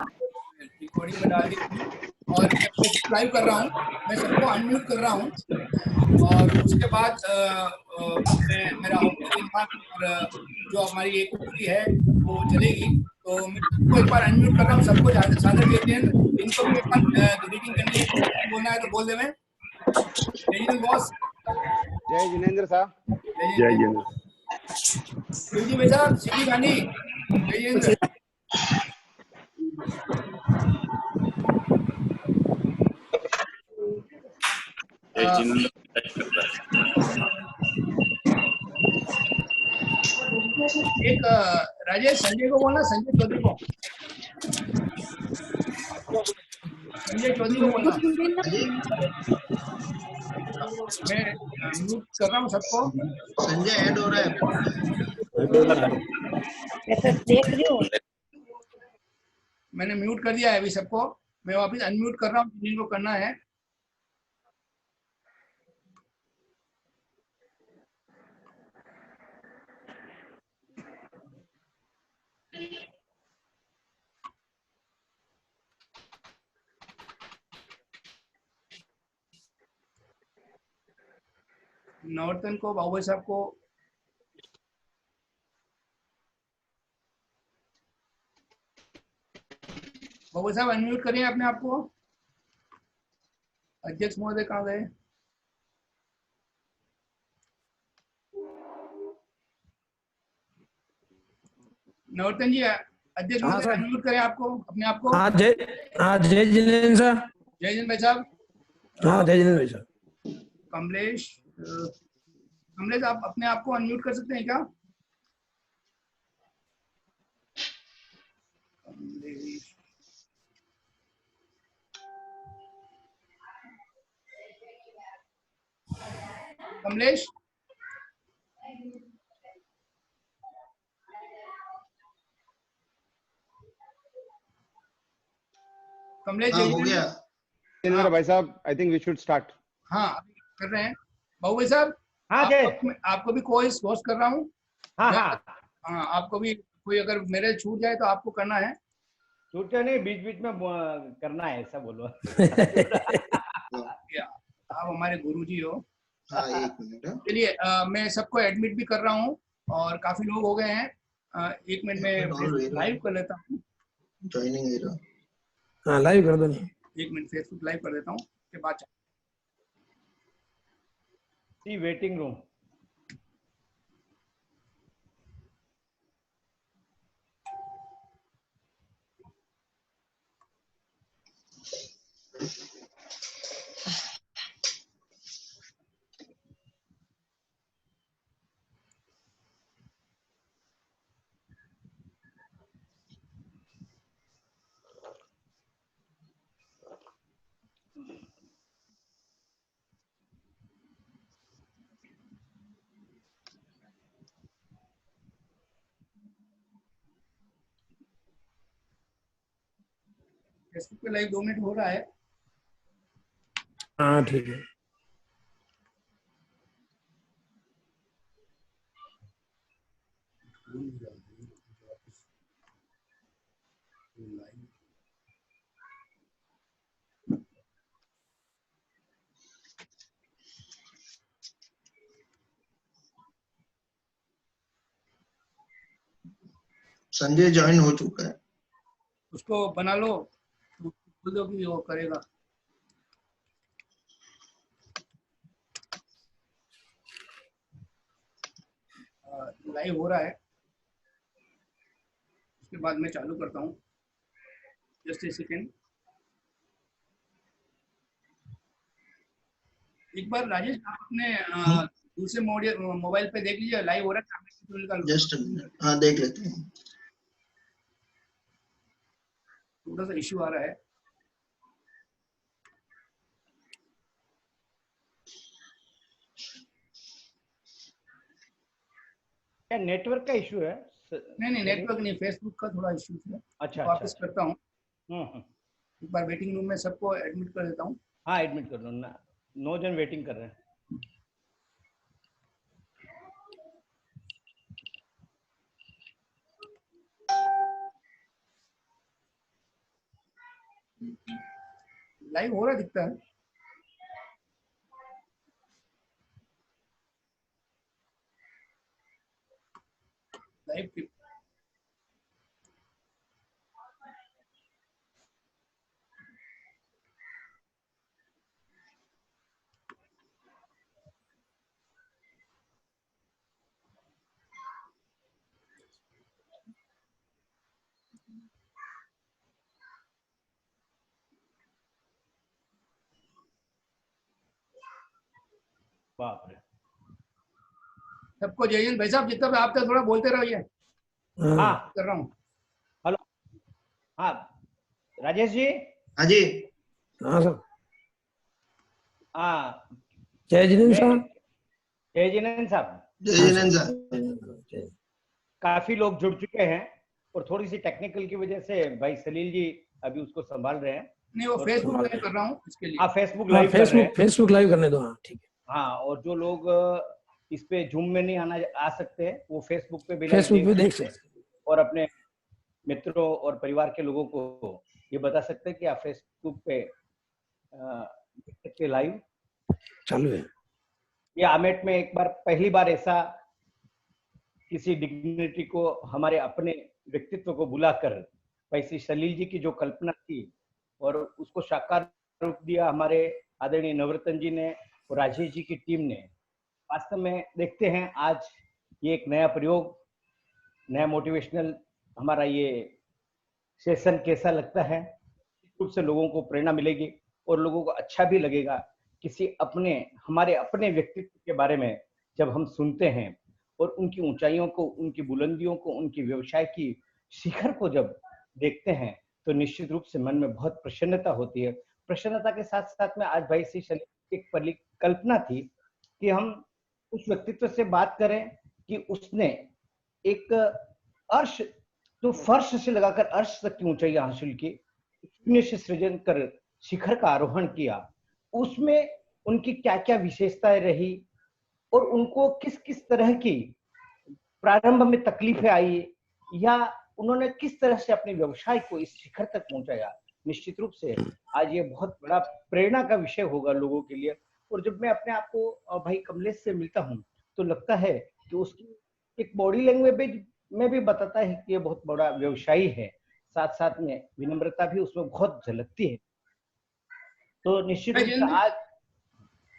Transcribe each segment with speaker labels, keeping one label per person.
Speaker 1: Recording में डाल दी और मैं लाइव कर रहा हूँ, मैं सबको अनम्यूट कर रहा हूँ और उसके बाद मैं मेरा ओपनिंग रिमार्क और जो हमारी एक पूरी है वो चलेगी। तो मैं सबको एक बार अनम्यूट कर रहा हूँ, सबको सादर जय जिनेंद्र। इनको भी एक बार ग्रीटिंग करनी है, बोलना है तो बोल दे। मैं जय जिनेंद्र बॉस।
Speaker 2: जय जिनेंद्र साहब।
Speaker 3: जय जिनेंद्र।
Speaker 1: शिवजी भाई साहब, शिवजी गांधी, जय जिनेंद्र।
Speaker 3: जय जिनेंद्र।
Speaker 1: एक राजेश संजय को बोलना, संजय चौधरी को, संजय चौधरी को बोलना। मैं म्यूट कर रहा हूँ सबको।
Speaker 4: संजय ऐड हो रहा है।
Speaker 5: देख रही हूँ,
Speaker 1: मैंने म्यूट कर दिया है अभी सबको। मैं वापस अनम्यूट कर रहा हूँ जिनको करना है। नवर्तन को, बाबू साहब को, बाबू साहब अनम्यूट करिए अपने आप को। अध्यक्ष महोदय कहाँ गए? नवर्तन जी, अध्यक्ष महोदय अनम्यूट करें आपको, अपने आप को।
Speaker 6: हाँ जय जिनेंद्र साहब।
Speaker 1: जय जिनेंद्र भाई साहब।
Speaker 6: हाँ जय जिनेंद्र भाई साहब।
Speaker 1: कमलेश, कमलेश आप अपने आप को अनम्यूट कर सकते हैं क्या? कमलेश, कमलेश, कमलेश।
Speaker 4: हाँ, हो गया।
Speaker 2: जिनेंद्र भाई साहब, I think we should start.
Speaker 1: हाँ कर रहे हैं बाबू भाई साहब।
Speaker 7: हाँ
Speaker 1: आपको भी कोई होस्ट कर रहा हूँ।
Speaker 7: हाँ हाँ
Speaker 1: हाँ, आपको भी कोई अगर मेरे छूट जाए तो आपको करना है।
Speaker 7: छूटे नहीं, बीच बीच में करना है, ऐसा बोलो।
Speaker 1: आप हमारे गुरुजी हो।
Speaker 4: हाँ, एक मिनट।
Speaker 1: चलिए, मैं सबको एडमिट भी कर रहा हूँ और काफी लोग हो गए हैं। एक मिनट में लाइव कर लेता हूँ।
Speaker 4: Joining error.
Speaker 6: हाँ लाइव कर दो ना।
Speaker 1: एक मिनट फेसबुक लाइव कर देता हूँ के बाद
Speaker 7: सी वेटिंग रूम।
Speaker 1: फेसबुक पे लाइव 2 मिनट हो रहा है।
Speaker 6: हाँ ठीक है।
Speaker 4: संजय ज्वाइन हो चुका है।
Speaker 1: उसको बना लो, तो बोल दो कि वो करेगा। लाइव हो रहा है, उसके बाद मैं चालू करता हूँ। Just a second. एक बार राजेश आप अपने दूसरे मोबाइल पे देख लीजिए लाइव हो रहा है।
Speaker 4: जस्ट अ मिनट, हाँ देख लेते हैं।
Speaker 1: थोड़ा सा इश्यू आ रहा है।
Speaker 7: क्या नेटवर्क का इशू है?
Speaker 1: नहीं, नेटवर्क नहीं, फेसबुक का थोड़ा इश्यू है।
Speaker 7: अच्छा
Speaker 1: वापस करता हूँ।
Speaker 7: हम्म।
Speaker 1: एक बार वेटिंग रूम में सबको एडमिट कर देता हूँ।
Speaker 7: हाँ एडमिट कर दो ना, 9 जन वेटिंग कर रहे हैं।
Speaker 1: लाइव हो रहा दिखता है। लाइव
Speaker 7: बाप रे।
Speaker 1: सबको जय हिंद भाई साहब, जितना भी आप तक थोड़ा बोलते रहिए,
Speaker 6: हाँ
Speaker 7: हाँ
Speaker 1: कर रहा हूँ।
Speaker 7: हेलो, हाँ राजेश जी।
Speaker 4: हाँ जी।
Speaker 6: हाँ सर।
Speaker 7: हाँ
Speaker 6: जय जिनेंद्र साहब।
Speaker 7: जय जिनेंद्र साहब।
Speaker 4: जय
Speaker 6: हाँ
Speaker 4: जिनेंद्र
Speaker 6: सर।
Speaker 4: साहब।
Speaker 7: काफी लोग जुड़ चुके हैं और थोड़ी सी टेक्निकल की वजह से भाई सलील जी अभी उसको संभाल रहे हैं।
Speaker 1: नहीं, वो फेसबुक लाइव कर रहा हूँ इसके लिए।
Speaker 7: हाँ फेसबुक
Speaker 6: हाँ
Speaker 7: लाइव कर रहे हैं।
Speaker 6: फेसबुक लाइव करने दो। हाँ ठीक है।
Speaker 7: हाँ, और जो लोग इस पे जूम में नहीं आ सकते हैं वो फेसबुक पे भी
Speaker 6: फेसबुक पे देख
Speaker 7: सकते हैं
Speaker 6: सकते
Speaker 7: और अपने मित्रों और परिवार के लोगों को ये बता सकते हैं कि आप फेसबुक पे देख सकते हैं लाइव
Speaker 6: चालू है।
Speaker 7: ये आमेट में एक बार पहली बार ऐसा किसी डिग्निटी को हमारे अपने व्यक्तित्व को बुलाकर वैसी सलील जी की जो कल्पना थी और उसको साकार रूप दिया हमारे आदरणीय नवरत्न जी ने और राजेश जी की टीम ने। वास्तव में देखते हैं आज ये एक नया प्रयोग, नया मोटिवेशनल हमारा ये सेशन कैसा लगता है। रूप से लोगों को प्रेरणा मिलेगी और लोगों को अच्छा भी लगेगा। किसी अपने हमारे अपने व्यक्तित्व के बारे में जब हम सुनते हैं और उनकी ऊंचाइयों को, उनकी बुलंदियों को, उनकी व्यवसाय की शिखर को जब देखते हैं तो निश्चित रूप से मन में बहुत प्रसन्नता होती है। प्रसन्नता के साथ साथ में आज भाई श्री शनि एक परिकल्पना थी कि हम उस व्यक्तित्व से बात करें कि उसने एक अर्श तो फर्श से लगाकर अर्श तक की ऊंचाई हासिल की, शून्य से सृजन कर शिखर का आरोहण किया। उसमें उनकी क्या क्या विशेषताएं रही और उनको किस किस तरह की प्रारंभ में तकलीफें आई या उन्होंने किस तरह से अपने व्यवसाय को इस शिखर तक पहुंचाया। निश्चित रूप से आज ये बहुत बड़ा प्रेरणा का विषय होगा लोगों के लिए। और जब मैं अपने आप को भाई कमलेश से मिलता हूँ तो लगता है कि उसकी एक बॉडी लैंग्वेज में भी बताता है कि ये बहुत बड़ा व्यवसायी है, साथ साथ में विनम्रता भी उसमें बहुत झलकती है। तो निश्चित रूप से आज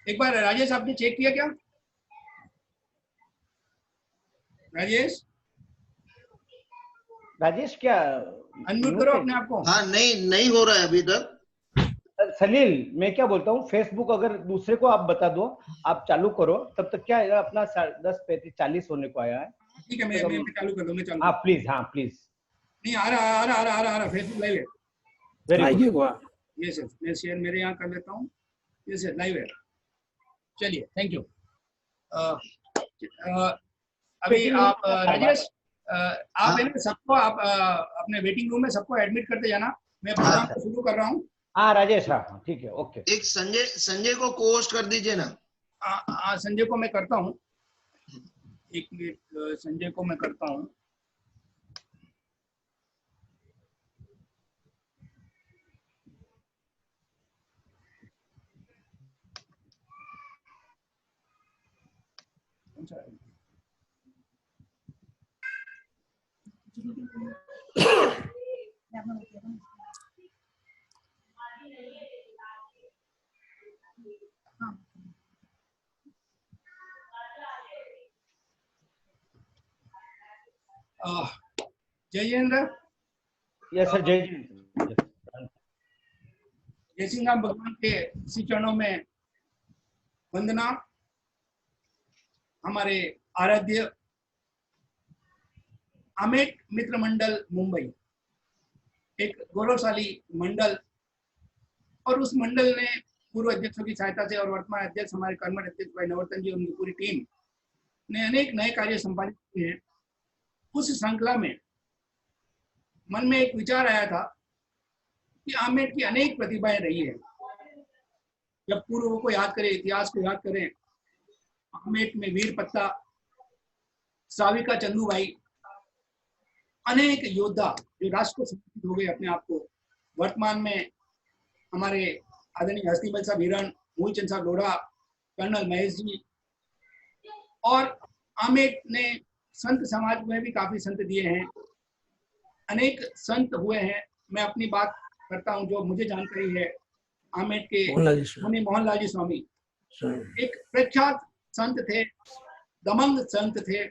Speaker 1: एक बार राजेश आपने चेक किया क्या? राजेश
Speaker 7: क्या
Speaker 1: अनम्यूट करो अपने आप को।
Speaker 4: हाँ, नहीं हो रहा है अभी तक।
Speaker 7: सलील, मैं क्या बोलता हूँ, फेसबुक अगर दूसरे को आप बता दो, आप चालू करो, तब तक क्या है अपना 10:35 होने को आया है।
Speaker 1: ठीक है, मैं चालू कर दूंगा। चालू।
Speaker 7: हाँ प्लीज, हाँ प्लीज।
Speaker 1: नहीं आ रहा फेसबुक लाइव है।
Speaker 7: Very good.
Speaker 1: ये सर मैं शेयर मेरे यहाँ कर लेता हूँ। ये सर लाइव है। चलिए, थैंक यू। अभी आप राजेश आप है ना सबको आप अपने वेटिंग रूम में सबको एडमिट करते जाना। मैं प्रोग्राम को शुरू कर रहा हूँ।
Speaker 7: हाँ राजेश, हाँ ठीक है, ओके।
Speaker 4: एक संजय को पोस्ट कर दीजिए ना।
Speaker 1: संजय को मैं करता हूँ, एक मिनट। संजय को मैं करता हूँ। जय जिनेंद्र।
Speaker 7: यस सर, जय
Speaker 1: सिंह राम भगवान के श्री चरणों में वंदना। हमारे आराध्य आमेट मित्र मंडल मुंबई एक गौरवशाली मंडल और उस मंडल ने पूर्व अध्यक्षों की सहायता से और वर्तमान अध्यक्ष हमारे कर्मठ अध्यक्ष भाई नवरत्न जी और उनकी पूरी टीम ने अनेक नए कार्य संपादित किए हैं। उस श्रृंखला में मन में एक विचार आया था कि आमेट की अनेक प्रतिभाएं रही है। जब पूर्व को याद करें, इतिहास को याद करें, आमेट में वीर पत्ता, साविका चंदू भाई, अनेक योद्धा जो राष्ट्र को समर्पित हो गए अपने आप को। वर्तमान में हमारे आदरणीय हस्तीबल साहब हिरण, मूलचंद साहब लोढ़ा, कर्नल महेश जी, और आमेट ने संत समाज में भी काफी संत दिए हैं, अनेक संत हुए हैं। मैं अपनी बात करता हूं जो मुझे जानकारी है। आमेट के मुनि मोहनलाल जी स्वामी एक प्रख्यात संत थे, दमंग संत थे।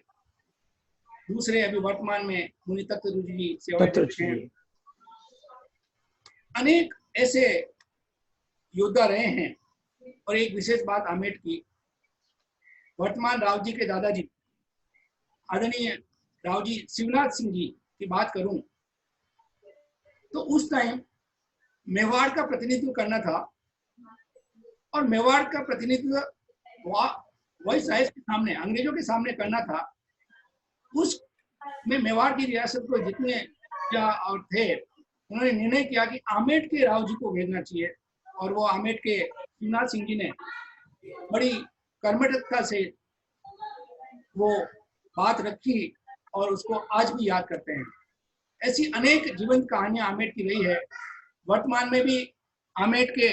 Speaker 1: दूसरे अभी वर्तमान में मुनि तत्वरूप जी सेवानिवृत्त हैं। अनेक ऐसे योद्धा रहे हैं। और एक विशेष बात आमेट की, वर्तमान राव जी के दादाजी आदरणीय राव जी शिवनाथ सिंह जी की बात करूं तो उस टाइम मेवाड़ का प्रतिनिधित्व करना था, और मेवाड़ का प्रतिनिधित्व वॉइस राइज के सामने, अंग्रेजों के सामने करना था। उस में मेवाड़ की रियासत को जितने क्या और थे, उन्होंने निर्णय किया कि आमेट के राव जी को भेजना चाहिए, और वो आमेट के शिवनाथ सिंह जी ने बड़ी कर्मठता से वो बात रखी और उसको आज भी याद करते हैं। ऐसी अनेक जीवंत कहानियां आमेट की रही है। वर्तमान में भी आमेट के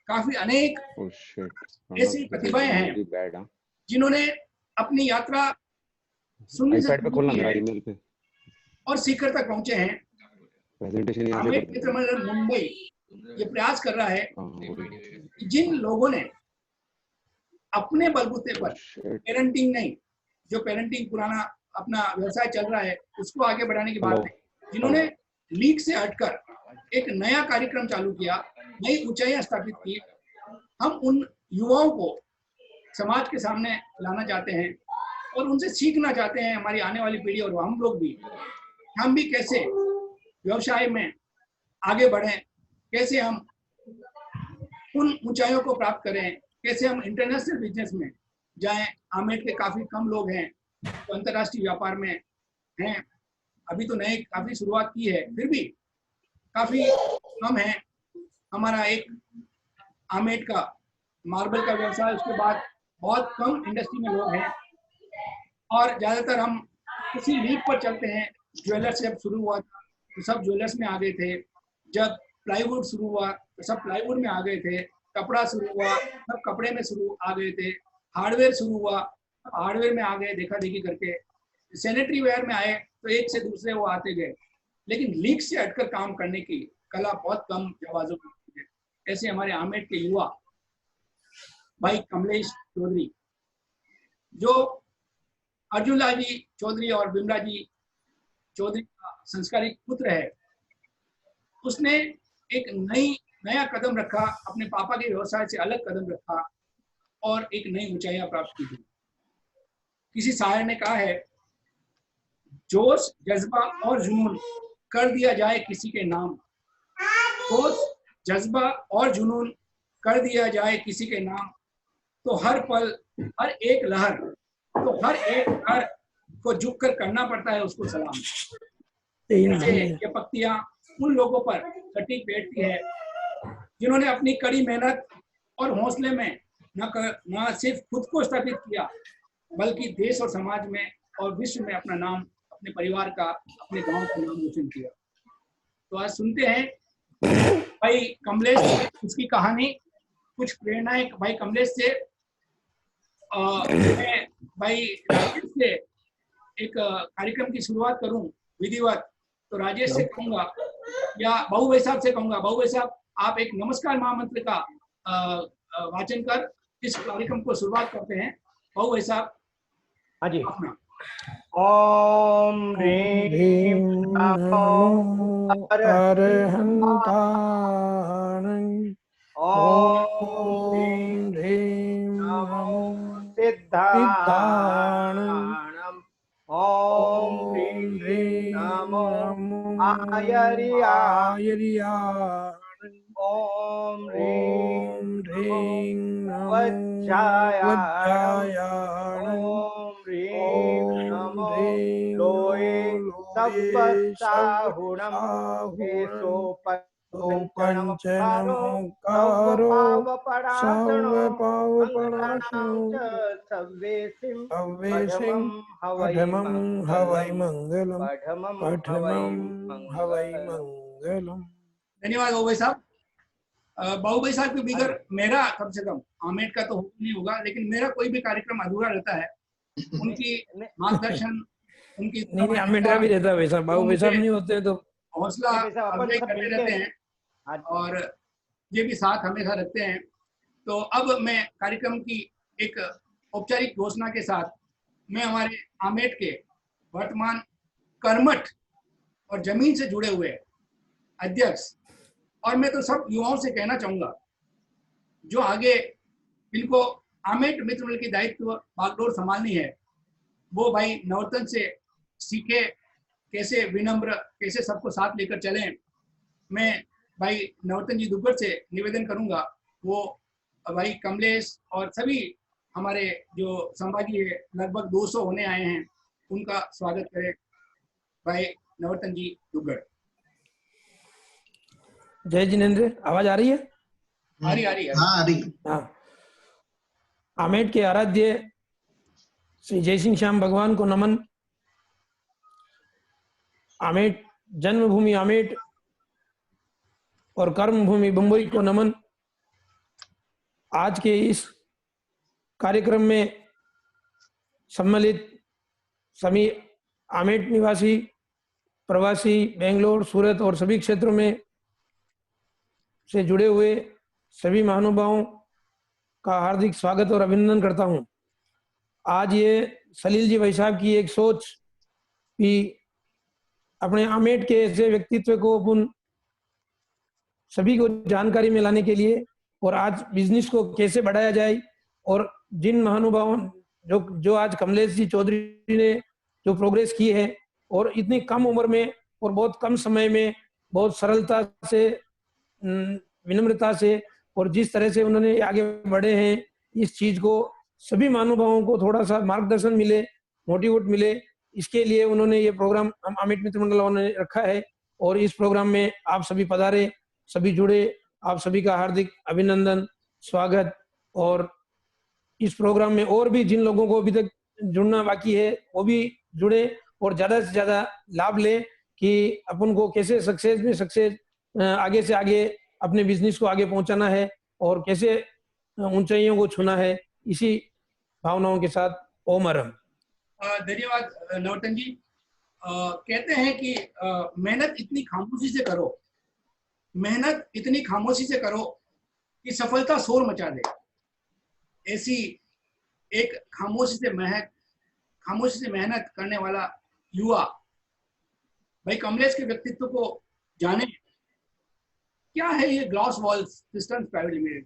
Speaker 1: काफी अनेक ऐसी प्रतिभाएं हैं जिन्होंने अपनी यात्रा शून्य से शुरू की है और शिखर तक पहुंचे हैं। आमेट मित्र मंडल मुंबई ये प्रयास कर रहा है कि जिन लोगों ने अपने बलबूते पर पेरेंटिंग नहीं, जो पेरेंटिंग पुराना अपना व्यवसाय चल रहा है उसको आगे बढ़ाने की बात नहीं, जिन्होंने लीग से हटकर एक नया कार्यक्रम चालू किया, नई ऊंचाइयां स्थापित की, हम उन युवाओं को समाज के सामने लाना चाहते हैं और उनसे सीखना चाहते हैं, हमारी आने वाली पीढ़ी और हम लोग भी, हम भी कैसे व्यवसाय में आगे बढ़ें, कैसे हम उन ऊंचाइयों को प्राप्त करें, कैसे हम इंटरनेशनल बिजनेस में जाएं। आमेट के काफी कम लोग हैं तो अंतर्राष्ट्रीय व्यापार में हैं, अभी तो नए काफी शुरुआत की है, फिर भी काफी कम है। हमारा एक आमेट का मार्बल का व्यवसाय, उसके बाद बहुत कम इंडस्ट्री में लोग हैं और ज्यादातर हम उसी लीग पर चलते हैं। ज्वेलर्स जब शुरू हुआ था तो सब ज्वेलर्स में आ गए थे, जब प्लाईवुड शुरू हुआ तो सब प्लाईवुड में आ गए थे, कपड़ा शुरू हुआ सब कपड़े में शुरू आ गए थे, हार्डवेयर शुरू हुआ हार्डवेयर में आ गए, देखा देखी करके सैनिटरी वेयर में आए तो एक से दूसरे वो आते गए, लेकिन लीग से हटकर काम करने की कला बहुत कम जाबाजों की है। ऐसे हमारे आमेट के युवा भाई कमलेश चौधरी, जो अर्जुन लाल जी चौधरी और बिमला जी चौधरी का संस्कारिक पुत्र है, उसने एक नया कदम रखा, अपने पापा के व्यवसाय से अलग कदम रखा और एक नई ऊंचाइयां प्राप्त की थी। किसी शायर ने कहा है, जोश जज्बा और जुनून कर दिया जाए किसी के नाम, जोश जज्बा और जुनून कर दिया जाए किसी के नाम, तो हर पल हर एक लहर, तो हर एक लहर को झुककर करना पड़ता है उसको सलाम। ये पक्तियां उन लोगों पर सटीक बैठती है जिन्होंने अपनी कड़ी मेहनत और हौसले में न सिर्फ खुद को स्थापित किया बल्कि देश और समाज में और विश्व में अपना नाम, अपने परिवार का, अपने गांव का नाम रोशन किया। तो आज सुनते हैं भाई कमलेश से उसकी कहानी, कुछ प्रेरणाएं भाई कमलेश से। मैं भाई राजेश से एक कार्यक्रम की शुरुआत करूं विधिवत, तो राजेश से कहूंगा या बाबू भाई साहब से कहूंगा, बाबू भाई साहब आप एक नमस्कार महामंत्र का वाचन कर इस कार्यक्रम को शुरुआत करते हैं। बाबू भाई साहब।
Speaker 7: हाँ जी।
Speaker 1: अपना
Speaker 7: ओम ह्रीं नमो
Speaker 6: अरहन्ताणं।
Speaker 7: ओम
Speaker 6: ह्रीं नमो
Speaker 7: सिद्धाणं। ओम ह्रीं नमो आयर्याणं। ओम ह्रीं नमो वज्रायाणं। ओम ह्रीं नमो लोये सप्तसाहुणं।
Speaker 6: पंचनमोकारो
Speaker 7: सव्वेसिं
Speaker 6: पठमं हवै मंगलम। पठमं हवै मंगलम।
Speaker 1: धन्यवाद बाबू भाई साहब। बाबू भाई साहब के बगैर मेरा कम से कम आमेट का तो नहीं होगा, लेकिन मेरा कोई भी कार्यक्रम अधूरा रहता है। उनकी मार्गदर्शन, उनकी
Speaker 6: नहीं नहीं आमेट का भी रहता है वैसा, बाबू भाई साहब नहीं होते तो
Speaker 1: हौसला अफजाई
Speaker 7: सब
Speaker 1: करते
Speaker 7: मिलके-
Speaker 1: रहते हैं और ये भी साथ हमेशा रखते हैं। तो अब मैं कार्यक्रम की एक औपचारिक घोषणा के साथ मैं हमारे आमेट के वर्तमान कर्मठ और जमीन से जुड़े हुए अध्यक्ष, और मैं तो सब युवाओं से कहना चाहूंगा जो आगे इनको आमेट मित्र मंडल की दायित्व बागडोर संभालनी है, वो भाई नवरत्न से सीखे कैसे विनम्र, कैसे सबको साथ लेकर चलें। मैं भाई नवरत्न जी दुग्गड़ से निवेदन करूंगा वो भाई कमलेश और सभी हमारे जो संभागी है लगभग 200 होने आए हैं, उनका स्वागत करें। भाई नवरत्न जी दुग्गड़।
Speaker 6: जय जिनेंद्र, आवाज आ रही है?
Speaker 1: आ रही है।
Speaker 4: हाँ आ रही।
Speaker 6: हाँ। आमेट के आराध्य श्री जय सिंह श्याम भगवान को नमन। आमेट जन्मभूमि आमेट और कर्मभूमि बम्बई को नमन। आज के इस कार्यक्रम में सम्मिलित सभी आमेट निवासी, प्रवासी, बेंगलोर, सूरत और सभी क्षेत्रों में से जुड़े हुए सभी महानुभावों का हार्दिक स्वागत और अभिनंदन करता हूं। आज ये सलील जी भाई साहब की एक सोच कि अपने आमेट के ऐसे व्यक्तित्व को अपन सभी को जानकारी में लाने के लिए और आज बिजनेस को कैसे बढ़ाया जाए, और जिन महानुभावों जो आज कमलेश जी चौधरी ने जो प्रोग्रेस की है और इतनी कम उम्र में और बहुत कम समय में बहुत सरलता से, विनम्रता से और जिस तरह से उन्होंने आगे बढ़े हैं, इस चीज को सभी महानुभावों को थोड़ा सा मार्गदर्शन मिले, मोटिवेट मिले, इसके लिए उन्होंने ये प्रोग्राम हम आमेट मित्र मंडल ने रखा है। और इस प्रोग्राम में आप सभी पधारे, सभी जुड़े, आप सभी का हार्दिक अभिनंदन, स्वागत। और इस प्रोग्राम में और भी जिन लोगों को अभी तक जुड़ना बाकी है वो भी जुड़े और ज्यादा से ज्यादा लाभ ले कि अपन को कैसे सक्सेस में सक्सेस, आगे से आगे अपने बिजनेस को आगे पहुंचाना है और कैसे ऊंचाइयों को छूना है। इसी भावनाओं के साथ ओम अरहम।
Speaker 1: धन्यवाद नवरत्न जी। कहते हैं कि मेहनत इतनी खामोशी से करो, मेहनत इतनी खामोशी से करो कि सफलता शोर मचा दे। ऐसी एक खामोशी से मेहनत करने वाला युवा भाई कमलेश के व्यक्तित्व को जाने। क्या है ये glass walls systems private limited,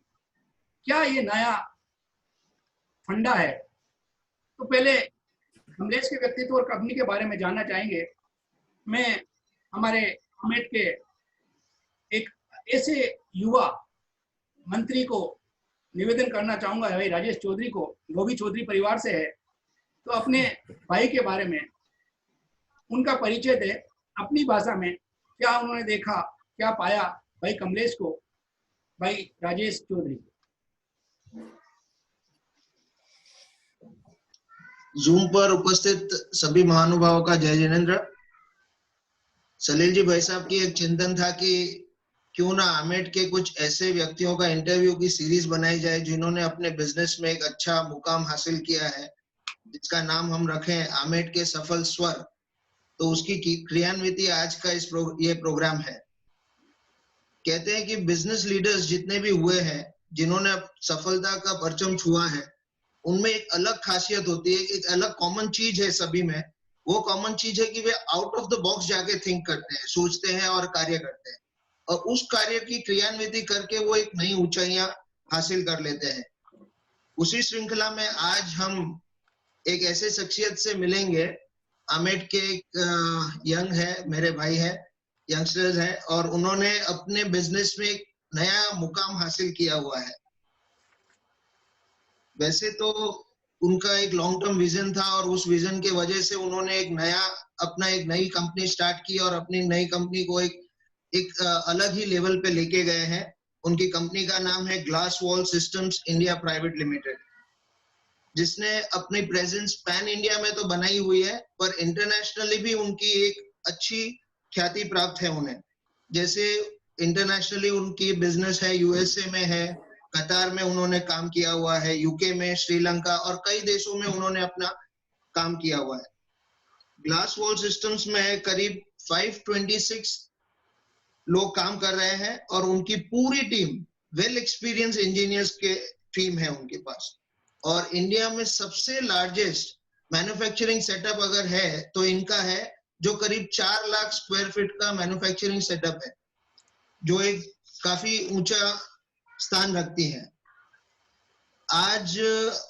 Speaker 1: क्या ये नया फंडा है? तो पहले कमलेश के व्यक्तित्व और कंपनी के बारे में जानना चाहेंगे। मैं हमारे आमेट के एक ऐसे युवा मंत्री को निवेदन करना चाहूंगा, भाई राजेश चौधरी को, वो भी चौधरी परिवार से है, तो अपने भाई के बारे में उनका परिचय दे अपनी भाषा में, क्या उन्होंने देखा, क्या पाया भाई कमलेश को, भाई राजेश चौधरी।
Speaker 4: जूम पर उपस्थित सभी महानुभावों का जय जिनेंद्र। सलील जी भाई साहब की एक चिंतन था कि क्यों ना आमेट के कुछ ऐसे व्यक्तियों का इंटरव्यू की सीरीज बनाई जाए जिन्होंने अपने बिजनेस में एक अच्छा मुकाम हासिल किया है, जिसका नाम हम रखें आमेट के सफल स्वर। तो उसकी क्रियान्विति आज का ये प्रोग्राम है। कहते हैं कि बिजनेस लीडर्स जितने भी हुए हैं जिन्होंने सफलता का परचम छुआ है, उनमें एक अलग खासियत होती है, एक अलग कॉमन चीज है सभी में। वो कॉमन चीज है कि way out of the box जाके थिंक करते हैं, सोचते हैं और कार्य करते हैं, और उस कार्य की क्रियान्विति करके वो एक नई ऊंचाइयां हासिल कर लेते हैं। उसी श्रृंखला में आज हम एक ऐसे शख्सियत से मिलेंगे, आमेट के एक यंग है, मेरे भाई है, यंगस्टर्स है, और उन्होंने अपने बिजनेस में एक नया मुकाम हासिल किया हुआ है। वैसे तो उनका एक लॉन्ग टर्म विजन था और उस विजन के वजह से उन्होंने एक नई कंपनी स्टार्ट की और अपनी नई कंपनी को एक अलग ही लेवल पे लेके गए हैं। उनकी कंपनी का नाम है glass wall systems India private limited, जिसने अपनी प्रेजेंस पैन इंडिया में तो बनाई हुई है, पर इंटरनेशनली भी उनकी एक अच्छी ख्याति प्राप्त है उन्हें। जैसे इंटरनेशनली उनकी बिजनेस है, यूएसए में है, कतार में उन्होंने काम किया हुआ है, यूके में, श्रीलंका और कई देशों में उन्होंने अपना काम किया हुआ है। ग्लास वॉल सिस्टम्स में करीब 526 लोग काम कर रहे हैं और उनकी पूरी टीम वेल एक्सपीरियंस इंजीनियर्स के टीम है उनके पास। और इंडिया में सबसे लार्जेस्ट मैन्युफैक्चरिंग सेटअप अगर है तो इनका है, जो करीब 4 लाख स्क्वायर फीट का मैन्युफैक्चरिंग सेटअप है, जो एक काफी ऊंचा स्थान रखती है। आज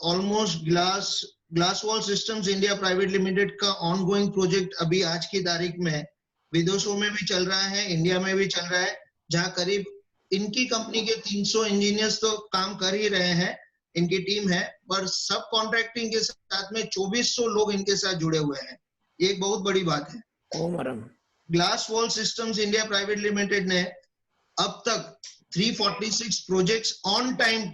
Speaker 4: almost glass wall systems India private limited का ऑनगोइंग प्रोजेक्ट अभी आज की तारीख में विदेशों में भी चल रहा है, इंडिया में भी चल रहा है, जहां करीब इनकी कंपनी के 300 इंजीनियर्स तो काम कर ही रहे हैं, इनकी टीम है, पर सब कॉन्ट्रैक्टिंग के साथ में 2400 लोग इनके साथ जुड़े हुए हैं। ये एक बहुत बड़ी बात है। Glass wall systems India private limited ने अब तक 346 प्रोजेक्ट्स ऑन टाइम,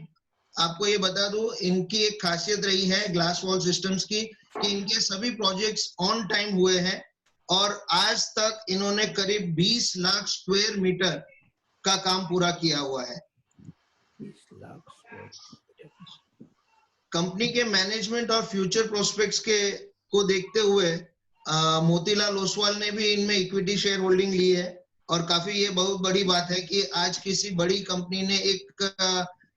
Speaker 4: आपको ये बता दूं, इनकी एक खासियत रही है ग्लास वॉल सिस्टम्स की कि इनके सभी प्रोजेक्ट्स ऑन टाइम हुए हैं और आज तक इन्होंने करीब 20 लाख स्क्वायर मीटर का काम पूरा किया हुआ है। कंपनी के मैनेजमेंट और फ्यूचर प्रोस्पेक्ट्स को देखते हुए मोतीलाल ओसवाल ने भी इनमें इक्विटी शेयर होल्डिंग ली है और काफी ये बहुत बड़ी बात है कि आज किसी बड़ी कंपनी ने एक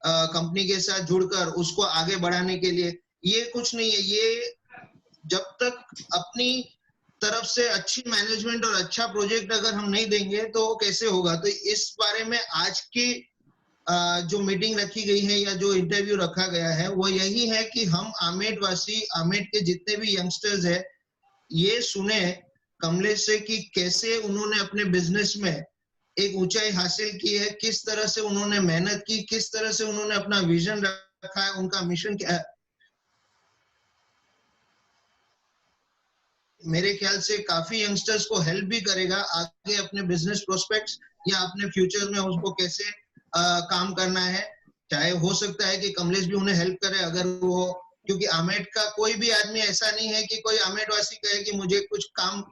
Speaker 4: कंपनी के साथ जुड़कर उसको आगे बढ़ाने के लिए, ये कुछ नहीं है, ये जब तक अपनी तरफ से अच्छी मैनेजमेंट और अच्छा प्रोजेक्ट अगर हम नहीं देंगे तो कैसे होगा। तो इस बारे में आज की जो मीटिंग रखी गई है या जो इंटरव्यू रखा गया है वो यही है कि हम आमेट वासी, आमेट के जितने भी यंगस्टर्स है, ये सुने कमलेश से कि कैसे उन्होंने अपने बिजनेस में एक ऊंचाई हासिल की है, किस तरह से उन्होंने मेहनत की, किस तरह से उन्होंने अपना विजन रखा है, उनका मिशन क्या है। मेरे ख्याल से काफी यंगस्टर्स को हेल्प भी करेगा आगे अपने बिजनेस प्रोस्पेक्ट्स या अपने फ्यूचर में उसको कैसे काम करना है। चाहे हो सकता है कि कमलेश भी उन्हें हेल्प करे अगर वो, क्योंकि आमेट का कोई भी आदमी ऐसा नहीं है कि कोई आमेट वासी कहे कि मुझे कुछ काम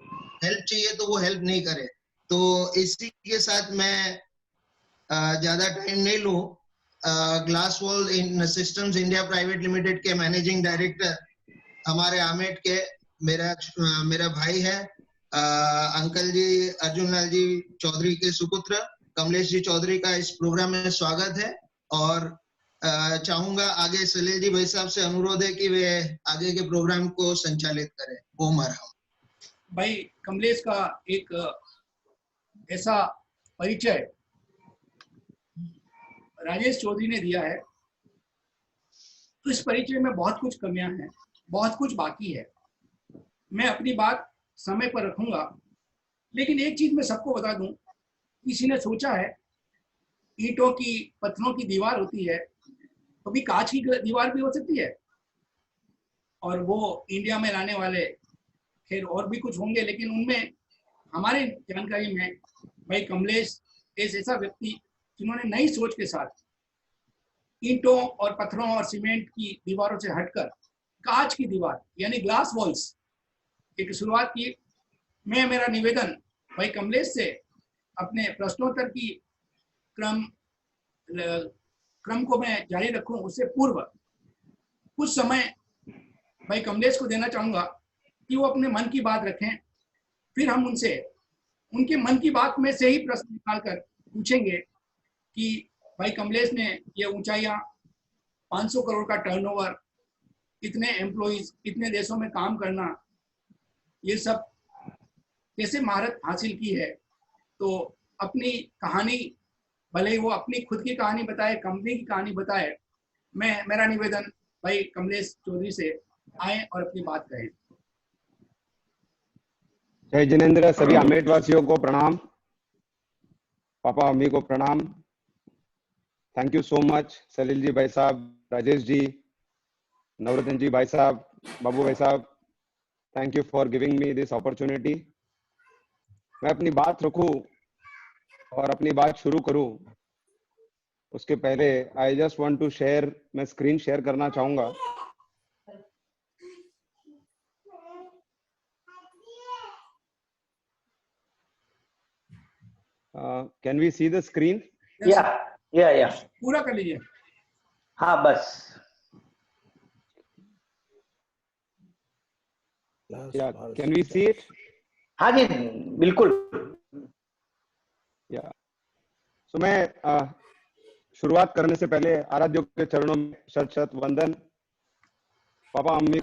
Speaker 4: हेल्प चाहिए तो वो हेल्प नहीं करे। तो इसी के साथ मैं ज्यादा टाइम नहीं लूं, glass wall systems India private limited के मैनेजिंग डायरेक्टर हमारे आमेट के मेरा भाई है, अंकल जी अर्जुन लाल जी चौधरी के सुपुत्र कमलेश जी चौधरी का इस प्रोग्राम में स्वागत है। और चाहूंगा आगे सलील जी भाई साहब से अनुरोध है कि वे आगे के प्रोग्राम को संचालित करें। ओम अर्हम।
Speaker 1: भाई कमलेश का एक ऐसा परिचय राजेश चौधरी ने दिया है, तो इस परिचय में बहुत कुछ कमियां हैं, बहुत कुछ बाकी है। मैं अपनी बात समय पर रखूंगा, लेकिन एक चीज मैं सबको बता दूं, किसी ने सोचा है ईंटों की, पत्थरों की दीवार होती है, कभी कांच की दीवार भी हो सकती है, और वो इंडिया में लाने वाले खैर और भी कुछ होंगे, लेकिन उनमें हमारे जानकारी में भाई कमलेश एक ऐसा व्यक्ति जिन्होंने नई सोच के साथ ईंटों और पत्थरों और सीमेंट की दीवारों से हटकर कांच की दीवार यानी ग्लास वॉल्स की शुरुआत की। मैं मेरा निवेदन भाई कमलेश से अपने प्रश्नोत्तर की क्रम को मैं जारी रखूं, उससे पूर्व कुछ समय भाई कमलेश को देना चाहूंगा कि वो अपने मन की बात रखें, फिर हम उनसे उनके मन की बात में से ही प्रश्न निकालकर पूछेंगे कि भाई कमलेश ने ये ऊंचाइयां, 500 करोड़ का टर्नओवर, इतने एम्प्लॉइज, इतने देशों में काम करना, ये सब कैसे महारत हासिल की है। तो अपनी कहानी, भले ही वो अपनी खुद की कहानी बताए, कंपनी की कहानी बताए, मेरा निवेदन भाई कमलेश चौधरी से आए और अपनी बात कहें।
Speaker 2: जय जिनेंद्र। सभी आमेट वासियों को प्रणाम, पापा मम्मी को प्रणाम। थैंक यू सो मच सलील जी भाई साहब, राजेश जी, नवरत्न जी भाई साहब, बाबू भाई साहब, thank you for giving me this opportunity. मैं अपनी बात रखूं और अपनी बात शुरू करूं उसके पहले I just want to share, मैं स्क्रीन शेयर करना चाहूंगा। Can we see the screen?
Speaker 7: या
Speaker 1: पूरा कर लीजिए।
Speaker 7: हाँ बस
Speaker 2: Yeah, can we see it?
Speaker 7: हाँ जी बिल्कुल।
Speaker 2: Yeah. So मैं शुरुआत करने से पहले आराध्यों के चरणों में शत शत वंदन। पापा मम्मी,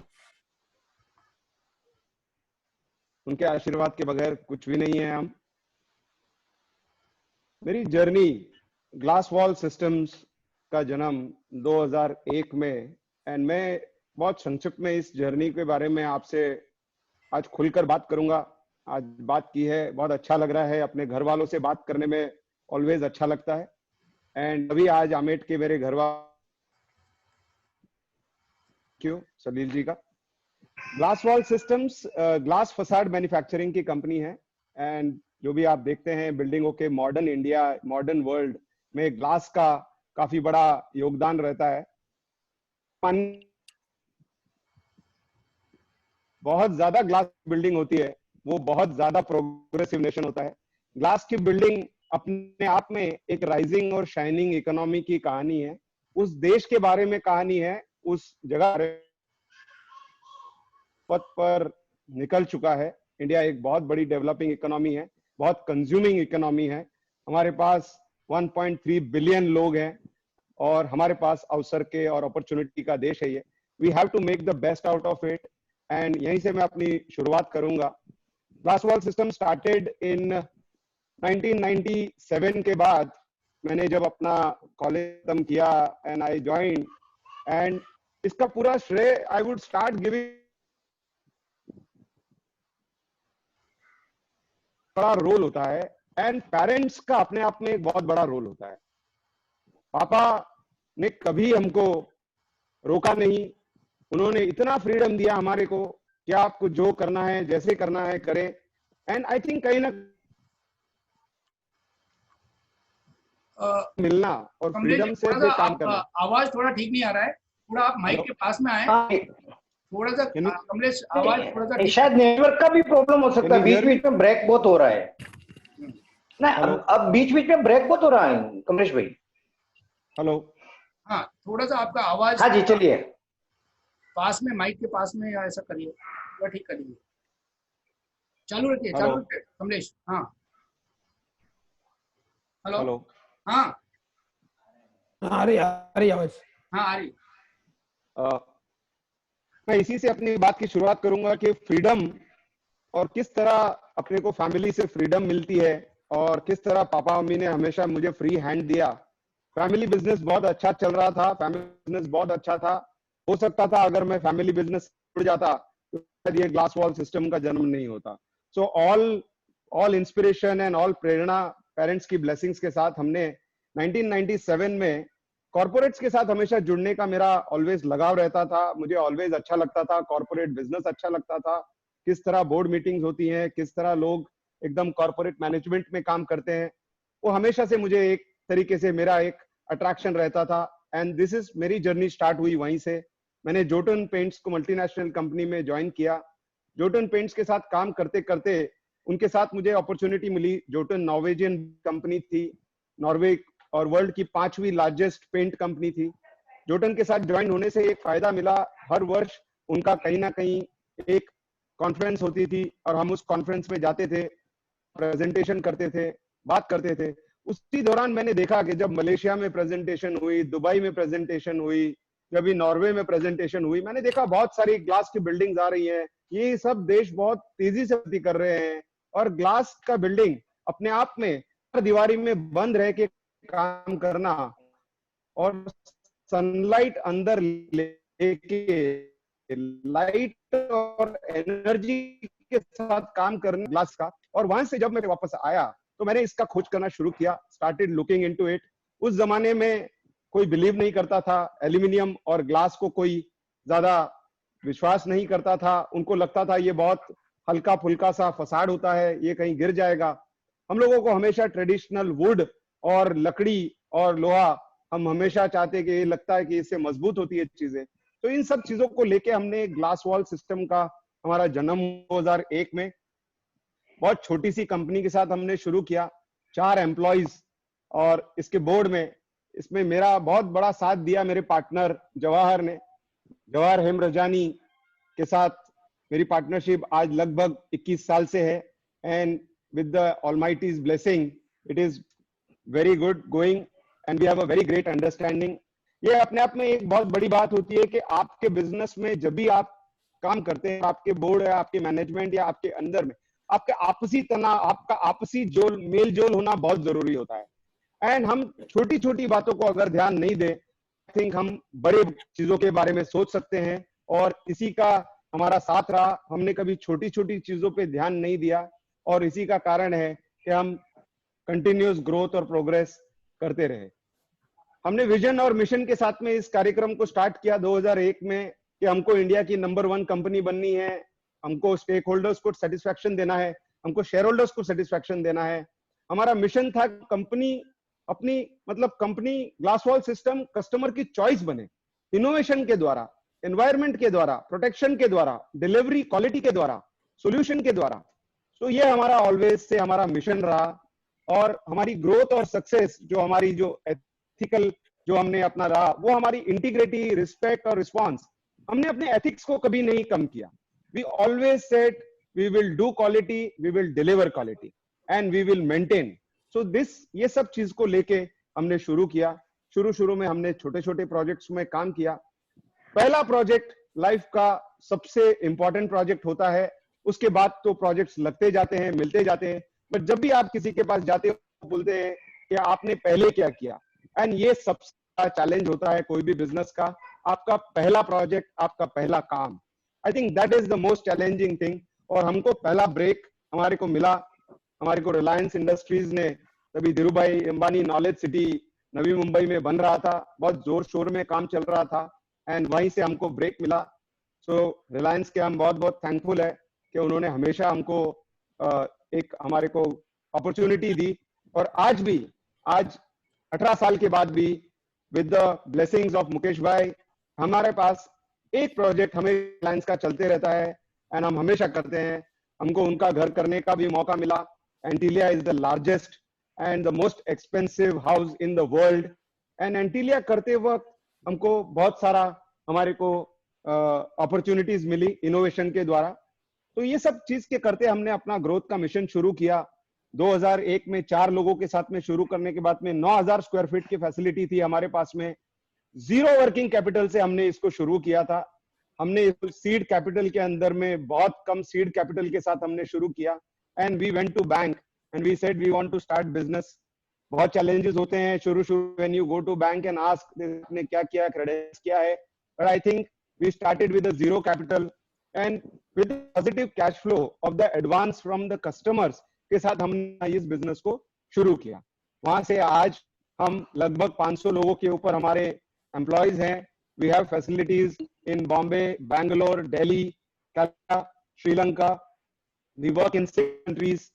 Speaker 2: उनके आशीर्वाद के बगैर कुछ भी नहीं है हम। मेरी जर्नी ग्लास वॉल सिस्टम्स का जन्म 2001 में, एंड मैं बहुत संक्षिप्त में इस जर्नी के बारे में आपसे आज खुलकर बात करूंगा। आज बात की है, बहुत अच्छा लग रहा है, अपने घर वालों से बात करने में ऑलवेज अच्छा लगता है। एंड अभी आज आमेट के मेरे घर वाले क्यों सलील जी का glass wall systems glass facade manufacturing की कंपनी है। एंड जो भी आप देखते हैं बिल्डिंगों के मॉडर्न इंडिया, मॉडर्न वर्ल्ड में ग्लास का काफी बड़ा योगदान रहता है। बहुत ज्यादा ग्लास बिल्डिंग होती है, वो बहुत ज्यादा प्रोग्रेसिव नेशन होता है। ग्लास की बिल्डिंग अपने आप में एक राइजिंग और शाइनिंग इकोनॉमी की कहानी है, उस देश के बारे में कहानी है, उस जगह पथ पर निकल चुका है। इंडिया एक बहुत बड़ी डेवलपिंग इकोनॉमी है, बहुत कंज्यूमिंग इकोनॉमी है। हमारे पास 1.3 बिलियन लोग हैं और हमारे पास अवसर के और अपॉर्चुनिटी का देश है ये। We have to make the best out of it. And यहीं से मैं अपनी शुरुआत करूंगा। Glass wall system started in 1997 के बाद मैंने जब अपना कॉलेज खत्म किया एंड आई ज्वाइन, एंड इसका पूरा श्रेय आई वुड स्टार्ट गिविंग, बड़ा रोल होता है एंड पेरेंट्स का अपने आप में एक बहुत बड़ा रोल होता है। पापा ने कभी हमको रोका नहीं, उन्होंने इतना फ्रीडम दिया हमारे को कि आपको जो करना है, जैसे करना है करें। एंड आई थिंक कहीं ना मिलना और फ्रीडम से काम करना।
Speaker 1: आवाज थोड़ा ठीक नहीं आ रहा है, थोड़ा आप माइक के पास में आए, थोड़ा सा कमलेश आवाज थोड़ा सा
Speaker 7: शायद नेटवर्क का भी प्रॉब्लम हो सकता है, बीच बीच में ब्रेक बहुत हो रहा है ना। अब बीच बीच में ब्रेक बहुत हो रहा है कमलेश भाई।
Speaker 2: हेलो,
Speaker 1: हाँ थोड़ा सा आपका आवाज,
Speaker 7: हाँ जी चलिए
Speaker 1: पास में माइक के पास में या ऐसा करिए, थोड़ा ठीक करिए। चालू रखिए, चालू रखिए कमलेश। हाँ हेलो, हाँ
Speaker 6: आ रही आवाज,
Speaker 1: हाँ आ रही।
Speaker 2: मैं इसी से अपनी बात की शुरुआत करूंगा कि फ्रीडम और किस तरह अपने को फैमिली से फ्रीडम मिलती है और किस तरह पापा मम्मी ने हमेशा मुझे फ्री हैंड दिया। फैमिली बिजनेस बहुत अच्छा चल रहा था, फैमिली बिजनेस बहुत अच्छा था। हो सकता था अगर मैं फैमिली बिजनेस जुड़ जाता तो ये ग्लास वॉल सिस्टम का जन्म नहीं होता। So all inspiration and all Prerna parents की ब्लेसिंग्स के साथ हमने 1997 में कॉर्पोरेट्स के साथ हमेशा जुड़ने का मेरा ऑलवेज लगाव रहता था। मुझे ऑलवेज अच्छा लगता था, कॉर्पोरेट बिजनेस अच्छा लगता था, किस तरह बोर्ड मीटिंग्स होती हैं, किस तरह लोग एकदम कॉर्पोरेट मैनेजमेंट में काम करते हैं, वो हमेशा से मुझे एक तरीके से मेरा एक अट्रैक्शन रहता था। एंड दिस इज मेरी जर्नी स्टार्ट हुई वहीं से। मैंने जोटन पेंट्स को मल्टीनेशनल कंपनी में ज्वाइन किया। जोटन पेंट्स के साथ काम करते करते उनके साथ मुझे अपॉर्चुनिटी मिली। जोटन नॉर्वेजियन कंपनी थी, नॉर्वे और वर्ल्ड की 5वीं लार्जेस्ट पेंट कंपनी थी। जोटन के साथ ज्वाइन होने से एक फायदा मिला, हर वर्ष उनका कहीं ना कहीं एक कॉन्फ्रेंस होती थी और हम उस कॉन्फ्रेंस में जाते थे, प्रेजेंटेशन करते थे, बात करते थे। उसी दौरान मैंने देखा कि जब मलेशिया में प्रेजेंटेशन हुई, दुबई में प्रेजेंटेशन हुई, जब नॉर्वे में प्रेजेंटेशन हुई, मैंने देखा बहुत सारी ग्लास की बिल्डिंग्स आ रही हैं। ये सब देश बहुत तेजी से प्रगति कर रहे हैं और ग्लास का बिल्डिंग अपने आप में हर दीवारी में बंद रह के काम करना और सनलाइट अंदर लेके लाइट और एनर्जी के साथ काम करना ग्लास का। और वहां से जब मैं वापस आया तो मैंने इसका खोज करना शुरू किया, स्टार्टेड लुकिंग इनटू इट। उस जमाने में कोई बिलीव नहीं करता था, एल्यूमिनियम और ग्लास को कोई ज्यादा विश्वास नहीं करता था। उनको लगता था ये बहुत हल्का फुल्का सा फसाड होता है, ये कहीं गिर जाएगा। हम लोगों को हमेशा ट्रेडिशनल वुड और लकड़ी और लोहा, हम हमेशा चाहते कि ये लगता है कि इससे मजबूत होती है चीजें। तो इन सब चीजों को लेके हमने ग्लास वॉल सिस्टम का हमारा जन्म 2001 में बहुत छोटी सी कंपनी के साथ हमने शुरू किया। 4 एम्प्लॉइज और इसके बोर्ड में, इसमें मेरा बहुत बड़ा साथ दिया मेरे पार्टनर जवाहर ने। जवाहर हेमरजानी के साथ मेरी पार्टनरशिप आज लगभग 21 साल से है, and with the almighty's blessing it is very good going and we have a very great understanding. ये अपने आप में एक बहुत बड़ी बात होती है कि आपके बिजनेस में जब भी आप काम करते हैं, आपके बोर्ड या आपके मैनेजमेंट या आपके अंदर में आपका आपसी तनाव, आपका आपसी जोल, मेल जोल होना बहुत जरूरी होता है। एंड हम छोटी छोटी बातों को अगर ध्यान नहीं दें, आई थिंक हम बड़े चीजों के बारे में सोच सकते हैं, और इसी का हमारा साथ रहा। हमने कभी छोटी छोटी चीजों पे ध्यान नहीं दिया, और इसी का कारण है कि हम कंटिन्यूअस ग्रोथ और प्रोग्रेस करते रहे। हमने विजन और मिशन के साथ में इस कार्यक्रम को स्टार्ट किया 2001 में कि हमको इंडिया की नंबर 1 कंपनी बननी है, हमको स्टेक होल्डर्स को सेटिस्फैक्शन देना है, हमको शेयर होल्डर्स को सेटिस्फैक्शन देना है। हमारा मिशन था कंपनी अपनी company glass wall system customer की चॉइस बने, इनोवेशन के द्वारा, एनवायरमेंट के द्वारा, प्रोटेक्शन के द्वारा, डिलीवरी क्वालिटी के द्वारा, सॉल्यूशन के द्वारा। तो ये हमारा ऑलवेज से हमारा मिशन रहा, और हमारी ग्रोथ और सक्सेस जो हमारी जो एथिकल जो हमने अपना रहा, वो हमारी इंटीग्रिटी, रिस्पेक्ट और रिस्पॉन्स। हमने अपने एथिक्स को कभी नहीं कम किया। We always said we will do quality, we will deliver quality and we will maintain. So this, ये सब चीज को लेके हमने शुरू किया। शुरू में हमने छोटे छोटे प्रोजेक्ट्स में काम किया। पहला प्रोजेक्ट लाइफ का सबसे इंपॉर्टेंट प्रोजेक्ट होता है, उसके बाद तो प्रोजेक्ट्स लगते जाते हैं, मिलते जाते हैं, बट जब भी आप किसी के पास जाते हो बोलते हैं कि आपने पहले क्या किया। एंड ये सबसे बड़ा चैलेंज होता है कोई भी बिजनेस का, आपका पहला प्रोजेक्ट, आपका पहला काम। आई think that is the most challenging thing. और हमको पहला ब्रेक हमारे को मिला, हमारे को रिलायंस इंडस्ट्रीज ने, तभी धीरू भाई अंबानी नॉलेज सिटी नवी मुंबई में बन रहा था, बहुत जोर शोर में काम चल रहा था, एंड वहीं से हमको ब्रेक मिला। सो रिलायंस के हम बहुत बहुत थैंकफुल है कि उन्होंने हमेशा हमको एक हमारे को अपॉर्चुनिटी दी। और आज भी, आज 18 साल के बाद भी, with the blessings of Mukesh भाई, हमारे पास एक प्रोजेक्ट हमें रिलायंस का चलते रहता है, एंड हम हमेशा करते हैं। हमको उनका घर करने का भी मौका मिला। Antilia is the largest and the most expensive house in the world, and Antilia करते वक्त हमको बहुत सारा हमारे को अपॉर्चुनिटीज मिली इनोवेशन के द्वारा। तो ये सब चीज के करते हमने अपना ग्रोथ का मिशन शुरू किया। 2001 में 4 लोगों के साथ में शुरू करने के बाद में 9000 स्क्वायर फीट की फैसिलिटी थी हमारे पास में। 0 वर्किंग कैपिटल से हमने इसको शुरू किया था। हमने सीड कैपिटल के अंदर में, बहुत कम सीड कैपिटल के साथ हमने शुरू किया, and we went to bank and we said we want to start business. बहुत चैलेंजेस होते हैं शुरू when you go to bank and ask ने क्या किया, क्रेडिट्स क्या है, but I think we started with a 0 capital and with positive cash flow of the advance from the customers के साथ हमने इस बिजनेस को शुरू किया। वहां से आज हम लगभग 500 लोगों के ऊपर हमारे एम्प्लॉयज हैं। We have facilities in Bombay, Bangalore, Delhi, Calcutta, Sri Lanka. We work in 6 countries.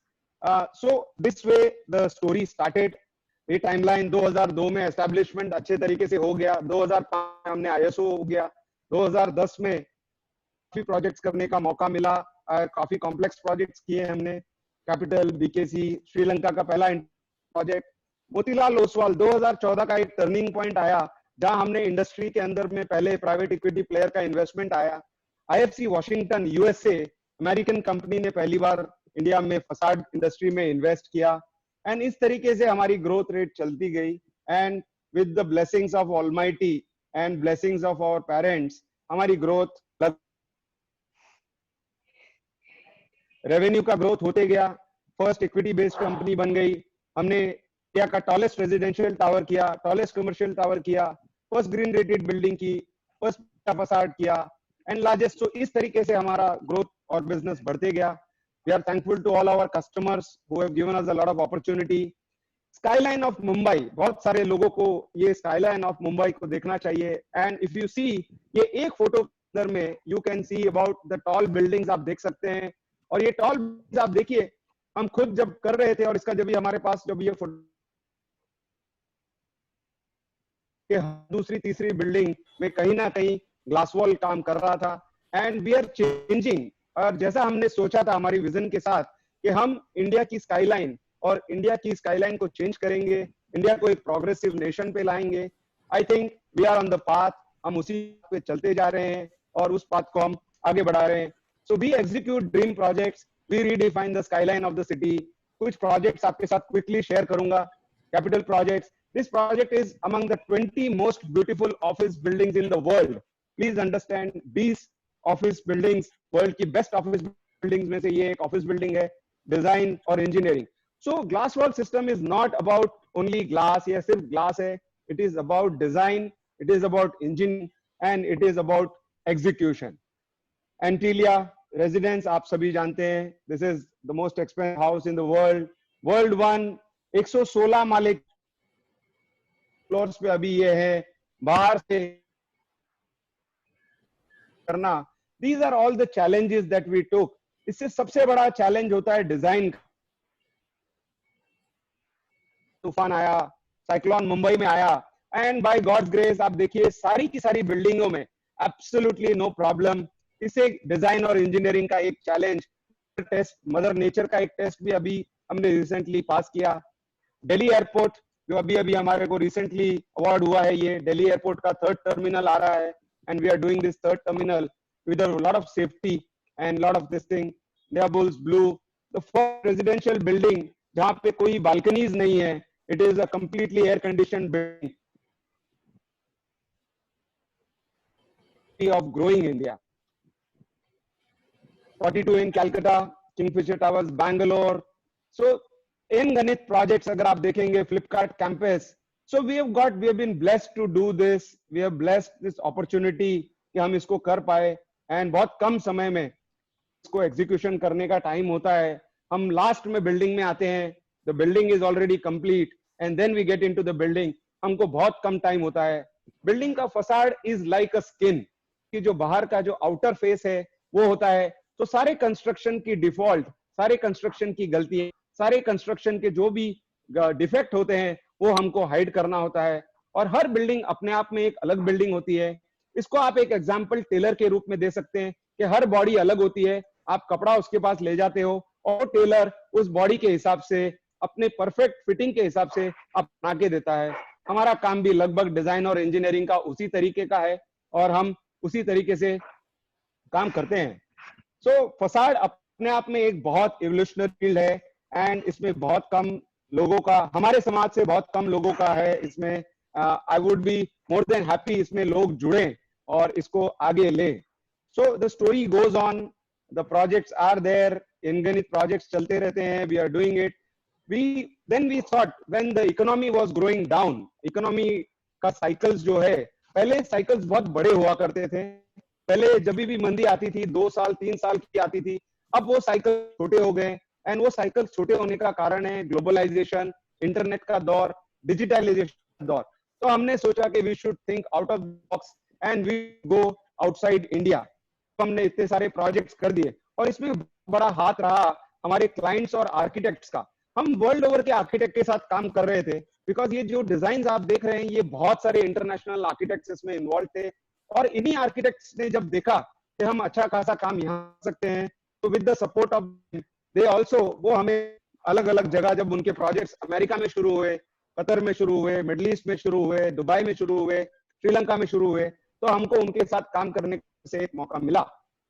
Speaker 2: So this way the story started. ये टाइमलाइन 2002 में एस्टेब्लिशमेंट अच्छे तरीके से हो गया, 2005 में हमने ISO हो गया, 2010 में काफी प्रोजेक्ट्स करने का मौका मिला, काफी कॉम्प्लेक्स प्रोजेक्ट्स किए हमने। कैपिटल, BKC, श्रीलंका का पहला प्रोजेक्ट, मोतीलाल ओसवाल 2014 का एक टर्निंग पॉइंट आया जहां हमने इंडस्ट्री के अंदर में पहले प्राइवेट इक्विटी प्लेयर का इन्वेस्टमेंट आया। IFC Washington USA, American company ने पहली बार इंडिया में फसाड इंडस्ट्री में इन्वेस्ट किया, एंड इस तरीके से हमारी ग्रोथ रेट चलती गई। And with the blessings of almighty and blessings of our parents, हमारी ग्रोथ, रेवेन्यू का ग्रोथ होते गया। फर्स्ट इक्विटी बेस्ड कंपनी बन गई। हमने इंडिया का टॉलेस्ट रेजिडेंशियल टावर किया, टॉलेस्ट कमर्शियल टावर किया, फर्स्ट ग्रीन रेटेड बिल्डिंग की, फर्स्ट फसाड किया, एंड लार्जेस्ट। तो इस तरीके से हमारा ग्रोथ और बिजनेस बढ़ते गया। We are thankful to all our customers who have given us a lot of opportunity. Skyline of Mumbai, बहुत सारे लोगों को ये Skyline of Mumbai को देखना चाहिए। And if you see, ये एक फोटो अंदर में you can see about the tall buildings आप देख सकते हैं। और ये tall buildings आप देखिए, हम खुद जब कर रहे थे और इसका जब भी हमारे पास जब ये फोटो दूसरी तीसरी बिल्डिंग में कहीं ना कहीं ग्लास वॉल काम कर रहा था। एंड वी आर चेंजिंग, और जैसा हमने सोचा था हमारी विजन के साथ कि हम इंडिया की स्काईलाइन और इंडिया की स्काईलाइन को चेंज करेंगे, इंडिया को एक प्रोग्रेसिव नेशन पे लाएंगे। I think we are on the path, हम उसी पे चलते जा रहे हैं और उस पाथ को हम आगे बढ़ा रहे हैं। So we execute dream projects, we redefine the skyline of the city. कुछ प्रोजेक्ट्स आपके साथ क्विकली शेयर करूंगा। Capital projects, this project is among the 20 most beautiful office buildings in the world. Please understand, 20 office buildings, world की best office buildings में से ये एक office building है, डिजाइन और engineering. So glass work system is not about only glass, या सिर्फ glass है, it is about design, it is about engineering and it is about execution. Antilia residence आप सभी जानते हैं, this is the most expensive house in the world, world one, 116 Male floors पे अभी ये है, बाहर से करना। These are all the challenges that we took. इससे सबसे बड़ा चैलेंज होता है डिजाइन। तूफान आया, साइक्लोन मुंबई में आया, एंड बाय गॉड्स ग्रेस आप देखिए सारी की सारी बिल्डिंगों में एब्सोल्युटली नो प्रॉब्लम। इसे डिजाइन और इंजीनियरिंग का एक चैलेंज टेस्ट, मदर नेचर का एक टेस्ट भी अभी हमने रिसेंटली पास किया। दिल्ली एयरपोर्ट जो अभी अभी हमारे को रिसेंटली अवार्ड हुआ है, ये दिल्ली एयरपोर्ट का 3rd टर्मिनल आ रहा है, and we are doing this 3rd terminal with a lot of safety and lot of this thing. Naples Blue, the first residential building जहाँ पे कोई balconies नहीं है, it is a completely air conditioned building of growing India. 42 in Calcutta, Kingfisher Towers, Bangalore. So in Ganit projects अगर आप देखेंगे, Flipkart campus, so we have been blessed to do this, we have blessed this opportunity कि हम इसको कर पाए, and बहुत कम समय में इसको एग्जीक्यूशन करने का टाइम होता है। हम लास्ट में बिल्डिंग में आते हैं, the building is already complete and then we get into the building, हमको बहुत कम टाइम होता है। बिल्डिंग का facade is like a skin, कि जो बाहर का जो आउटर फेस है वो होता है। तो सारे कंस्ट्रक्शन की डिफॉल्ट, सारे कंस्ट्रक्शन की गलतियां, सारे कंस्ट्रक्शन के जो भी डिफेक्ट होते हैं वो हमको हाइड करना होता है। और हर बिल्डिंग अपने आप में एक अलग बिल्डिंग होती है। इसको आप एक एग्जांपल टेलर के रूप में दे सकते हैं कि हर बॉडी अलग होती है। आप कपड़ा उसके पास ले जाते हो और टेलर उस बॉडी के हिसाब से, अपने परफेक्ट फिटिंग के हिसाब से आप बना के देता है। हमारा काम भी लगभग डिजाइन और इंजीनियरिंग का उसी तरीके का है और हम उसी तरीके से काम करते हैं। सो फसाड अपने आप में एक बहुत एवोल्यूशनरी फील्ड है एंड इसमें बहुत कम लोगों का, हमारे समाज से बहुत कम लोगों का है इसमें। I would be more than happy इसमें लोग जुड़े और इसको आगे ले। So the story goes on, the projects are there, इनगणित प्रोजेक्ट्स चलते रहते हैं, we are doing it. then we thought when the economy was growing down, economy का साइकिल्स जो है, पहले साइकिल्स बहुत बड़े हुआ करते थे। पहले जब भी मंदी आती थी 2 साल 3 साल की आती थी, अब वो साइकिल छोटे हो गए एंड वो साइकिल छोटे होने का कारण है ग्लोबलाइजेशन, इंटरनेट का दौर, डिजिटलाइजेशन का दौर। तो हमने सोचा कि we should think out of the box and we go outside India. हमने इतने सारे प्रोजेक्ट्स कर दिए और इसमें बड़ा हाथ रहा हमारे क्लाइंट्स और आर्किटेक्ट्स का। हम वर्ल्ड ओवर के आर्किटेक्ट के साथ काम कर रहे थे, बिकॉज ये जो डिजाइन आप देख रहे हैं ये बहुत सारे इंटरनेशनल आर्किटेक्ट्स इसमें इन्वॉल्व थे। और इन्हीं आर्किटेक्ट्स ने जब देखा कि हम अच्छा खासा काम यहाँ कर सकते हैं, तो with the support of they also, वो हमें अलग अलग जगह, जब उनके प्रोजेक्ट्स अमेरिका में शुरू हुए, कतर में शुरू हुए, मिडल ईस्ट में शुरू हुए, दुबई में शुरू हुए, श्रीलंका में शुरू हुए, तो हमको उनके साथ काम करने से एक मौका मिला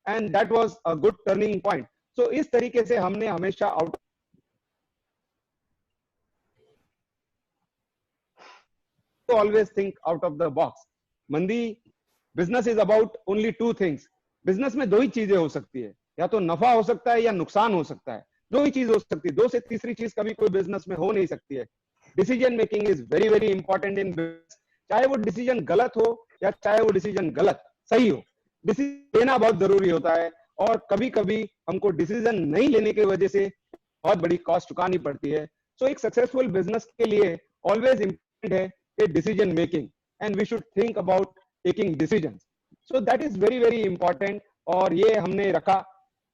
Speaker 2: and that was a good turning point. So इस तरीके से हमने हमेशा out always think out of the box. मंदी, business is about only 2 things. Business में 2 ही चीजें हो सकती है, या तो नफा हो सकता है या नुकसान हो सकता है, 2 ही चीज हो सकती है। 2 से तीसरी चीज कभी कोई बिजनेस में हो नहीं सकती है। Decision making is very very important in business, चाहे वो डिसीजन गलत हो या चाहे वो डिसीजन गलत सही हो, डिसीजन लेना बहुत जरूरी होता है। और कभी कभी हमको डिसीजन नहीं लेने की वजह से बहुत बड़ी कॉस्ट चुकानी पड़ती है। सो एक सक्सेसफुल बिजनेस के लिए ऑलवेज इंपॉर्टेंट है decision making and we should think about taking decisions. So that is very very important और ये हमने रखा।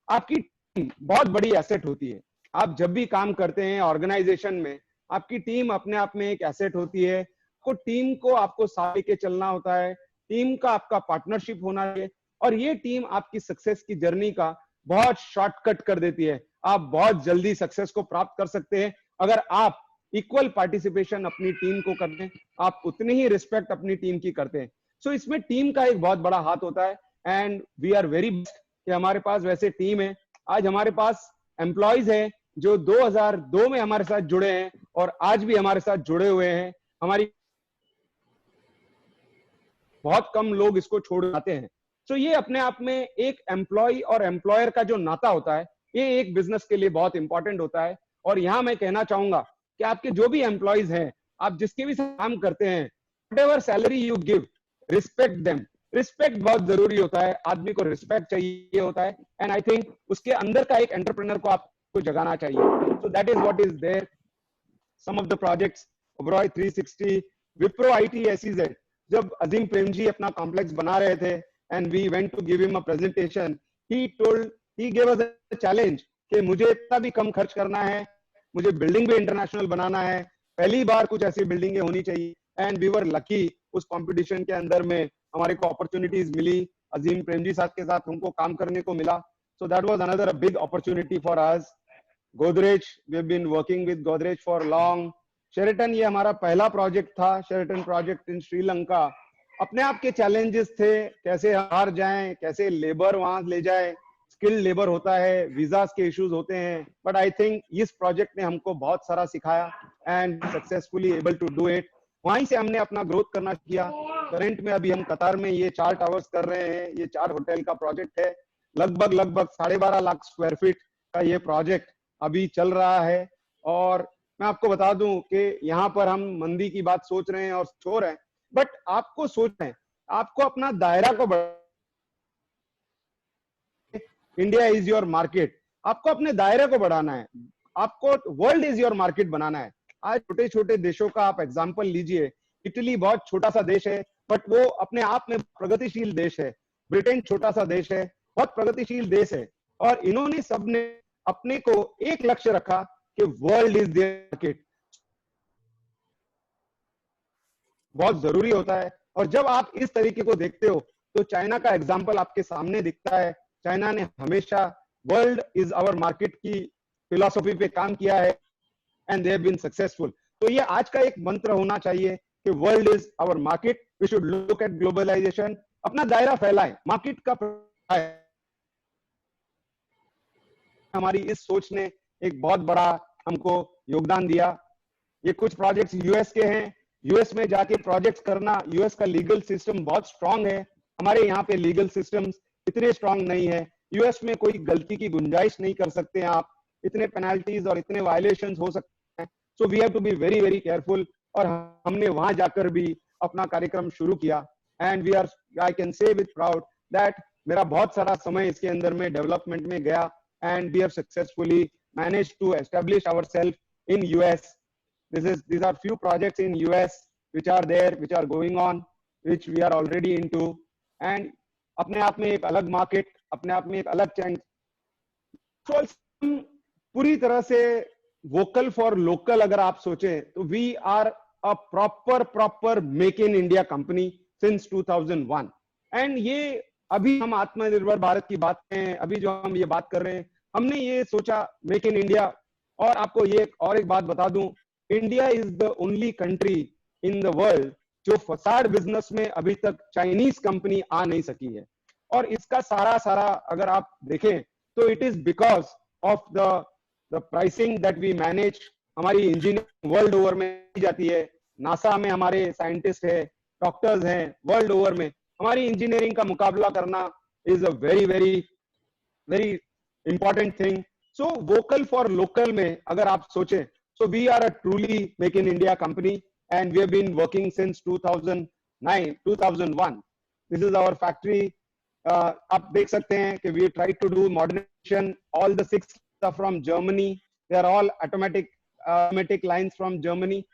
Speaker 2: आपकी टीम बहुत बड़ी एसेट होती है। आप जब भी काम करते हैं ऑर्गेनाइजेशन में, आपकी टीम अपने आप में एक एसेट होती है। आपको टीम को आपको साथ लेके चलना होता है, टीम का आपका पार्टनरशिप होना है और ये टीम आपकी सक्सेस की जर्नी का बहुत शॉर्टकट कर देती है। आप बहुत जल्दी सक्सेस को प्राप्त कर सकते हैं अगर आप इक्वल पार्टिसिपेशन अपनी टीम को करते हैं, आप उतनी ही रिस्पेक्ट अपनी टीम की करते हैं। सो इसमें टीम का एक बहुत बड़ा हाथ होता है and we are very best कि हमारे पास वैसे टीम है। आज हमारे पास एम्प्लॉयज है जो 2002 में हमारे साथ जुड़े हैं और आज भी हमारे साथ जुड़े हुए हैं। हमारी बहुत कम लोग इसको छोड़ जाते हैं। तो ये अपने आप में एक एम्प्लॉय और एम्प्लॉयर का जो नाता होता है, ये एक बिजनेस के लिए बहुत इंपॉर्टेंट होता है। और यहां मैं कहना चाहूंगा कि आपके जो भी एम्प्लॉयज हैं, आप जिसके भी साथ काम करते हैं, whatever salary you give, respect them. Respect बहुत जरूरी होता है, आदमी को रिस्पेक्ट चाहिए होता है एंड आई थिंक उसके अंदर का एक एंटरप्रेन्योर को आपको जगाना चाहिए। So that is what is there. Some of the projects, Oberoi 360, Wipro IT SEZ, जब अजीम प्रेम जी अपना कॉम्प्लेक्स बना रहे थे and we went to give him a presentation, he gave us a challenge कि मुझे इतना भी कम खर्च करना है, मुझे बिल्डिंग भी इंटरनेशनल बनाना है, पहली बार कुछ ऐसी बिल्डिंगें होनी चाहिए। एंड वी वर लकी, उस कंपटीशन के अंदर में हमारे को अपॉर्चुनिटीज मिली, अजीम प्रेम जी साहब के साथ हमको काम करने को मिला। So that was another big opportunity for us. Godrej, we've been working with Godrej for long. Sheraton, ये हमारा पहला प्रोजेक्ट था, Sheraton प्रोजेक्ट इन श्रीलंका। अपने आप के चैलेंजेस थे, कैसे हार जाएं, कैसे लेबर वहां ले जाए, स्किल्ड लेबर होता है, वीजास के इश्यूज होते हैं, बट आई थिंक इस प्रोजेक्ट ने हमको बहुत सारा सिखाया and successfully able to do it. वहीं से हमने अपना ग्रोथ करना किया। करंट में अभी हम कतार में ये 4 टावर्स कर रहे हैं, ये 4 होटल का प्रोजेक्ट है। लगभग 12.5 लाख स्क्वायर फीट का ये प्रोजेक्ट अभी चल रहा है। और मैं आपको बता दूं कि यहाँ पर हम मंदी की बात सोच रहे हैं और छोड़ रहे हैं, बट आपको सोचना है, आपको अपना दायरा को इंडिया इज योर मार्केट, आपको अपने दायरे को बढ़ाना है, आपको वर्ल्ड इज योर मार्केट बनाना है। आज छोटे छोटे देशों का आप एग्जांपल लीजिए, इटली बहुत छोटा सा देश है बट वो अपने आप में प्रगतिशील देश है। ब्रिटेन छोटा सा देश है, बहुत प्रगतिशील देश है। और इन्होंने सबने अपने को एक लक्ष्य रखा कि वर्ल्ड इज देयर मार्केट। बहुत जरूरी होता है। और जब आप इस तरीके को देखते हो तो चाइना का एग्जांपल आपके सामने दिखता है। चाइना ने हमेशा वर्ल्ड इज आवर मार्केट की फिलॉसफी पे काम किया है and they have been successful. तो ये आज का एक मंत्र होना चाहिए कि world is our market, we should look at globalization, अपना दायरा फैलाएं, मार्केट का है। हमारी इस सोच ने एक बहुत बड़ा हमको योगदान दिया। ये कुछ प्रोजेक्ट्स यूएस के हैं, यूएस में जाके प्रोजेक्ट्स करना, यूएस का लीगल सिस्टम बहुत स्ट्रांग है, हमारे यहाँ पे लीगल सिस्टम्स इतने स्ट्रांग नहीं है। यूएस में कोई गलती की गुंजाइश नहीं कर सकते हैं आप, इतने पेनल्टीज और इतने वायलेशंस हो सकते हैं। So we have to be very very careful. और हमने वहां जाकर भी अपना कार्यक्रम शुरू किया and we are, I can say with proud that मेरा बहुत सारा समय इसके अंदर में डेवलपमेंट में गया and we have successfully managed to establish ourselves in US. These are few projects in US which are there, which are going on, which we are already into, and अपने आप में एक अलग मार्केट, अपने आप में एक अलग चैंज। पूरी तरह से वोकल फॉर लोकल अगर आप सोचें तो we are a proper make in India company since 2001 and ये अभी हम आत्मनिर्भर भारत की बात करें, अभी जो हम ये बात कर रहे हैं, हमने ये सोचा मेक इन इंडिया। और आपको ये और एक बात बता दूं, India is the only country in the world जो फसाड बिजनेस में अभी तक चाइनीज कंपनी आ नहीं सकी है। और इसका सारा अगर आप देखें तो it is because of the pricing that we manage. हमारी इंजीनियरिंग वर्ल्ड ओवर में की जाती है, नासा में हमारे साइंटिस्ट है, डॉक्टर्स हैं, वर्ल्ड ओवर में हमारी इंजीनियरिंग का मुकाबला करना is a very very very important thing. So vocal for local में अगर आप सोचें, so we are a truly make in India company and we have been working since 2001। This is our factory. आप देख सकते हैं कि we try to do modernization. All the 6 are from Germany. They are all automatic lines from Germany.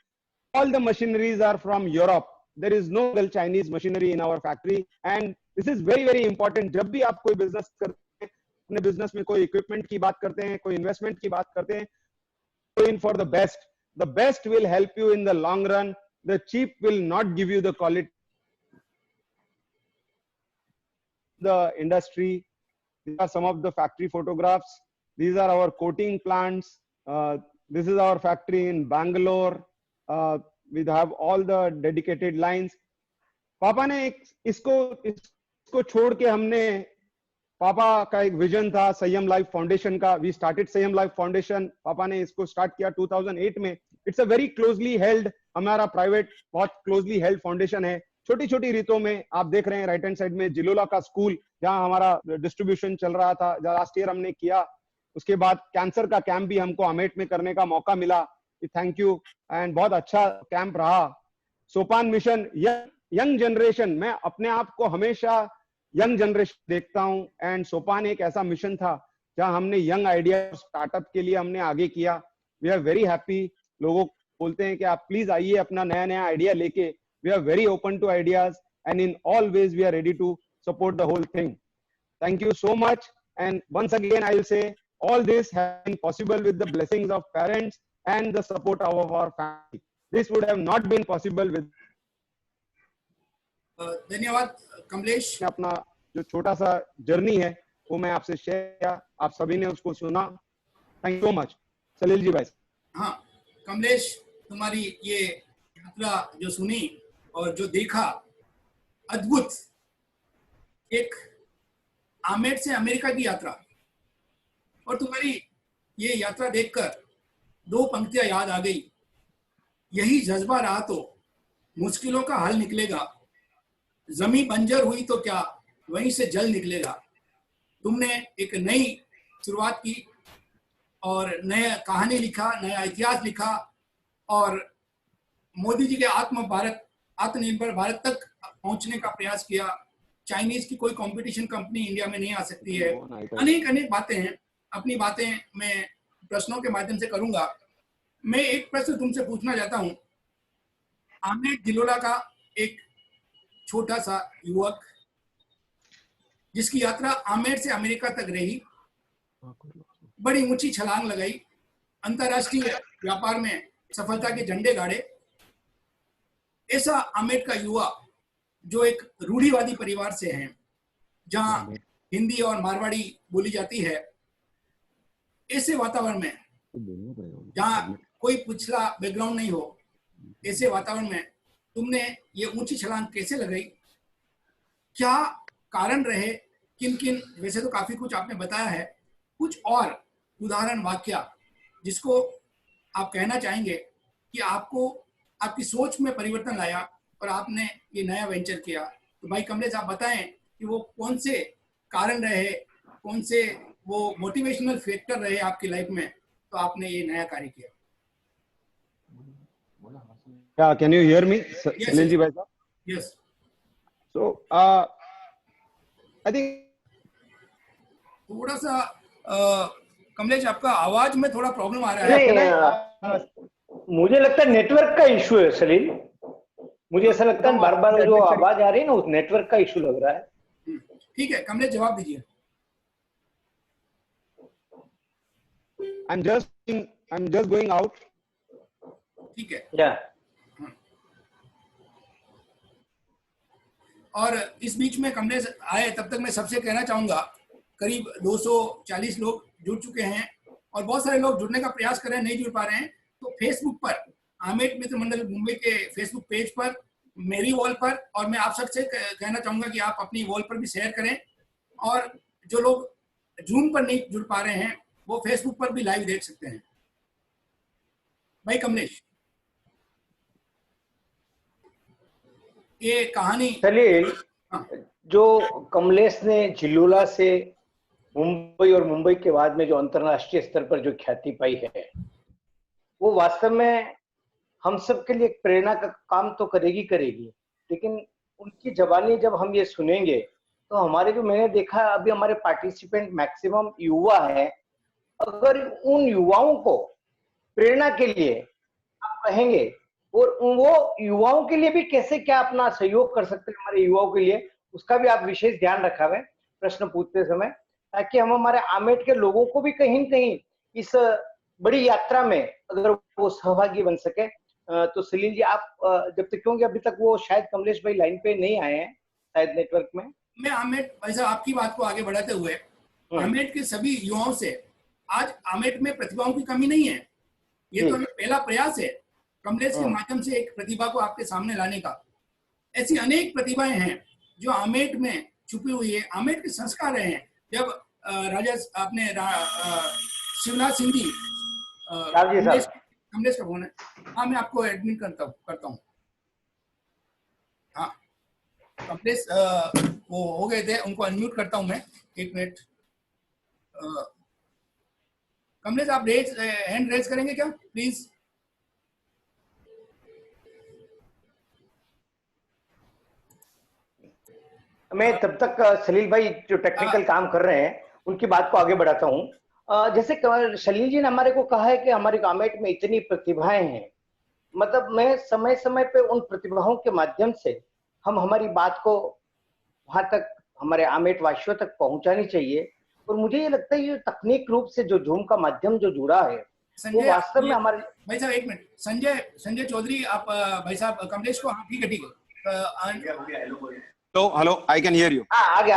Speaker 2: All the machineries are from Europe. There is no Chinese machinery in our factory and this is very very important। जब भी आप कोई business करते हैं, अपने business में कोई equipment की बात करते हैं, कोई इन्वेस्टमेंट की बात करते हैं, go in for the best. The best will help you in the long run. The cheap will not give you the quality. The industry. These are some of the factory photographs. These are our coating plants. this is our factory in Bangalore. We have all the dedicated lines. पापा ने इसको छोड़ के हमने, पापा का एक vision था संयम लाइफ फाउंडेशन का. वी स्टार्टेड संयम लाइफ फाउंडेशन. पापा ने इसको स्टार्ट किया 2008 में. It's a very closely held, हमारा प्राइवेट बहुत क्लोजली हेल्ड फाउंडेशन है. छोटी छोटी रीतों में आप देख रहे हैं राइट हैंड साइड में जिलोला का स्कूल, जहां हमारा डिस्ट्रीब्यूशन चल रहा था, लास्ट ईयर हमने किया. उसके बाद कैंसर का कैंप भी हमको अमेठ में करने का मौका मिला. Thank you. एंड बहुत अच्छा कैंप रहा. सोपान मिशन, यंग जनरेशन, मैं अपने आप को हमेशा यंग जनरेशन देखता हूं. एंड सोपान एक ऐसा मिशन था जहां हमने यंग आइडिया स्टार्टअप के लिए हमने आगे किया. We are very happy. लोगों बोलते हैं कि आप प्लीज आइए अपना नया नया आइडिया लेके. We are very open to ideas and in all ways we are ready to support the whole thing. Thank you so much. And once again I will say all this has been possible with the blessings of parents and the support of our family. This would have not been possible with.
Speaker 1: धन्यवाद कमलेश.
Speaker 2: अपना जो छोटा सा journey है वो मैं आपसे share किया, आप सभी ने उसको सुना. थैंक यू सो मच सलील जी भाई.
Speaker 1: हाँ कमलेश, तुम्हारी ये यात्रा जो सुनी और जो देखा, अद्भुत. एक आमेठ से अमेरिका की यात्रा, और तुम्हारी ये यात्रा देखकर दो पंक्तियां याद आ गई. यही जज्बा रहा तो मुश्किलों का हल निकलेगा. जमीन बंजर हुई तो क्या वहीं से जल निकलेगा. तुमने एक नई शुरुआत की और नया कहानी लिखा, नया इतिहास लिखा, और मोदी जी के आत्मनिर्भर भारत तक पहुंचने का प्रयास किया. चाइनीज की कोई कंपटीशन कंपनी इंडिया में नहीं आ सकती है. अनेक बातें हैं. अपनी बातें मैं प्रश्नों के माध्यम से करूंगा. मैं एक प्रश्न तुमसे पूछना चाहता हूं. आमेठ जिलोला का एक छोटा सा युवक जिसकी यात्रा आमेठ से अमेरिका तक रही, बड़ी ऊंची छलांग लगाई, अंतरराष्ट्रीय व्यापार में सफलता के झंडे गाड़े. ऐसा आमेठ का युवा जो एक रूढ़िवादी परिवार से है, जहां हिंदी और मारवाड़ी बोली जाती है, ऐसे वातावरण में जहाँ कोई पिछला बैकग्राउंड नहीं हो, ऐसे वातावरण में तुमने ये ऊंची छलांग कैसे लगाई? क्या कारण रहे? किन वैसे तो काफी कुछ आपने बताया है, कुछ और उदाहरण वाक्य जिसको आप कहना चाहेंगे कि आपको आपकी सोच में परिवर्तन लाया और आपने ये नया वेंचर किया. तो भाई कमलेश, आप बताएं कि वो कौन से कारण रहे, कौन से वो मोटिवेशनल फैक्टर रहे आपकी लाइफ में, तो आपने ये नया कार्य किया.
Speaker 2: Yeah, can you hear me, Salil ji bhai sahab?
Speaker 1: Yes.
Speaker 2: So I think
Speaker 1: थोड़ा सा कमलेश, आपका आवाज में थोड़ा प्रॉब्लम आ रहा है.
Speaker 7: मुझे लगता है नेटवर्क का इशू है सलील. मुझे ऐसा लगता है बार बार जो आवाज आ रही है ना, उस नेटवर्क का इशू लग रहा है.
Speaker 1: ठीक है कमलेश, जवाब दीजिए.
Speaker 2: I'm just going out.
Speaker 1: ठीक है.
Speaker 7: Yeah.
Speaker 1: और इस बीच में कमलेश आए, तब तक मैं सबसे कहना चाहूंगा, करीब 240 लोग जुड़ चुके हैं और बहुत सारे लोग जुड़ने का प्रयास कर रहे हैं, नहीं जुड़ पा रहे हैं. तो फेसबुक पर आमेठ मित्र मंडल मुंबई के फेसबुक पेज पर, मेरी वॉल पर, और मैं आप सबसे कहना चाहूंगा कि आप अपनी वॉल पर भी शेयर करें. और जो लोग जूम पर नहीं जुड़ पा रहे हैं वो फेसबुक पर भी लाइव देख सकते हैं. भाई कमलेश, ये कहानी
Speaker 7: सलील, जो कमलेश ने जिलोला से मुंबई और मुंबई के बाद में जो अंतरराष्ट्रीय स्तर पर जो ख्याति पाई है, वो वास्तव में हम सब के लिए एक प्रेरणा का काम तो करेगी. लेकिन उनकी जबानी जब हम ये सुनेंगे तो हमारे जो, मैंने देखा अभी हमारे पार्टिसिपेंट मैक्सिमम युवा है, अगर उन युवाओं को प्रेरणा के लिए आप कहेंगे और वो युवाओं के लिए भी कैसे क्या अपना सहयोग कर सकते हैं हमारे युवाओं के लिए, उसका भी आप विशेष ध्यान रखा हुआ प्रश्न पूछते समय, ताकि हम हमारे आमेठ के लोगों को भी कहीं न कहीं इस बड़ी यात्रा में अगर वो सहभागी बन सके. तो सलील जी, आप जब तक, क्योंकि अभी तक वो शायद कमलेश भाई लाइन पे नहीं आए हैं शायद नेटवर्क में.
Speaker 1: मैं आमेठ भाई साहब आपकी बात को आगे बढ़ाते हुए, आमेठ के सभी युवाओं से, आज आमेठ में प्रतिभाओं की कमी नहीं है, ये तो पहला प्रयास है कमलेश के माध्यम से एक प्रतिभा को आपके सामने लाने का। ऐसी अनेक प्रतिभाएं हैं जो आमेट में छुपी हुई है, आमेट के संस्कार रहे हैं। जब राजा आपने शिवनाथ सिंह जी, कमलेश का फोन है। हाँ, मैं आपको एडमिट करता हूँ। हाँ, कमलेश वो हो गए थे, उनको अनम्यूट करता हूँ मैं, 1 मिनट। कमलेश आप हैंड रेज करेंगे क्या प्लीज?
Speaker 7: मैं तब तक सलील भाई जो टेक्निकल काम कर रहे हैं उनकी बात को आगे बढ़ाता हूँ। जैसे सलील जी ने हमारे को कहा है कि हमारे आमेट में इतनी प्रतिभाएं हैं, मतलब मैं समय समय पे उन प्रतिभाओं के माध्यम से हम हमारी बात को वहां तक हमारे आमेट वासियों तक पहुंचानी चाहिए। और मुझे ये लगता है ये तकनीक रूप से जो जूम का माध्यम जो जुड़ा है वो वास्तव में हमारे।
Speaker 1: भाई साहब 1 मिनट, संजय चौधरी आप भाई साहब कमलेश को, हाँ ठीक है।
Speaker 2: तो hello, I can hear you.
Speaker 7: हाँ, आगे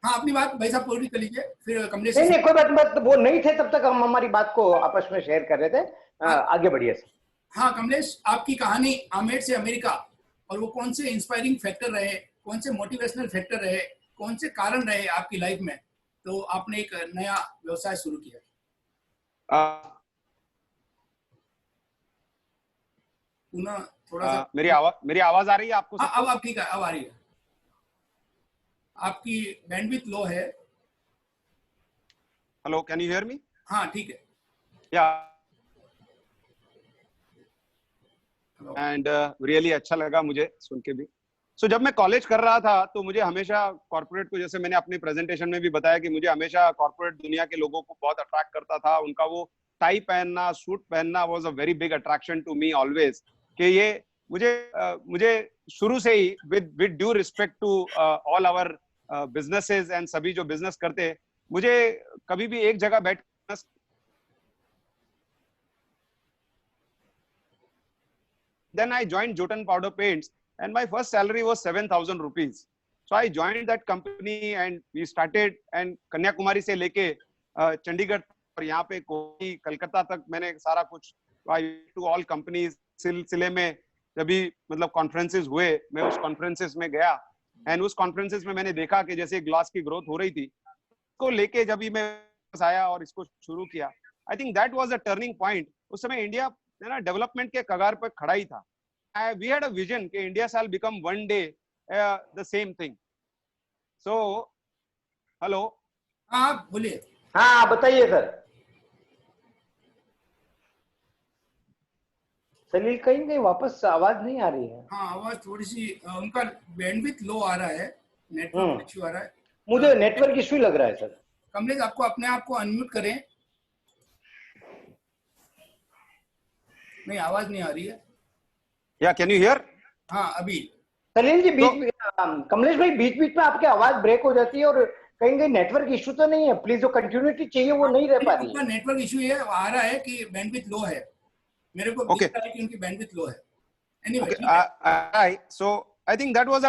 Speaker 1: हाँ, अपनी बात भाई साहब पूरी कर लीजिए, फिर कमलेश।
Speaker 7: नहीं, कोई बात, वो नहीं थे तब तक हम हमारी बात को आपस में शेयर कर रहे थे। आगे बढ़िए सर।
Speaker 1: हाँ कमलेश, आपकी कहानी आमेट से अमेरिका, और वो कौन से इंस्पायरिंग फैक्टर रहे, कौन से मोटिवेशनल फैक्टर रहे, कौन से कारण रहे आपकी लाइफ में, तो आपने एक नया व्यवसाय शुरू किया। पुनः थोड़ा सा
Speaker 2: मेरी आवाज आ रही है आपको?
Speaker 1: हाँ, अब आप ठीक है, अब आ रही है। आपकी बैंडविड्थ लो है।
Speaker 2: Hello, can you hear me?
Speaker 1: हाँ ठीक है।
Speaker 2: एंड रियली अच्छा लगा मुझे सुन के भी। सो जब मैं कॉलेज कर रहा था तो मुझे हमेशा कॉर्पोरेट को, जैसे मैंने अपने प्रेजेंटेशन में भी बताया कि मुझे हमेशा कॉर्पोरेट दुनिया के लोगों को बहुत अट्रैक्ट करता था। उनका वो टाई पहनना, सूट पहनना was a very big attraction to me always. कि ये मुझे शुरू से ही with due respect to all our businesses and सभी जो बिजनेस करते, मुझे कभी भी एक जगह बैठ then I joined Jotun Powder Paints and my first salary was 7,000 rupees. So I joined that company and we started, and Kanyakumari से लेके चंडीगढ़ और यहाँ पे कोई कलकत्ता तक मैंने सारा कुछ टू ऑल कंपनीज सिलसिले में जब भी मतलब कॉन्फ्रेंसेस हुए, मैं उस कॉन्फ्रेंसेस में गया एंड उस कॉन्फ्रेंसेस में मैंने देखा कि जैसे ग्लास की ग्रोथ हो रही थी, उसको लेके जब भी मैं आया और इसको शुरू किया, आई think that was a turning point. उस समय इंडिया ना डेवलपमेंट के कगार पर खड़ा ही था। We had a vision कि India shall become one day the same thing. So, hello.
Speaker 1: हाँ बोलिए।
Speaker 7: हाँ बताइए सर। सलील कहीं वापस आवाज नहीं आ रही है।
Speaker 1: हाँ, आवाज थोड़ी सी उनका बैंडविड्थ लो आ रहा है, नेटवर्क इश्यू आ रहा है।
Speaker 7: मुझे नेटवर्क इश्यू लग रहा है सर।
Speaker 1: कमलेश आपको अपने आप को अनम्यूट करें। नहीं, आवाज नहीं आ रही है।
Speaker 2: या कैन यू हियर?
Speaker 1: हाँ अभी।
Speaker 7: सलील जी कमलेश भाई बीच में आपकी आवाज ब्रेक हो जाती है और कहीं नेटवर्क इशू तो नहीं है? प्लीज जो कंटिन्यूटी चाहिए वो नहीं रह पा रही है।
Speaker 1: नेटवर्क इशू है, आ रहा है कि बैंडविड्थ लो है, मेरे को दिख रहा है कि उनकी बैंडविड्थ लो है।
Speaker 2: Anyway, so I think that was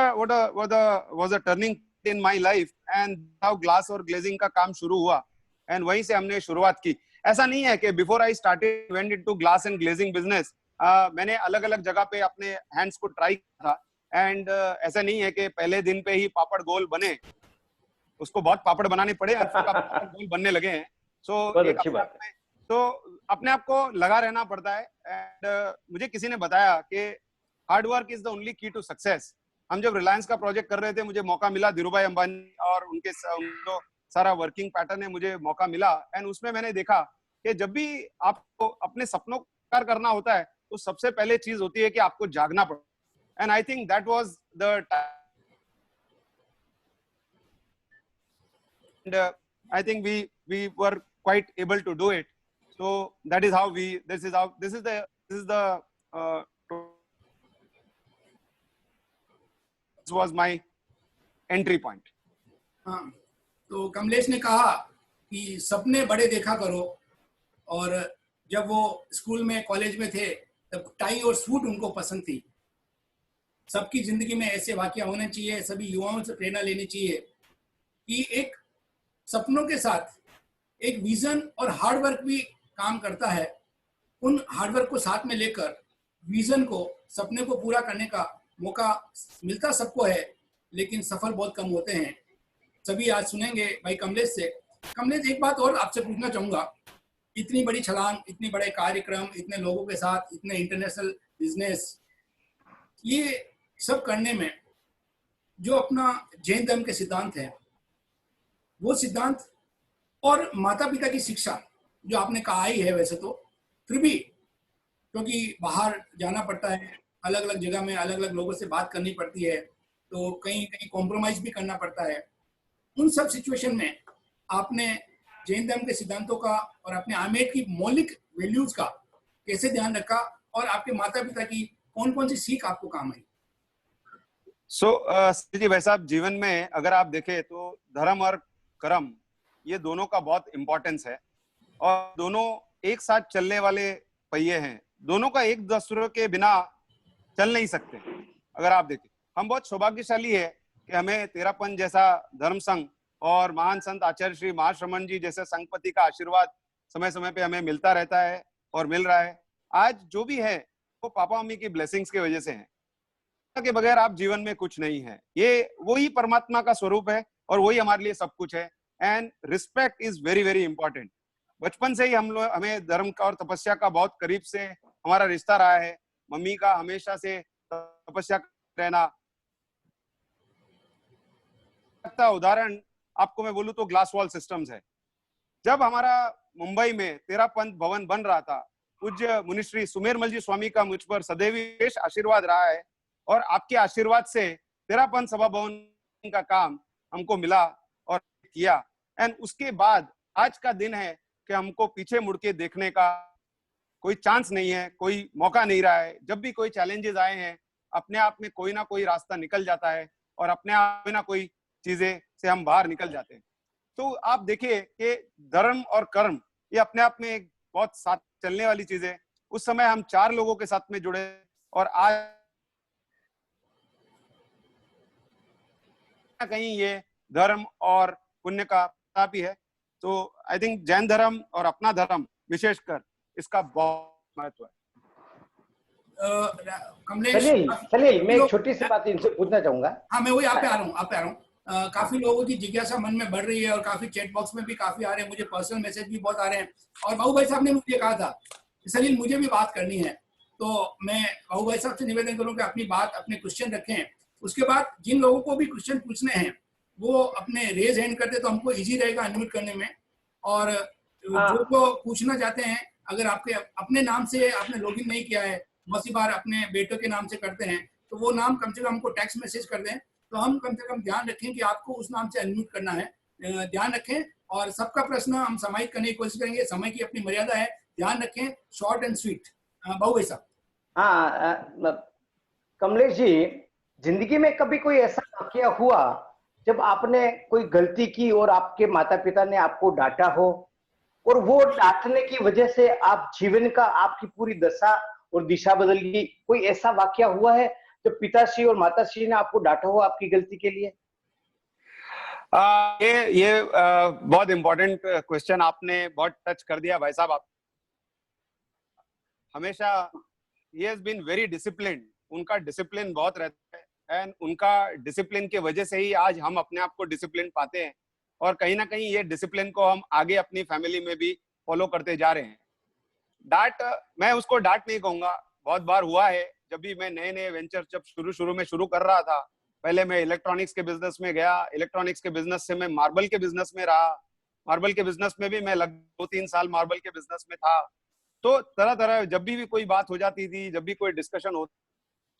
Speaker 2: a turning in my life and how glass और glazing का काम शुरू हुआ and वहीं से हमने शुरुआत की। ऐसा नहीं है कि before I started went into glass and glazing business, मैंने अलग अलग जगह पे अपने हैंड्स को ट्राई किया था एंड ऐसा नहीं है कि पहले दिन पे ही पापड़ गोल बने, उसको बहुत पापड़ बनाने पड़े और फिर पापड़ गोल बनने लगे हैं। तो अपने आप को लगा रहना पड़ता है एंड मुझे किसी ने बताया कि hard work is the only की टू सक्सेस। हम जब रिलायंस का प्रोजेक्ट कर रहे थे, मुझे मौका मिला धीरूभाई अंबानी और उनके जो सारा वर्किंग पैटर्न है, मुझे मौका मिला एंड उसमें मैंने देखा कि जब भी आपको अपने सपनों को साकार करना होता है तो सबसे पहले चीज होती है कि आपको जागना पड़ता है। And I think that was the and I think we were quite able to do it. So that is how this is the this was my entry point.
Speaker 1: हाँ, तो कमलेश ने कहा कि सपने बड़े देखा करो, और जब वो स्कूल में कॉलेज में थे तब टाई और सूट उनको पसंद थी। सबकी जिंदगी में ऐसे वाकया होने चाहिए, सभी युवाओं से प्रेरणा लेनी चाहिए कि एक सपनों के साथ एक विजन और हार्ड वर्क भी काम करता है। उन हार्ड वर्क को साथ में लेकर विजन को, सपने को पूरा करने का मौका मिलता सबको है, लेकिन सफल बहुत कम होते हैं। सभी आज सुनेंगे भाई कमलेश से। कमलेश, एक बात और आपसे पूछना चाहूंगा, इतनी बड़ी छलांग, इतने बड़े कार्यक्रम, इतने लोगों के साथ, इतने इंटरनेशनल बिजनेस, ये सब करने में जो अपना जैन धर्म के सिद्धांत है, वो सिद्धांत और माता पिता की शिक्षा जो आपने कहा ही है, वैसे तो फिर भी क्योंकि बाहर जाना पड़ता है, अलग अलग जगह में अलग अलग लोगों से बात करनी पड़ती है, तो कहीं कहीं कॉम्प्रोमाइज भी करना पड़ता है। उन सब सिचुएशन में आपने जैन धर्म के सिद्धांतों का और अपने आमेट की मौलिक वैल्यूज का कैसे ध्यान रखा, और आपके माता पिता की कौन कौन सी सीख आपको काम आई?
Speaker 2: जी भाई साहब, जीवन में अगर आप देखें तो धर्म और कर्म, ये दोनों का बहुत इंपॉर्टेंस है, और दोनों एक साथ चलने वाले पहिए हैं। दोनों का एक दूसरे के बिना चल नहीं सकते। अगर आप देखें, हम बहुत सौभाग्यशाली है कि हमें तेरापन जैसा धर्म संघ और महान संत आचार्य श्री महाश्रमण जी जैसे संघपति का आशीर्वाद समय समय पे हमें मिलता रहता है और मिल रहा है। आज जो भी है वो पापा मम्मी की ब्लेसिंग्स की वजह से है। के बगैर आप जीवन में कुछ नहीं है। ये वही परमात्मा का स्वरूप है और वही हमारे लिए सब कुछ है। And respect is very very important. बचपन से ही हमें धर्म का और तपस्या का बहुत करीब से हमारा रिश्ता रहा है। मम्मी का हमेशा से तपस्या रहना। उदाहरण आपको मैं बोलूं तो ग्लास वॉल सिस्टम्स है। जब हमारा मुंबई में तेरापंथ भवन बन रहा था, पूज्य मुनिश्री सुमेरमल जी स्वामी का मुझ पर सदैव विशेष आशीर्वाद रहा है, और आपके आशीर्वाद से तेरापंथ सभा भवन का काम हमको मिला और किया। एंड उसके बाद आज का दिन है कि हमको पीछे मुड़ के देखने का कोई चांस नहीं है, कोई मौका नहीं रहा है। जब भी कोई चैलेंजेस आए हैं, अपने आप में कोई ना कोई रास्ता निकल जाता है और अपने आप में ना कोई चीजें से हम बाहर निकल जाते हैं। तो आप देखिए कि धर्म और कर्म ये अपने आप में एक बहुत साथ चलने वाली चीज है। उस समय हम 4 लोगों के साथ में जुड़े और आज कहीं ये धर्म और पुण्य का प्रताप ही है। तो आई थिंक जैन धर्म और अपना धर्म विशेषकर इसका बहुत महत्व है।
Speaker 1: कमलेश,
Speaker 7: सलील, मैं एक छोटी सी बात इनसे पूछना चाहूंगा।
Speaker 1: हाँ, मैं वही आप पे आ रहा हूँ। काफी लोगों की जिज्ञासा मन में बढ़ रही है और काफी चैट बॉक्स में भी काफी आ रहे हैं, मुझे पर्सनल मैसेज भी बहुत आ रहे हैं। और बाबू भाई साहब ने मुझे कहा था सलील मुझे भी बात करनी है, तो मैं बाबू भाई साहब से निवेदन करूँ कि अपनी बात, अपने क्वेश्चन रखें। उसके बाद जिन लोगों को भी क्वेश्चन पूछने हैं वो अपने रेज हैंड करते तो हमको इजी रहेगा अनम्यूट करने में। और जो पूछना चाहते हैं, अगर आपके अपने नाम से आपने लॉगिन नहीं किया है, बहुत सी बार अपने बेटों के नाम से करते हैं, तो वो नाम कम से कम हमको टेक्स्ट मैसेज कर दें, तो हम कम से कम ध्यान रखें कि आपको उस नाम से अनम्यूट करना है। ध्यान रखें और सबका प्रश्न हम समाहित करने की कोशिश करेंगे। समय की अपनी मर्यादा है, ध्यान रखें, शॉर्ट एंड स्वीट। बाबू भाई साहब।
Speaker 7: हाँ कमलेश जी, जिंदगी में कभी कोई ऐसा वाकया हुआ जब आपने कोई गलती की और आपके माता पिता ने आपको डांटा हो, और वो डांटने की वजह से आप जीवन का, आपकी पूरी दशा और दिशा बदल गई? कोई ऐसा वाकया हुआ है जब पिताश्री और माताश्री ने आपको डांटा हो आपकी गलती के लिए?
Speaker 2: ये बहुत इंपॉर्टेंट क्वेश्चन आपने बहुत टच कर दिया भाई साहब। आप हमेशा he has been very disciplined, उनका डिसिप्लिन बहुत रहता है, एंड उनका डिसिप्लिन के वजह से ही आज हम अपने आप को डिसिप्लिन पाते हैं, और कहीं ना कहीं ये डिसिप्लिन को हम आगे अपनी फैमिली में भी फॉलो करते जा रहे हैं। डांट, मैं उसको डांट नहीं कहूंगा, बहुत बार हुआ है। जब भी मैं नए नए वेंचर जब शुरू में शुरू कर रहा था, पहले मैं इलेक्ट्रॉनिक्स के बिजनेस में गया, इलेक्ट्रॉनिक्स के बिजनेस से मैं मार्बल के बिजनेस में रहा, मार्बल के बिजनेस में भी मैं लगभग 2-3 साल मार्बल के बिजनेस में था। तो तरह तरह जब भी कोई बात हो जाती थी, जब भी कोई डिस्कशन हो,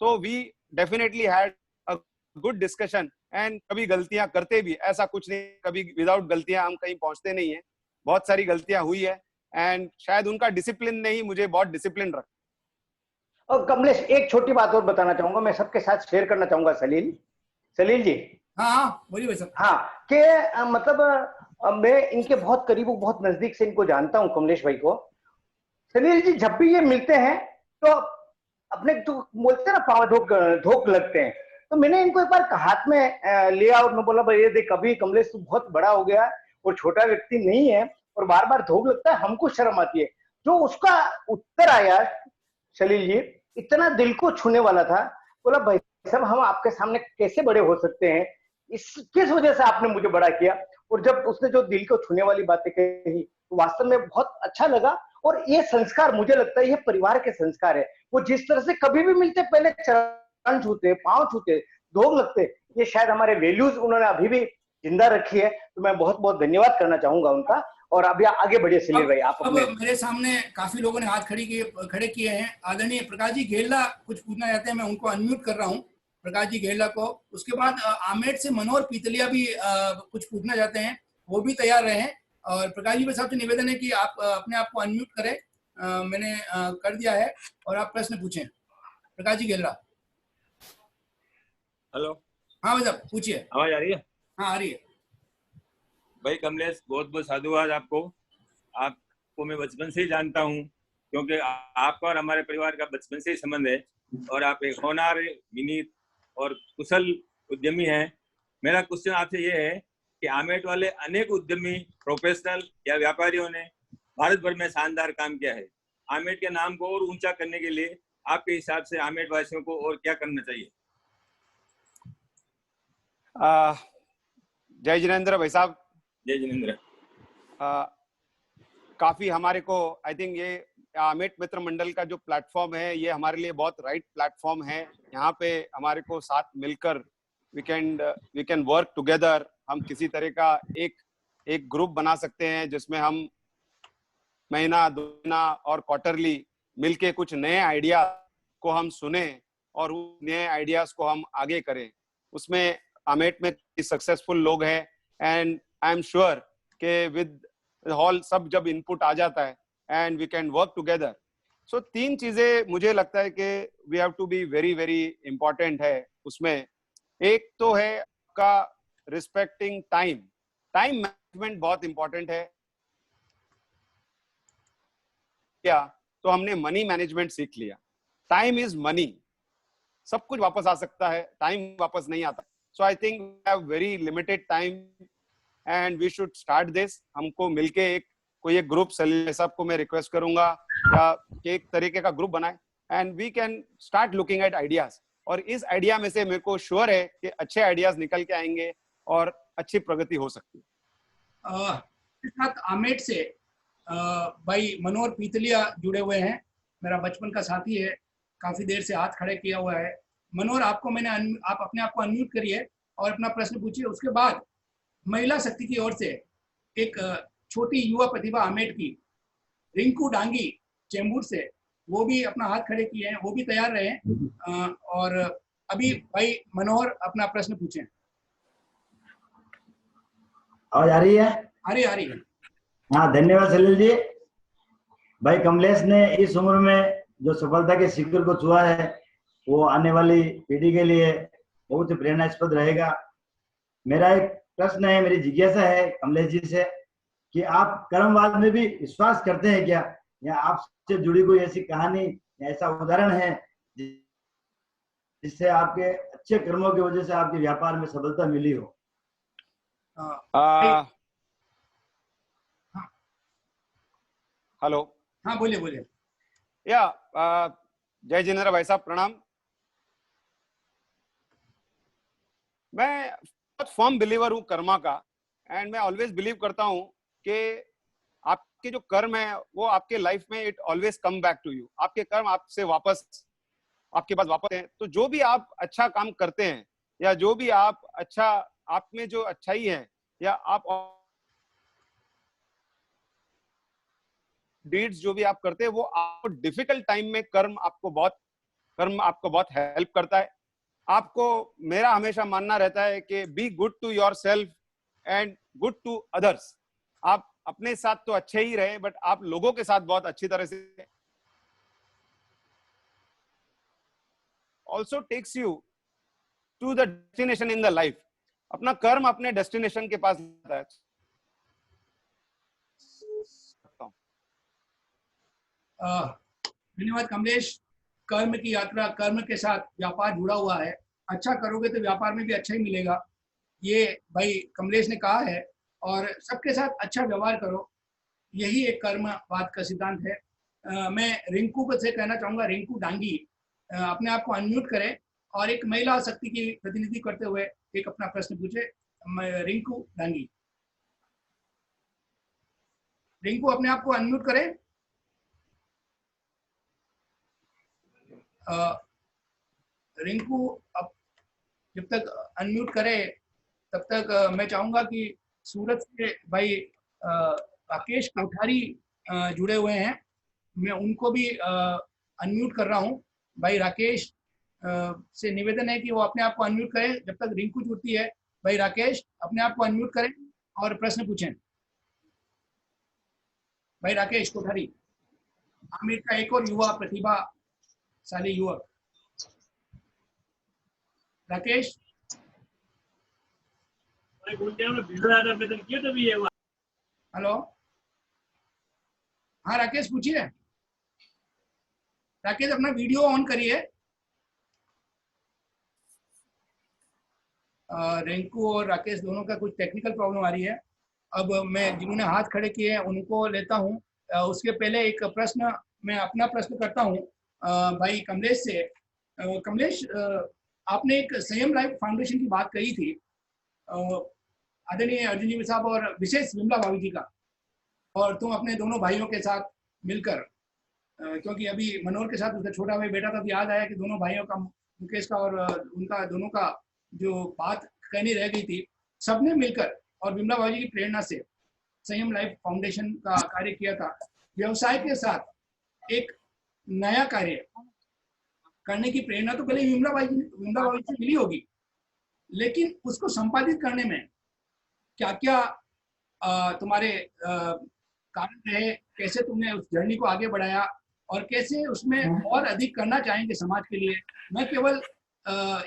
Speaker 2: तो we definitely had a good discussion. And कभी गलतियां करते भी, ऐसा कुछ नहीं, कभी विदाउट गलतियां हम कहीं पहुंचते नहीं है। बहुत सारी गलतियां हुई है, एंड शायद उनका डिसिप्लिन ने ही मुझे बहुत डिसिप्लिन रखा।
Speaker 7: और कमलेश, एक छोटी बात और बताना चाहूंगा, मैं सबके साथ शेयर करना चाहूंगा। सलील जी।
Speaker 1: हाँ बोलिए भाई साहब।
Speaker 7: हाँ, कि मतलब मैं इनके बहुत करीब, बहुत नजदीक से इनको जानता हूँ, कमलेश भाई को। सलील जी जब भी ये मिलते हैं तो अपने तो बोलते हैं ना, पाँव धोक लगते हैं। तो मैंने इनको एक बार हाथ में लिया और मैं बोला भाई ये देख, अभी कमलेश तू बहुत बड़ा हो गया और छोटा व्यक्ति नहीं है, और बार बार धोख लगता है, हमको शर्म आती है। जो उसका उत्तर आया सलील जी, इतना दिल को छूने वाला था। बोला भाई साहब हम आपके सामने कैसे बड़े हो सकते हैं, किस वजह से आपने मुझे बड़ा किया। और जब उसने जो दिल को छूने वाली बातें कही तो वास्तव में बहुत अच्छा लगा। और ये संस्कार मुझे लगता है ये परिवार के संस्कार है। वो जिस तरह से कभी भी मिलते पहले चरण छूते, पांव छूते, धोख लगते, ये शायद हमारे वैल्यूज उन्होंने अभी भी जिंदा रखी है। तो मैं बहुत बहुत धन्यवाद करना चाहूंगा उनका। और अभी आगे बढ़िए सलील भाई, आप
Speaker 1: अब मेरे सामने काफी लोगों ने हाथ खड़े किए हैं। आदरणीय प्रकाश जी घेरला कुछ पूछना चाहते हैं, मैं उनको अनम्यूट कर रहा हूँ, प्रकाश जी घेरला को। उसके बाद आमेट से मनोहर पीतलिया भी कुछ पूछना चाहते हैं, वो भी तैयार रहे। और प्रकाश जी साहब से निवेदन है कि आप अपने आप को अनम्यूट करें, मैंने कर दिया है, और आप प्रश्न पूछें। प्रकाश जी घेरला।
Speaker 8: हेलो।
Speaker 1: हाँ भाई साहब पूछिए।
Speaker 8: आवाज आ रही है?
Speaker 1: हाँ आ रही है।
Speaker 8: भाई कमलेश, बहुत बहुत साधुवाद आपको। आपको मैं बचपन से ही जानता हूँ, क्योंकि आपका और हमारे परिवार का बचपन से ही संबंध है, और आप एक होनहार, विनीत और कुशल उद्यमी हैं। मेरा क्वेश्चन आपसे ये है कि आमेट वाले अनेक उद्यमी, प्रोफेशनल या व्यापारियों ने भारत भर में शानदार काम किया है। आमेट के नाम को और ऊंचा करने के लिए आपके हिसाब से आमेट वासियों को और क्या करना चाहिए?
Speaker 2: जय जिनेंद्र भाई साहब।
Speaker 8: जय जिनेंद्र।
Speaker 2: काफी हमारे को आई थिंक ये आमेट मित्र मंडल का जो प्लेटफॉर्म है ये हमारे लिए बहुत राइट प्लेटफॉर्म है। यहाँ पे हमारे को साथ मिलकर वी कैन वर्क टुगेदर। हम किसी तरह का एक ग्रुप बना सकते हैं जिसमें हम महीना, 2 महीना और क्वार्टरली मिलके कुछ नए आइडिया को हम सुने और उन नए आइडियाज को हम आगे करें। उसमें आमेट में सक्सेसफुल लोग हैं, एंड आई एम श्योर के विद हॉल सब जब इनपुट आ जाता है and we can work together. So 3 चीजें मुझे लगता है कि we have to be very very important है उसमें। एक तो है आपका रिस्पेक्टिंग टाइम मैनेजमेंट बहुत इंपॉर्टेंट है। क्या तो हमने मनी मैनेजमेंट सीख लिया। टाइम इज मनी, सब कुछ वापस आ सकता है, टाइम वापस नहीं आता। So I think we have very limited time and we should start this. हमको मिलके कोई एक ग्रुप, सलील साहब को मैं रिक्वेस्ट करूंगा या एक तरीके का ग्रुप बनाए and we can start looking at ideas. और इस आइडिया में से मेरे को श्योर है कि अच्छे आइडियाज निकल के आएंगे और अच्छी प्रगति हो सकती है।
Speaker 1: इस साथ आमेट से भाई मनोहर पीतलिया जुड़े हुए हैं, मेरा बचपन का साथी है, काफी देर से हाथ खड़े किया हुआ है। मनोहर आपको आप अपने आप को अनम्यूट करिए और अपना प्रश्न पूछिए। उसके बाद महिला शक्ति की ओर से एक छोटी युवा प्रतिभा आमेट की, रिंकू डांगी चेंबूर से, वो भी अपना हाथ खड़े किए हैं, वो भी तैयार रहे। और अभी भाई मनोहर अपना प्रश्न पूछें।
Speaker 9: आवाज आ रही है?
Speaker 1: आ रही है।
Speaker 9: हाँ, धन्यवाद सलील जी। भाई कमलेश ने इस उम्र में जो सफलता के शिखर को छुआ है वो आने वाली पीढ़ी के लिए बहुत ही प्रेरणास्पद रहेगा। मेरा एक प्रश्न है, मेरी जिज्ञासा है कमलेश जी से कि आप कर्मवाद में भी विश्वास करते हैं क्या, या आपसे जुड़ी कोई ऐसी कहानी या ऐसा उदाहरण है जिससे आपके अच्छे कर्मों की वजह से आपके व्यापार में सफलता मिली हो?
Speaker 2: हेलो।
Speaker 1: हाँ बोलिए।
Speaker 2: या जय जिनेंद्र भाई साहब, प्रणाम। मैं बहुत फर्म बिलीवर हूँ कर्मा का, एंड मैं ऑलवेज बिलीव करता हूँ कि आपके जो कर्म है वो आपके लाइफ में it always come back to you. आपके कर्म आपसे वापस आपके पास वापस हैं। तो जो भी आप अच्छा काम करते हैं या जो भी आप में जो अच्छाई है या आप डीड्स जो भी आप करते हैं वो आपको डिफिकल्ट टाइम में कर्म आपको बहुत हेल्प करता है। आपको मेरा हमेशा मानना रहता है कि be good to yourself and good to others. आप अपने साथ तो अच्छे ही रहे, बट आप लोगों के साथ बहुत अच्छी तरह से also takes you to the destination in the life. अपना कर्म अपने डेस्टिनेशन के पास लाता है।
Speaker 1: धन्यवाद कमलेश। कर्म की यात्रा, कर्म के साथ व्यापार जुड़ा हुआ है। अच्छा करोगे तो व्यापार में भी अच्छा ही मिलेगा, ये भाई कमलेश ने कहा है। और सबके साथ अच्छा व्यवहार करो, यही एक कर्मवाद का सिद्धांत है। मैं रिंकू को से कहना चाहूंगा, रिंकू डांगी अपने आप को अनम्यूट करें और एक महिला शक्ति की प्रतिनिधि करते हुए एक अपना प्रश्न पूछे। रिंकू डांगी, रिंकू अपने आप को अनम्यूट करें। रिंकू अब जब तक अनम्यूट करे तब तक मैं चाहूंगा कि सूरत से भाई राकेश कोठारी जुड़े हुए हैं, मैं उनको भी अनम्यूट कर रहा हूं। भाई राकेश से निवेदन है कि वो अपने आप को अनम्यूट करें जब तक रिंकू जुड़ती है। भाई राकेश अपने आप को अनम्यूट करें और प्रश्न पूछें। भाई राकेश कोठारी, आमिर का एक और युवा प्रतिभाशाली युवक। राकेश हेलो, हाँ राकेश पूछिए। राकेश अपना वीडियो ऑन करिए। रिंकू और राकेश दोनों का कुछ टेक्निकल प्रॉब्लम आ रही है। अब मैं जिन्होंने हाथ खड़े किए हैं उनको लेता हूं। उसके पहले एक प्रश्न, मैं अपना प्रश्न करता हूं भाई कमलेश से। कमलेश, आपने एक संयम लाइफ फाउंडेशन की बात कही थी आदरणीय अर्जुन जी साहब और विशेष विमला भाभी जी का, और तुम अपने दोनों भाइयों के साथ मिलकर, क्योंकि अभी मनोहर के साथ उसका छोटा भाई बेटा था, तो याद आया कि दोनों भाइयों का, मुकेश का और उनका दोनों का जो बात कहनी रह गई थी, सबने मिलकर और विमला भाभी जी की प्रेरणा से संयम लाइफ फाउंडेशन का कार्य किया था। व्यवसाय के साथ एक नया कार्य करने की प्रेरणा तो पहले विमला भाभी से मिली होगी, लेकिन उसको संपादित करने में क्या क्या तुम्हारे कारण रहे, कैसे तुमने उस जर्नी को आगे बढ़ाया और कैसे उसमें और अधिक करना चाहेंगे समाज के लिए, न केवल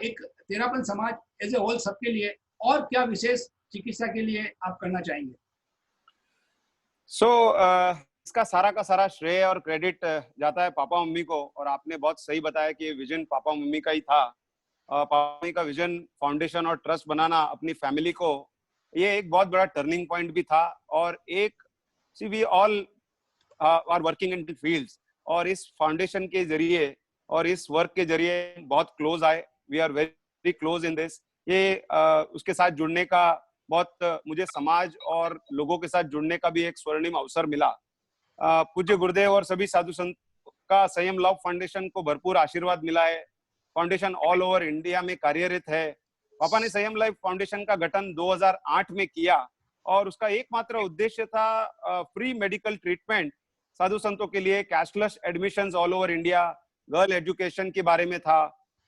Speaker 1: एक तेरापन समाज एज ए होल सबके लिए, और क्या विशेष चिकित्सा के लिए आप करना चाहेंगे?
Speaker 2: इसका सारा का सारा श्रेय और क्रेडिट जाता है पापा मम्मी को, और आपने बहुत सही बताया कि ये विजन पापा मम्मी का ही था। पापा मम्मी का विजन फाउंडेशन और ट्रस्ट बनाना अपनी फैमिली को, ये एक बहुत बड़ा टर्निंग पॉइंट भी था। और एक see we all are working in fields, और इस फाउंडेशन के जरिए और इस वर्क के जरिए बहुत क्लोज आए। We are very close in this. ये उसके साथ जुड़ने का बहुत मुझे समाज और लोगों के साथ जुड़ने का भी एक स्वर्णिम अवसर मिला। पूज्य गुरुदेव और सभी साधु संत का संयम लव फाउंडेशन को भरपूर आशीर्वाद मिला है। फाउंडेशन ऑल ओवर इंडिया में कार्यरत है। पापा ने संयम लाइफ फाउंडेशन का गठन 2008 में किया, और उसका एकमात्र उद्देश्य था फ्री मेडिकल ट्रीटमेंट साधु संतों के लिए, cashless admissions all over India, girl education के बारे में था।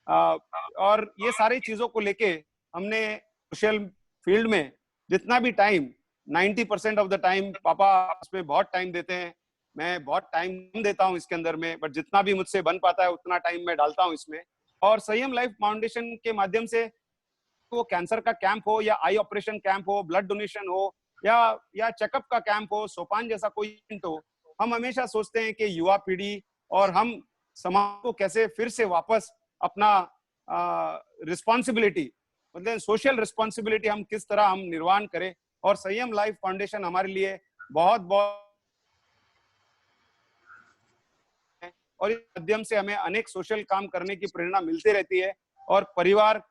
Speaker 2: और ये सारी चीजों को लेके हमने सोशल फील्ड में जितना भी टाइम, 90% ऑफ द टाइम पापा इसमें बहुत टाइम देते हैं। मैं बहुत टाइम देता हूँ इसके अंदर में, बट जितना भी मुझसे बन पाता है उतना टाइम मैं डालता हूँ इसमें। और संयम लाइफ फाउंडेशन के माध्यम से वो कैंसर का कैंप हो या आई ऑपरेशन कैंप हो, ब्लड डोनेशन हो या चेकअप का कैंप हो, सोपान जैसा कोई इवेंट हो, हम हमेशा सोचते हैं कि युवा पीढ़ी और हम समाज को कैसे फिर से वापस अपना रिस्पॉन्सिबिलिटी, मतलब सोशल रिस्पॉन्सिबिलिटी हम किस तरह हम निर्वाह करें। और संयम लाइफ फाउंडेशन हमारे लिए बहुत बहुत, और इस माध्यम से हमें अनेक सोशल काम करने की प्रेरणा मिलती रहती है, और परिवार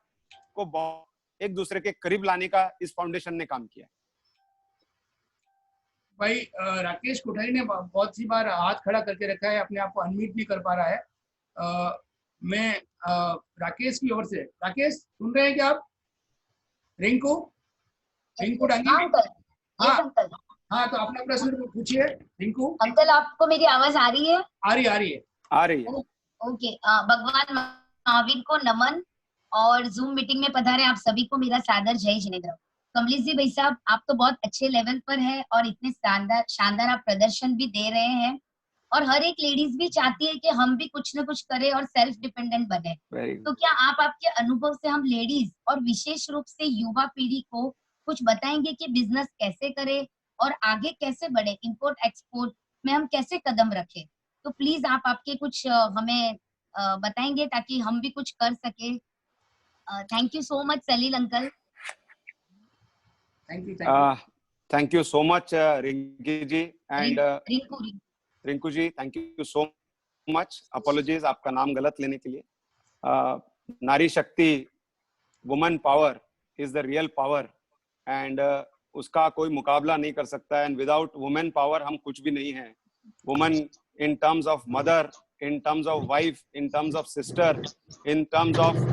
Speaker 2: को बहुत एक दूसरे के करीब लाने का इस फाउंडेशन ने काम किया।
Speaker 1: भाई राकेश कोठारी ने बहुत सी बार हाथ खड़ा करके रखा है, अपने आप को अनम्यूट नहीं कर पा रहा है। मैं राकेश की ओर से, राकेश सुन रहे हैं क्या आप? रिंकू डांगी, हाँ तो अपना प्रश्न पूछिए रिंकू।
Speaker 5: अंकल आपको मेरी आवाज आ रही है?
Speaker 2: आ रही है।
Speaker 5: ओके, भगवान महावीर को नमन, और जूम मीटिंग में पधारे आप सभी को मेरा सादर जय जिनेंद्र। कमलेश जी भाई साहब, आप तो बहुत अच्छे लेवल पर हैं और इतने शानदार आप प्रदर्शन भी दे रहे हैं, और हर एक लेडीज भी चाहती है कि हम भी कुछ न कुछ करें और सेल्फ डिपेंडेंट बने। तो क्या आप आपके अनुभव से हम लेडीज और विशेष रूप से युवा पीढ़ी को कुछ बताएंगे कि बिजनेस कैसे करें और आगे कैसे बढ़े, इंपोर्ट एक्सपोर्ट में हम कैसे कदम रखें? तो प्लीज आप आपके कुछ हमें बताएंगे ताकि हम भी कुछ कर सके। Thank you so much Salil uncle.
Speaker 1: Thank you.
Speaker 2: Thank you so much, Rinki ji and
Speaker 5: Rinku
Speaker 2: ji. Thank you so much. Apologies आपका नाम गलत लेने के लिए. नारी शक्ति, woman power is the real power and उसका कोई मुकाबला नहीं कर सकता है. And without woman power हम कुछ भी नहीं है. Woman in terms of mother, in terms of wife, in terms of sister, in terms of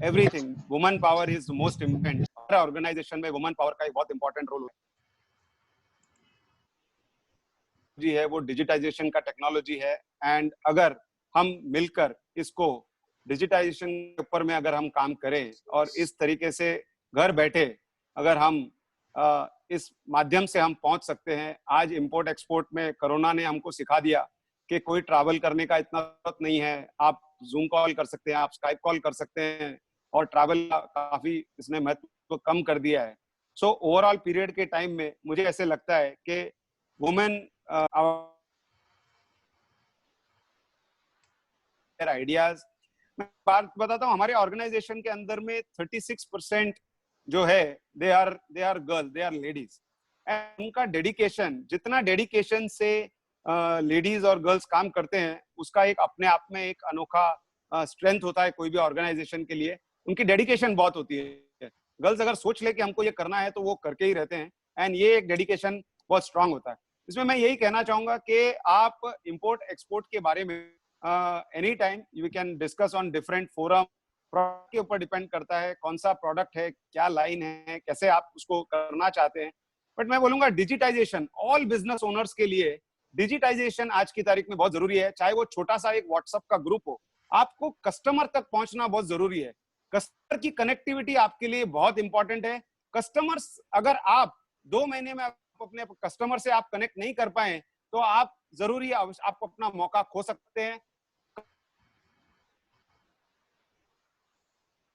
Speaker 2: everything, woman power is most important. हमारे ऑर्गेनाइजेशन में woman power का एक बहुत important रोल है. जी है वो डिजिटाइजेशन का टेक्नोलॉजी है एंड अगर हम मिलकर इसको डिजिटाइजेशन के ऊपर में अगर हम काम करें और इस तरीके से घर बैठे अगर हम इस माध्यम से हम पहुंच सकते हैं. आज इंपोर्ट एक्सपोर्ट में कोरोना ने हमको सिखा दिया कि कोई ट्रैवल करने का इतना जरूरत नहीं है. आप जूम कॉल कर सकते हैं, आप स्काइप कॉल कर सकते हैं और ट्रैवल काफी इसने महत्व कम कर दिया है. सो ओवरऑल पीरियड के टाइम में मुझे ऐसे लगता है कि वुमेन आइडियाज. मैं बात बताता हूँ, हमारे ऑर्गेनाइजेशन के अंदर में 36% जो है they are girl, they are ladies. And उनका डेडिकेशन, जितना डेडिकेशन से लेडीज और गर्ल्स काम करते हैं उसका एक अपने आप में एक अनोखा स्ट्रेंथ होता है कोई भी ऑर्गेनाइजेशन के लिए. उनकी डेडिकेशन बहुत होती है. गर्ल्स अगर सोच ले कि हमको ये करना है तो वो करके ही रहते हैं एंड ये एक डेडिकेशन बहुत स्ट्रांग होता है. इसमें मैं यही कहना चाहूंगा कि आप इंपोर्ट एक्सपोर्ट के बारे में any time we can discuss on different forum. Product के ऊपर डिपेंड करता है कौन सा प्रोडक्ट है, क्या लाइन है, कैसे आप उसको करना चाहते हैं. बट मैं बोलूंगा डिजिटाइजेशन ऑल बिजनेस ओनर्स के लिए डिजिटाइजेशन आज की तारीख में बहुत जरूरी है. चाहे वो छोटा सा एक व्हाट्सएप का ग्रुप हो, आपको कस्टमर तक पहुंचना बहुत जरूरी है. कस्टमर की कनेक्टिविटी आपके लिए बहुत इंपॉर्टेंट है. कस्टमर्स अगर आप 2 महीने में अपने कस्टमर से आप कनेक्ट नहीं कर पाए तो आप जरूरी आप अपना मौका खो सकते हैं.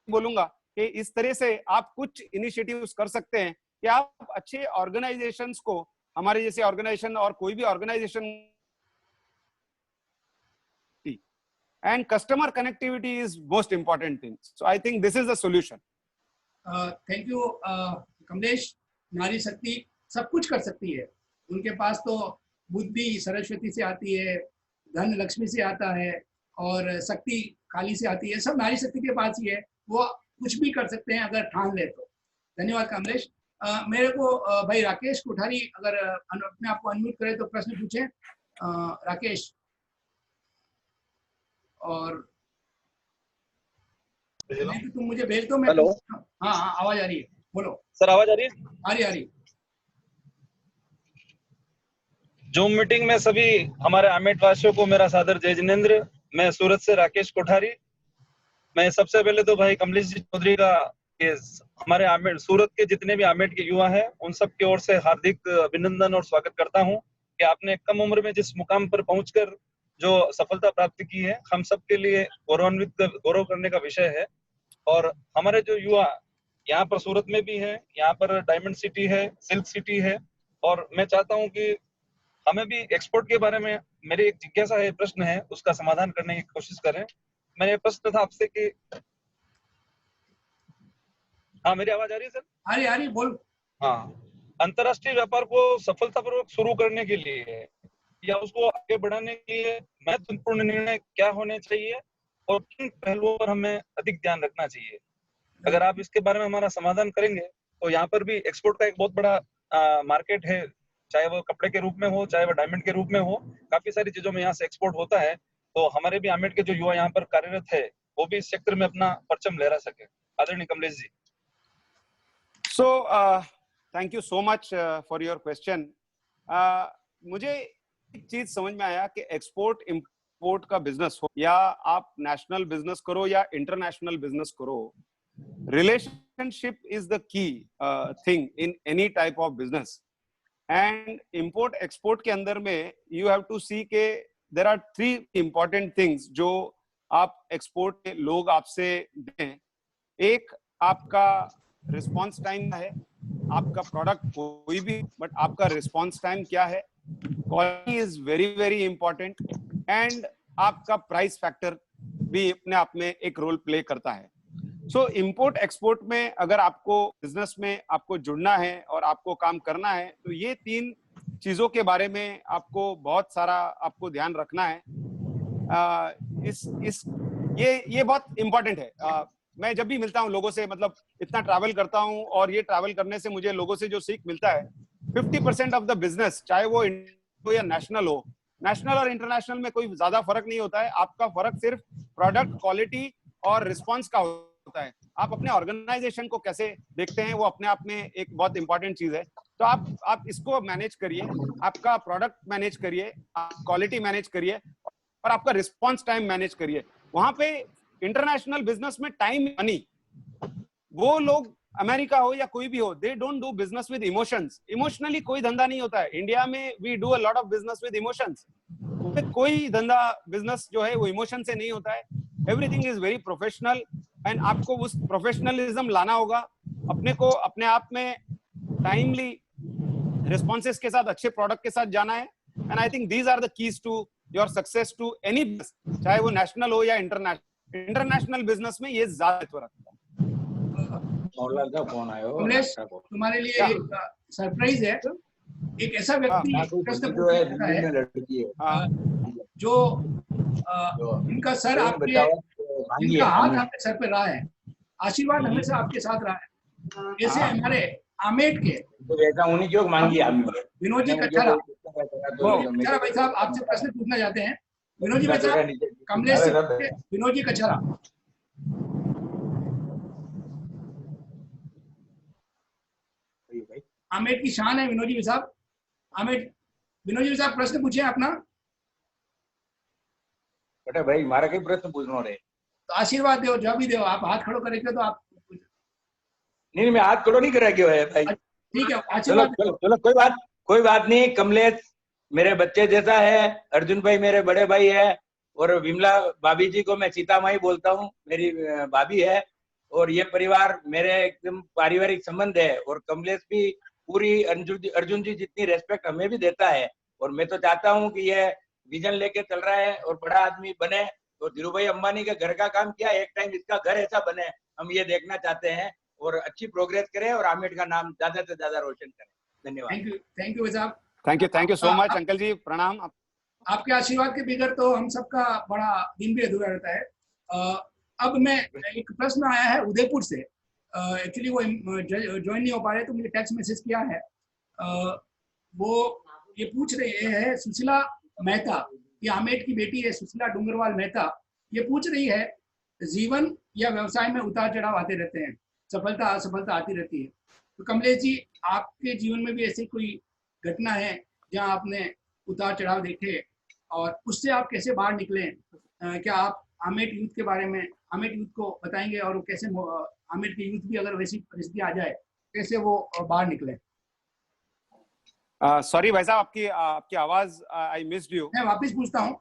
Speaker 2: बोलूंगा कि इस तरह से आप कुछ इनिशिएटिव्स कर सकते हैं कि आप अच्छे ऑर्गेनाइजेशंस को, हमारे जैसे ऑर्गेनाइजेशन और कोई भी organization, and customer connectivity is most important thing. So I think this is the solution.
Speaker 1: Thank you Kamlesh. नारी शक्ति सब कुछ कर सकती है. उनके पास तो बुद्धि सरस्वती से आती है, धन लक्ष्मी से आता है और शक्ति काली से आती है. सब नारी शक्ति के पास ही है. वो कुछ भी कर सकते हैं अगर ठान ले तो. धन्यवाद कमलेश. मेरे को भाई राकेश कोठारी अगर अपने आप को अनम्यूट करे तो प्रश्न पूछें. राकेश. और नहीं तो तुम मुझे भेज दो. मैं
Speaker 10: हेलो.
Speaker 1: हाँ आवाज आ रही है, बोलो
Speaker 10: सर. आवाज आ रही है?
Speaker 1: आ रही.
Speaker 10: जूम मीटिंग में सभी हमारे आमेट वासियों को मेरा सादर जय जिनेंद्र. मैं सूरत से राकेश कोठारी. मैं सबसे पहले तो भाई कमलेश जी चौधरी का हमारे आमेट सूरत के जितने भी आमेट के युवा हैं उन सब की ओर से हार्दिक अभिनंदन और स्वागत करता हूं कि आपने कम उम्र में जिस मुकाम पर पहुंचकर जो सफलता प्राप्त की है हम सब के लिए गौरव करने का विषय है. और हमारे जो युवा यहाँ पर सूरत में भी है, यहाँ पर डायमंड सिटी है, सिल्क सिटी है, और मैं चाहता हूँ कि हमें भी एक्सपोर्ट के बारे में मेरी एक जिज्ञासा है, प्रश्न है, उसका समाधान करने की कोशिश करें. मेरा प्रश्न था आपसे कि हाँ मेरी आवाज आ रही है सर?
Speaker 1: आ रही बोल.
Speaker 10: हाँ, अंतरराष्ट्रीय व्यापार को सफलतापूर्वक शुरू करने के लिए या उसको आगे बढ़ाने के लिए महत्वपूर्ण निर्णय क्या होने चाहिए और किन पहलुओं पर हमें अधिक ध्यान रखना चाहिए? अगर आप इसके बारे में हमारा समाधान करेंगे तो यहाँ पर भी एक्सपोर्ट का एक बहुत बड़ा मार्केट है, चाहे वो कपड़े के रूप में हो, चाहे वो डायमंड के रूप में हो. काफी सारी चीजों में यहाँ से एक्सपोर्ट होता है. तो हमारे भी आमेट के जो युवा यहाँ पर कार्यरत है वो भी इस सेक्टर में अपना परचम लहरा सके. आदरणीय Kamlesh ji.
Speaker 2: So thank you so much for your question. मुझे एक चीज समझ में आया कि एक्सपोर्ट इंपोर्ट का बिजनेस हो या आप नेशनल बिजनेस करो या इंटरनेशनल बिजनेस करो, relationship is the key thing in any type of business. And import export के अंदर में यू हैव टू सी के देयर आर 3 इंपॉर्टेंट थिंग्स जो आप एक्सपोर्ट के लोग आपसे दें. एक आपका रिस्पॉन्स टाइम है. आपका प्रोडक्ट कोई भी, बट आपका रिस्पॉन्स टाइम क्या है. Quality is very very important. And आपका प्राइस फैक्टर भी अपने आप में एक रोल प्ले करता है. सो इंपोर्ट एक्सपोर्ट में अगर आपको बिजनेस में आपको जुड़ना है और आपको काम करना है तो ये 3 चीजों के बारे में आपको बहुत सारा आपको ध्यान रखना है। ये बहुत इंपॉर्टेंट है। मैं जब भी मिलता हूँ लोगों से, मतलब इतना ट्रैवल करता हूँ और ये ट्रैवल करने से मुझे लोगों से जो सीख मिलता है, 50% ऑफ द बिजनेस, चाहे वो इंडिया या नेशनल हो, नेशनल और इंटरनेशनल में कोई ज्यादा फर्क नहीं होता है। आपका फर्क सिर्फ प्रोडक्ट क्वालिटी और रिस्पॉन्स का होता है। आप अपने ऑर्गेनाइजेशन को कैसे देखते हैं वो अपने आप में एक बहुत इंपॉर्टेंट चीज है। तो आप इसको मैनेज करिए, आपका प्रोडक्ट मैनेज करिए, क्वालिटी मैनेज करिए और आपका रिस्पॉन्स टाइम मैनेज करिए। वहां पे इंटरनेशनल बिजनेस में टाइम मनी, वो लोग अमेरिका हो या कोई भी हो, they don't do business with emotions. Emotionally कोई धंधा नहीं होता है। इंडिया में we do a lot of business with emotions. कोई धंधा बिजनेस जो है वो इमोशन से नहीं होता है। Everything is very professional and आपको उस प्रोफेशनलिज्म लाना होगा। अपने को अपने आप में टाइमली रिस्पॉन्सेस के साथ, अच्छे प्रोडक्ट के साथ जाना है। And I think these are the keys to your success to any business, चाहे वो नेशनल हो या इंटरनेशनल। इंटरनेशनल बिजनेस में ये ज्यादा महत्व रखता है।
Speaker 1: कमलेश, तुम्हारे लिए एक सरप्राइज है। एक ऐसा व्यक्ति प्रश्न पूछता है जो इनका सर आपके, इनका हाथ आपके सर पे रहा है, आशीर्वाद हमेशा आपके साथ रहा है। जैसे हमारे आमेट के विनोद जी कच्छारा, भाई साहब आपसे प्रश्न पूछना चाहते हैं। विनोद जी भाई साहब, कमलेश से विनोद जी कच्छारा। आमेट की शान है विनोद जी साहब। आमेट, विनोद जी साहब प्रश्न पूछे अपना।
Speaker 11: बेटा भाई मारा कई प्रश्न पूछना रे,
Speaker 1: तो आशीर्वाद दो, जवाब भी दो। आप हाथ खड़ो करेंगे तो आप
Speaker 11: नहीं, मैं हाथ खड़ो नहीं करा क्यों है भाई।
Speaker 1: ठीक है,
Speaker 11: चलो चलो चलो, कोई बात नहीं। कमलेश मेरे बच्चे जैसा है, अर्जुन भाई मेरे बड़े भाई है, और विमला भाभी जी को मैं सीता माई बोलता हूँ, मेरी भाभी है। और ये परिवार मेरे एकदम पारिवारिक संबंध है। और कमलेश भी पूरी अर्जुन जी जितनी रेस्पेक्ट हमें भी देता है। और मैं तो चाहता हूँ कि ये विजन लेके चल रहा है और बड़ा आदमी बने। और धीरू भाई अंबानी के घर का काम किया, एक टाइम इसका घर ऐसा बने, हम ये देखना चाहते हैं। और अच्छी प्रोग्रेस करें और आमेट का नाम ज्यादा से ज्यादा रोशन करें। धन्यवाद।
Speaker 1: थैंक यू साहब।
Speaker 2: Thank you so much uncle जी, प्रणाम।
Speaker 1: आपके आशीर्वाद के बगैर तो हम सबका बड़ा दिन भी अधूरा रहता है। अब मैं, एक प्रश्न आया है उदयपुर से। एक्चुअली वो ज्वाइन नहीं हो पा रहे, तो मुझे टेक्स्ट मैसेज किया है। वो ये पूछ रहे हैं, सुशीला मेहता, ये आमेट की बेटी है सुशीला डूंगरवाल मेहता, ये पूछ रही है, जीवन या व्यवसाय में उतार चढ़ाव आते रहते हैं, सफलता असफलता आती रहती है। तो कमलेश जी, आपके जीवन में भी ऐसी कोई घटना है जहां आपने उतार चढ़ाव देखे और उससे आप कैसे बाहर निकले? क्या आप आमेट यूथ के बारे में, आमेट यूथ को बताएंगे और कैसे आमेट के यूथ भी अगर वैसी परिस्थिति आ जाए कैसे वो बाहर निकले?
Speaker 2: सॉरी भाई साहब, आपकी आवाज आई मिस्ड यू।
Speaker 1: मैं वापस पूछता हूँ।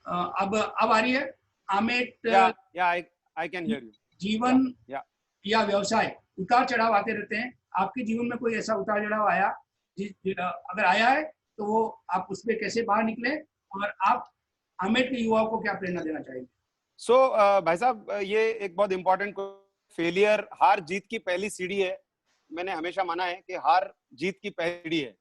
Speaker 1: अब आ रही है? Amet,
Speaker 2: I can hear you.
Speaker 1: जीवन या व्यवसाय उतार चढ़ाव आते रहते हैं। आपके जीवन में कोई ऐसा उतार चढ़ाव आया, अगर आया है तो वो आप उसमें कैसे बाहर निकले और आप आमेट के युवाओं को क्या प्रेरणा देना चाहेंगे?
Speaker 2: भाई साहब, ये एक बहुत इंपॉर्टेंट, फेलियर हार जीत की पहली सीढ़ी है। मैंने हमेशा माना है कि हार जीत की पहली सीढ़ी है।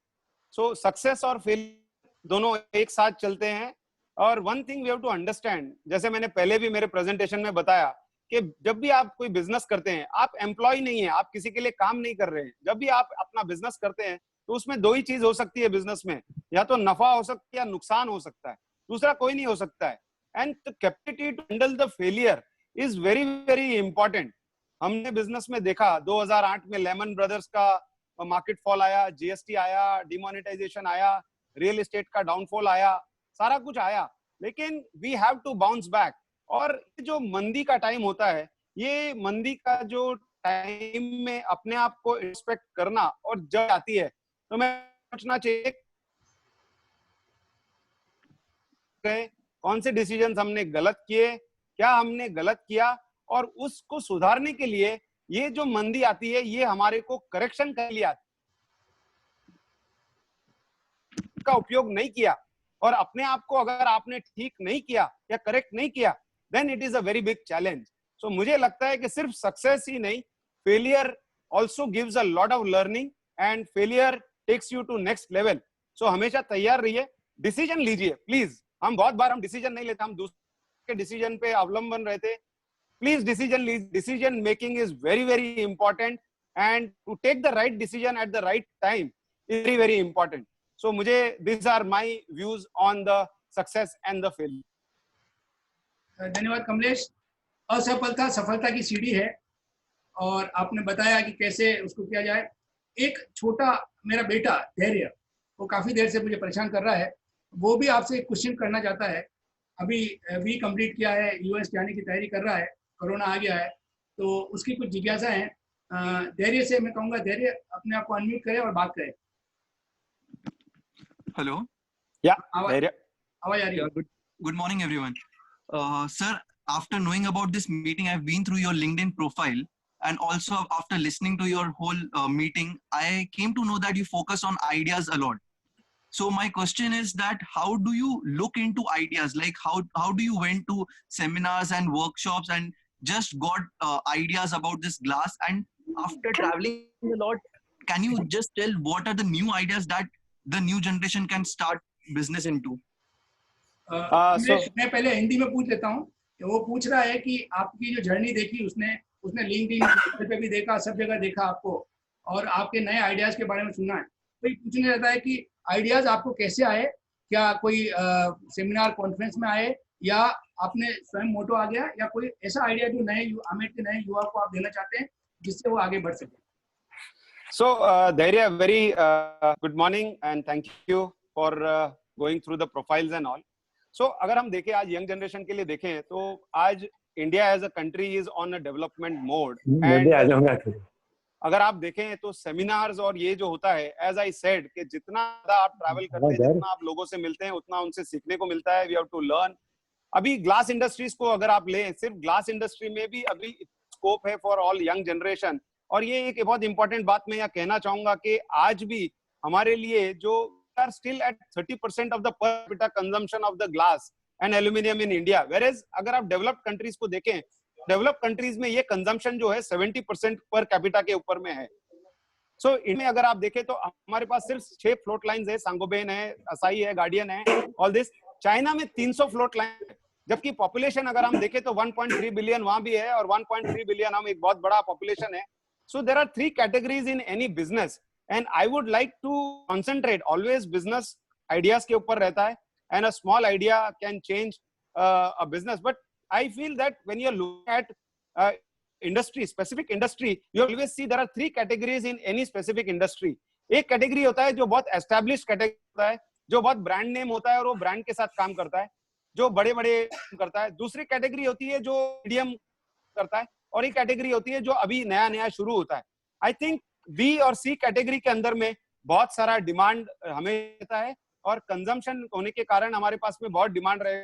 Speaker 2: सक्सेस और फेलियर दोनों एक साथ चलते हैं। और one thing we have to understand, जैसे मैंने पहले भी मेरे प्रेजेंटेशन में बताया कि जब भी आप कोई बिजनेस करते हैं, आप एम्प्लॉय नहीं है, आप किसी के लिए काम नहीं कर रहे हैं। जब भी आप अपना बिजनेस करते हैं तो उसमें दो ही चीज हो सकती है बिजनेस में, या तो नफा हो सकता है या नुकसान हो सकता है, दूसरा कोई नहीं हो सकता है। And the capacity to handle the failure is very very important. हमने बिजनेस में देखा 2008 में लेमन ब्रदर्स का मार्केट फॉल आया, जीएसटी आया, डिमोनेटाइजेशन आया, रियल एस्टेट का डाउनफॉल आया, सारा कुछ आया, लेकिन we have to bounce back. और जो मंदी का टाइम होता है, ये मंदी का जो टाइम में अपने आप को एक्सपेक्ट करना, और जब आती है तो मैं सोचना चाहिए कौन से डिसीजन हमने गलत किए, क्या हमने गलत किया, और उसको सुधारने के लिए ये जो मंदी आती है ये हमारे को करेक्शन के लिए आती है। का उपयोग नहीं किया और अपने आप को अगर आपने ठीक नहीं किया या करेक्ट नहीं किया, then it is a very big challenge. So मुझे लगता है कि सिर्फ सक्सेस ही नहीं, failure also gives a lot of learning and failure takes you to next level. So हमेशा तैयार रहिए, डिसीजन लीजिए प्लीज। हम बहुत बार हम डिसीजन नहीं लेते, हम दूसरे के डिसीजन पे अवलंबन रहते। Please decision making is very very important and to take the right decision at the right time is very very important. So मुझे this are my views on the success and the failure.
Speaker 1: धन्यवाद कमलेश। असफलता सफलता की सीढ़ी है और आपने बताया कि कैसे उसको किया जाए। एक छोटा मेरा बेटा धैर्य, वो काफी देर से मुझे परेशान कर रहा है, वो भी आपसे एक क्वेश्चन करना चाहता है। अभी बी कंप्लीट किया है, यूएस जाने की तैयारी कर रहा है, कोरोना आ गया है, तो उसकी कुछ जिज्ञासा है। धैर्य से मैं कहूँगा, धैर्य अपने आप को अनम्यूट करे और बात करे।
Speaker 12: हेलो,
Speaker 2: या
Speaker 1: आवाज आ रही है?
Speaker 12: good morning everyone. Sir, after knowing about this meeting, I've been through your LinkedIn profile, and also after listening to your whole meeting, I came to know that you focus on ideas a lot. So my question is that how do you look into ideas? Like how do you went to seminars and workshops and just got ideas about this glass? And after traveling a lot, can you just tell what are the new ideas that the new generation can start business into?
Speaker 1: मैं पहले हिंदी में पूछ लेता हूँ। वो पूछ रहा है कि आपकी जो जर्नी देखी उसने लिंक्डइन पे भी देखा, सब जगह देखा आपको, और आपके नए आइडियाज के बारे में सुना है। तो ये पूछने रहता है कि आइडियाज आपको कैसे आए, क्या कोई सेमिनार कॉन्फ्रेंस में आए, या आपने स्वयं मोटो आ गया, या कोई ऐसा आइडिया जो नए आमेट के नए युवा को आप देना चाहते हैं जिससे वो आगे बढ़ सके।
Speaker 2: So Dhairya, very good morning and thank you for going through the profiles and all. So अगर हम देखें आज यंग जनरेशन के लिए देखें तो आज India as a country is on a development mode, and अगर आप देखें तो सेमिनार्स और ये जो होता है, एज आई सेड कि जितना ज्यादा आप ट्रैवल करते हैं, जितना आप लोगों से मिलते हैं, उतना उनसे सीखने को मिलता है। We have to learn. अभी ग्लास इंडस्ट्रीज को अगर आप लें, सिर्फ ग्लास इंडस्ट्री में भी अभी स्कोप है फॉर ऑल यंग जनरेशन। और ये एक बहुत इंपॉर्टेंट बात मैं यहाँ कहना चाहूंगा कि आज भी हमारे लिए जो are still at 30% of the per capita consumption of the glass and aluminium in India, whereas अगर आप डेवलप्ड कंट्रीज को देखें, डेवलप्ड कंट्रीज में ये कंजम्पशन जो है 70% पर कैपिटा के ऊपर में है। सो इनमें अगर आप देखें तो हमारे पास सिर्फ 6 फ्लोट लाइंस है, सांगोबेन है, असाई है, गार्डियन है, ऑल दिस। चाइना में 300 फ्लोट लाइन है, जबकि पॉपुलेशन अगर हम देखें तो 1.3 बिलियन वहां भी है, और 1.3 बिलियन हम एक बहुत बड़ा पॉपुलेशन है। So there are 3 categories in any business, and I would like to concentrate always business ideas के ऊपर रहता है, and a small idea can change a business. But I feel that when you look at industry, specific industry, you always see there are 3 categories in any specific industry. एक category होता है जो बहुत established category होता है, जो बहुत brand name होता है और वो ब्रांड के साथ काम करता है, जो बड़े बड़े करता है। दूसरी कैटेगरी होती है जो मीडियम करता है, और एक कैटेगरी होती है जो अभी नया नया शुरू होता है। आई थिंक बी और सी कैटेगरी के अंदर में बहुत सारा डिमांड हमें रहता है, और कंजम्पशन होने के कारण हमारे पास में बहुत डिमांड रहे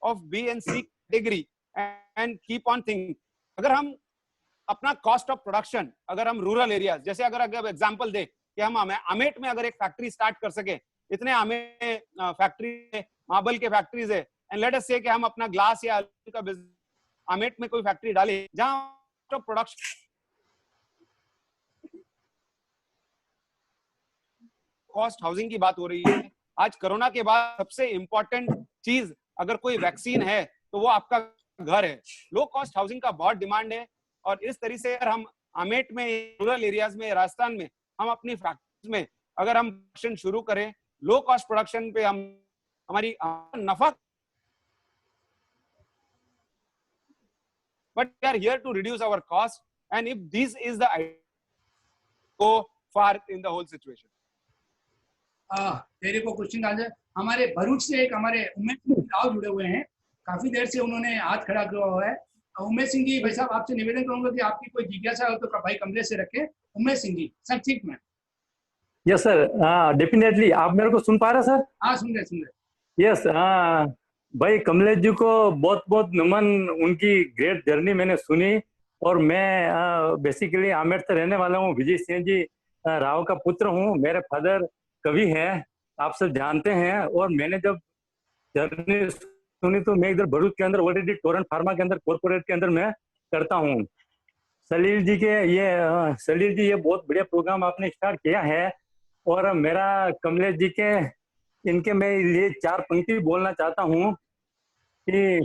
Speaker 2: of B and C category, and keep on thinking. अगर हम अपना कॉस्ट ऑफ प्रोडक्शन, अगर हम रूरल एरियाज, जैसे अगर एग्जांपल दे कि हम अमेठ में अगर एक फैक्ट्री स्टार्ट कर सके, इतने अमेठ फैक्ट्री मार्बल के फैक्ट्रीज है, एंड लेट अस से कि हम अपना ग्लास या एल्यूमिनियम का बिजनेस अमेठ में कोई फैक्ट्री डाले जहां प्रोडक्शन कॉस्ट, हाउसिंग की बात हो रही है। आज कोरोना के बाद सबसे इंपॉर्टेंट चीज अगर कोई वैक्सीन है तो वो आपका घर है। लो कॉस्ट हाउसिंग का बहुत डिमांड है, और इस तरीके से अगर हम अमेठ में, रूरल एरियाज में, राजस्थान में हम अपनी फैक्ट्रीज में अगर हम प्रोडक्शन शुरू करें, लो कॉस्ट प्रोडक्शन पे हम हमारी नफा, but we are here to reduce our cost, and if this is the idea, go far in the whole situation.
Speaker 1: तेरे को क्वेश्चन आंसर हमारे भरूच से एक हमारे उमेश सिंह राव जुड़े हुए हैं, काफी देर से उन्होंने हाथ खड़ा किया हुआ है। उमेश सिंह जी, भाई साहब आपसे निवेदन करूंगा कि आपकी कोई जिज्ञासा हो तो भाई कमलेश से रखें। उमेश सिंह जी, संक्षिप्त में।
Speaker 13: Yes sir, definitely. आप मेरे को सुन पा रहे सर?
Speaker 1: हाँ, सुन रहे।
Speaker 13: यस, भाई कमलेश जी को बहुत बहुत नमन। उनकी ग्रेट जर्नी मैंने सुनी, और मैं बेसिकली आमेर से रहने वाला हूँ। विजय सिंह जी राव का पुत्र हूँ। मेरे फादर कवि हैं, आप सब जानते हैं। और मैंने जब जर्नी सुनी तो मैं इधर भरूच के अंदर ऑलरेडी टोरेंट फार्मा के अंदर कॉर्पोरेट के अंदर मैं करता हूँ। सलील जी ये बहुत बढ़िया प्रोग्राम आपने स्टार्ट किया है। और मेरा कमलेश जी के इनके मैं ये 4 पंक्ति बोलना चाहता हूँ कि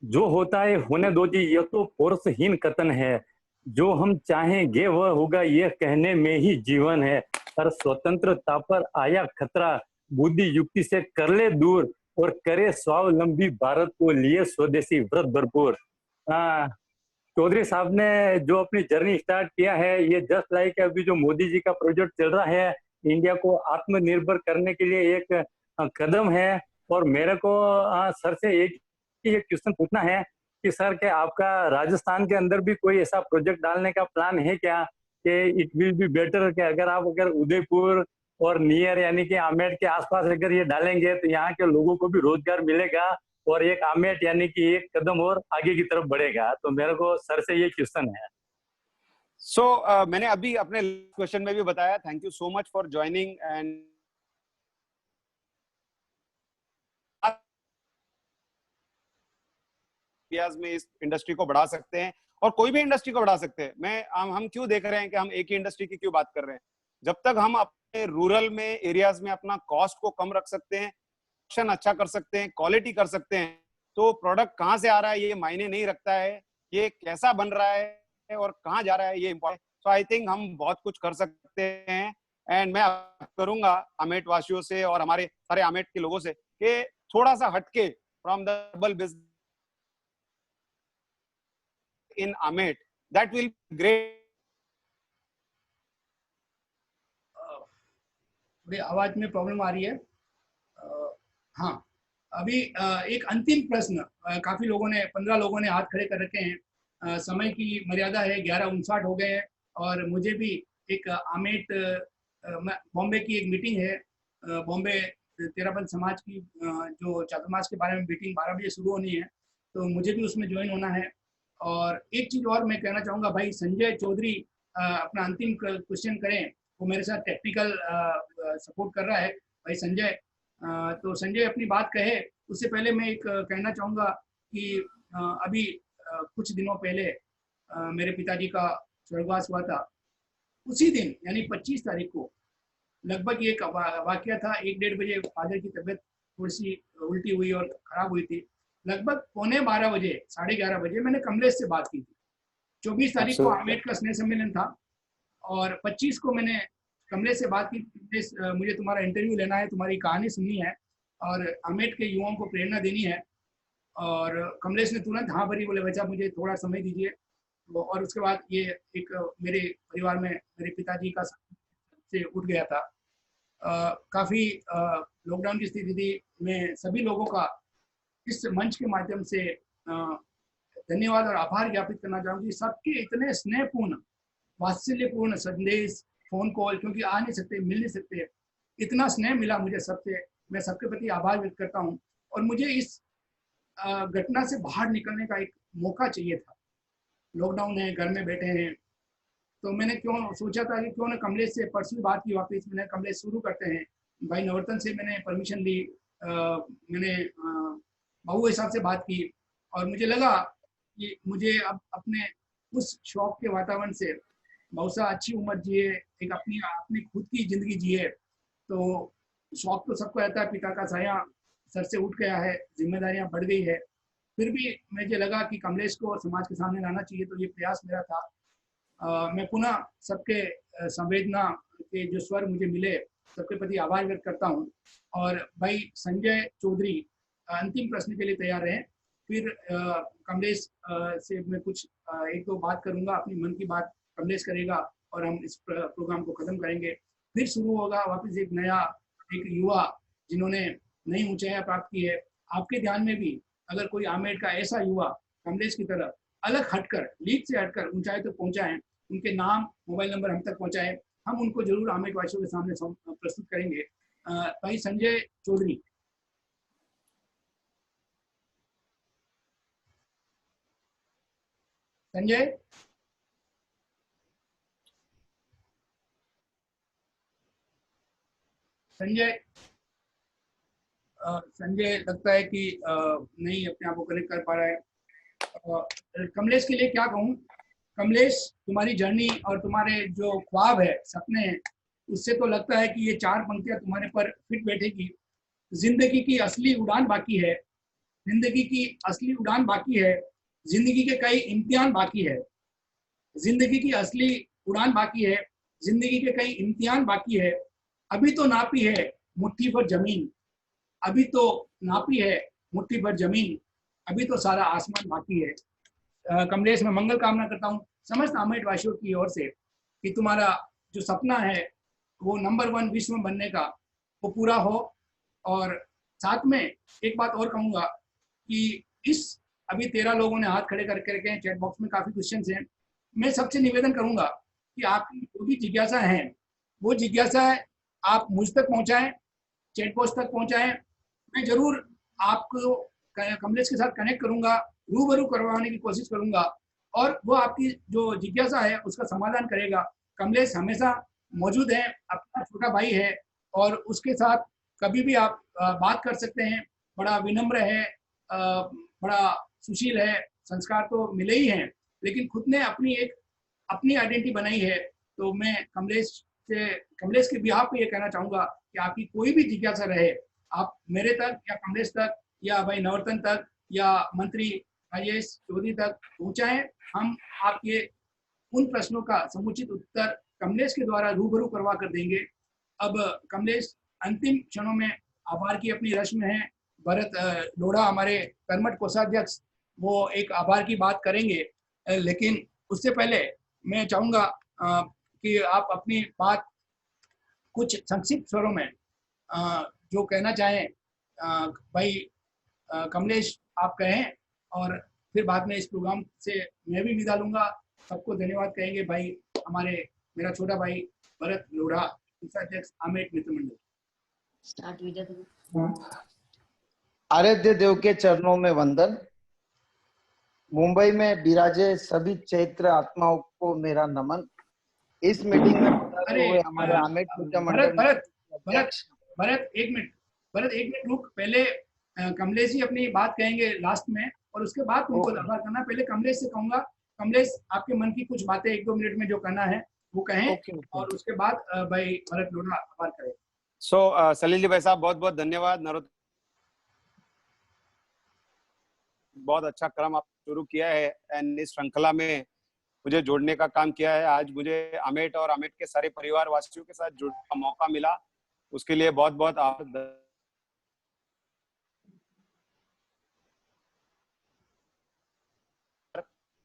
Speaker 13: जो होता है होने दो जी, ये तो फोर्सहीन कथन है। जो हम चाहेंगे वह होगा, ये कहने में ही जीवन है। हर स्वतंत्रता पर आया खतरा, बुद्धि युक्ति से कर ले दूर, और करे स्वावलंबी भारत को लिए स्वदेशी व्रत भरपूर। चौधरी साहब ने जो अपनी जर्नी स्टार्ट किया है, ये जस्ट लाइक अभी जो मोदी जी का प्रोजेक्ट चल रहा है, इंडिया को आत्मनिर्भर करने के लिए एक कदम है। और मेरे को सर से एक क्वेश्चन पूछना है कि सर के आपका राजस्थान के अंदर भी कोई ऐसा प्रोजेक्ट डालने का प्लान है क्या, कि इट विल बी बेटर कि अगर उदयपुर और नियर यानी कि आमेर के आसपास अगर ये डालेंगे तो यहाँ के लोगों को भी रोजगार मिलेगा और एक आमेर यानी कि एक कदम और आगे की तरफ बढ़ेगा। तो मेरे को सर से ये क्वेश्चन है।
Speaker 2: मैंने अभी अपने क्वेश्चन में भी बताया, thank you so much for joining and में इस इंडस्ट्री को बढ़ा सकते हैं और कोई भी इंडस्ट्री को बढ़ा सकते हैं। हम क्यों देख रहे हैं कि हम एक ही इंडस्ट्री की क्यों बात कर रहे हैं? जब तक हम अपने रूरल में एरियाज में अपना कॉस्ट को कम रख सकते हैं, प्रोडक्शन अच्छा कर सकते हैं, क्वालिटी कर सकते हैं, तो प्रोडक्ट कहाँ से आ रहा है ये मायने नहीं रखता है, ये कैसा बन रहा है और कहाँ जा रहा है ये इम्पोर्टेंट। सो आई थिंक हम बहुत कुछ कर सकते हैं। एंड मैं करूंगा आमेट वासियों से और हमारे सारे आमेट के लोगों से कि थोड़ा सा हटके from the double business in Amet, that will be great.
Speaker 1: थोड़ी आवाज में प्रॉब्लम आ रही है। हाँ, अभी एक अंतिम प्रश्न, काफी लोगों ने 15 लोगों ने हाथ खड़े कर रखे हैं। समय की मर्यादा है, 11:59 हो गए हैं और मुझे भी एक आमेट बॉम्बे की एक मीटिंग है, बॉम्बे तेरापंथ समाज की जो चातुर्मास के बारे में मीटिंग 12 बजे शुरू होनी है, तो मुझे भी उसमें ज्वाइन होना है। और एक चीज और मैं कहना चाहूंगा, भाई संजय चौधरी अपना अंतिम क्वेश्चन करें, वो मेरे साथ टेक्निकल सपोर्ट कर रहा है भाई संजय। तो संजय अपनी बात कहे उससे पहले मैं एक कहना चाहूंगा कि अभी कुछ दिनों पहले मेरे पिताजी का स्वर्गवास हुआ था। उसी दिन यानी 25 तारीख को लगभग एक वाकया था, 1-1:30 बजे फादर की तबीयत थोड़ी सी उल्टी हुई और खराब हुई थी। लगभग 11:15 बजे 11:30 बजे मैंने कमलेश से बात की थी। 24 तारीख को आमेट का स्नेह सम्मेलन था और 25 को मैंने कमलेश से बात की, मुझे तुम्हारा इंटरव्यू लेना है, तुम्हारी कहानी सुननी है और आमेट के युवाओं को प्रेरणा देनी है। और कमलेश ने तुरंत हाँ भरी, बोले बच्चा मुझे थोड़ा समय दीजिए। और उसके बाद ये एक मेरे परिवार में मेरे पिताजी का से उठ गया था। काफ़ी लॉकडाउन की स्थिति थी। मैं सभी लोगों का इस मंच के माध्यम से धन्यवाद और आभार ज्ञापित करना चाहूँगी। सबके इतने स्नेहपूर्ण वात्सल्यपूर्ण संदेश, फोन कॉल, क्योंकि आ नहीं सकते, मिल नहीं सकते, इतना स्नेह मिला मुझे सबसे, मैं सबके प्रति आभार व्यक्त करता हूँ। और मुझे इस घटना से बाहर निकलने का एक मौका चाहिए था। लॉकडाउन है, घर में बैठे हैं, तो मैंने क्यों सोचा था कि क्यों ना कमलेश से परसों बात की वापस, मैंने कमलेश शुरू करते हैं। भाई नवरत्न से मैंने परमिशन ली, मैंने बाबू साहब से बात की और मुझे लगा कि मुझे अब अपने उस शौक के वातावरण से बहुत सा अच्छी उम्र जिए, एक अपनी खुद की जिंदगी जिए। तो शौक तो सबको रहता है, पिता का साया सर से उठ गया है, जिम्मेदारियां बढ़ गई है, फिर भी मुझे लगा कि कमलेश को समाज के सामने लाना चाहिए, तो ये प्रयास मेरा था। मैं पुनः सबके संवेदना के जो स्वर मुझे मिले सबके प्रति आभार व्यक्त करता हूँ। और भाई संजय चौधरी अंतिम प्रश्न के लिए तैयार रहें, फिर कमलेश से मैं कुछ 1-2 बात करूंगा, अपनी मन की बात कमलेश करेगा और हम इस प्रोग्राम को खत्म करेंगे। फिर शुरू होगा वापस एक नया, एक युवा जिन्होंने नई ऊंचाइयां प्राप्त की है। आपके ध्यान में भी अगर कोई आमेट का ऐसा युवा कमलेश की तरह अलग हटकर, लीग से हटकर ऊंचाई तक पहुंचा है, उनके नाम, मोबाइल नंबर हम तक पहुंचाए, हम उनको जरूर आमेट वासियों के सामने प्रस्तुत करेंगे। भाई संजय चौधरी। संजय, संजय संजय लगता है कि नहीं अपने आप को कनेक्ट कर पा रहा है। कमलेश के लिए क्या कहूँ, कमलेश तुम्हारी जर्नी और तुम्हारे जो ख्वाब है, सपने हैं, उससे तो लगता है कि ये 4 पंक्तियां तुम्हारे पर फिट बैठेगी। जिंदगी की असली उड़ान बाकी है, जिंदगी की असली उड़ान बाकी है, जिंदगी के कई इम्तिहान बाकी है, जिंदगी की असली उड़ान बाकी है, जिंदगी के कई इम्तिहान बाकी है। अभी तो नापी है मुट्ठी भर जमीन, अभी तो नापी है मुट्ठी भर जमीन, अभी तो सारा आसमान बाकी है। कमलेश, मैं मंगल कामना करता हूँ समस्त आमेट वासियों की ओर से कि तुम्हारा जो सपना है वो नंबर 1 विश्व में बनने का, वो पूरा हो। और साथ में एक बात और कहूँगा कि इस अभी 13 लोगों ने हाथ खड़े करके रखे हैं, चैट बॉक्स में काफ़ी क्वेश्चंस हैं। मैं सबसे निवेदन करूँगा कि आपकी जो भी जिज्ञासा है वो जिज्ञासा आप मुझ तक पहुँचाएँ, चैट बॉक्स तक पहुँचाएँ। मैं ज़रूर आपको कमलेश के साथ कनेक्ट करूँगा, रूबरू करवाने की कोशिश करूँगा और वो आपकी जो जिज्ञासा है उसका समाधान करेगा। कमलेश हमेशा मौजूद है, अपना छोटा भाई है और उसके साथ कभी भी आप बात कर सकते हैं। बड़ा विनम्र है, बड़ा सुशील है, संस्कार तो मिले ही हैं, लेकिन खुद ने अपनी आइडेंटिटी बनाई है। तो मैं कमलेश के बिहाफ पे ये कहना चाहूँगा कि आपकी कोई भी जिज्ञासा रहे, आप मेरे तक या कमलेश तक या भाई नवरत्न तक या मंत्री राजेश चौधरी तक पहुँचाएं। हम आपके उन प्रश्नों का समुचित उत्तर कमलेश के द्वारा रूबरू करवा कर देंगे। अब कमलेश अंतिम क्षणों में आभार की अपनी रस्म है। भरत लोढ़ा हमारे कर्मठ कोषाध्यक्ष, वो एक आभार की बात करेंगे, लेकिन उससे पहले मैं चाहूँगा कि आप अपनी बात कुछ संक्षिप्त स्वरों में जो कहना चाहें भाई कमलेश आप कहें, और फिर बाद में इस प्रोग्राम से मैं भी विदा लूंगा। सबको धन्यवाद कहेंगे भाई हमारे मेरा छोटा भाई भरत लोढ़ा, कोषाध्यक्ष आमेट मित्र मंडल।
Speaker 4: आराध्य देव के चरणों में वंदन। मुंबई में विराजे सभी चैत्र आत्माओं को मेरा नमन। इस मीटिंग में पधारे हुए हमारे आमेट मित्र मंडल।
Speaker 1: भरत एक मिनट रुक, पहले कमलेश जी अपनी बात कहेंगे लास्ट में और उसके बाद तुमको आभार करना। पहले कमलेश से कहूंगा, कमलेश आपके मन की कुछ बातें 1-2 मिनट में जो करना है वो कहें और उसके बाद भाई भरत लोढ़ा आभार करें।
Speaker 2: सलील जी भाई साहब बहुत बहुत धन्यवाद। नरोत्तम, बहुत अच्छा क्रम आप शुरू किया है एंड इस श्रृंखला में मुझे जोड़ने का काम किया है। आज मुझे आमेट और आमेट के सारे परिवार वासियों के साथ जुड़ने का मौका मिला, उसके लिए बहुत बहुत आभार।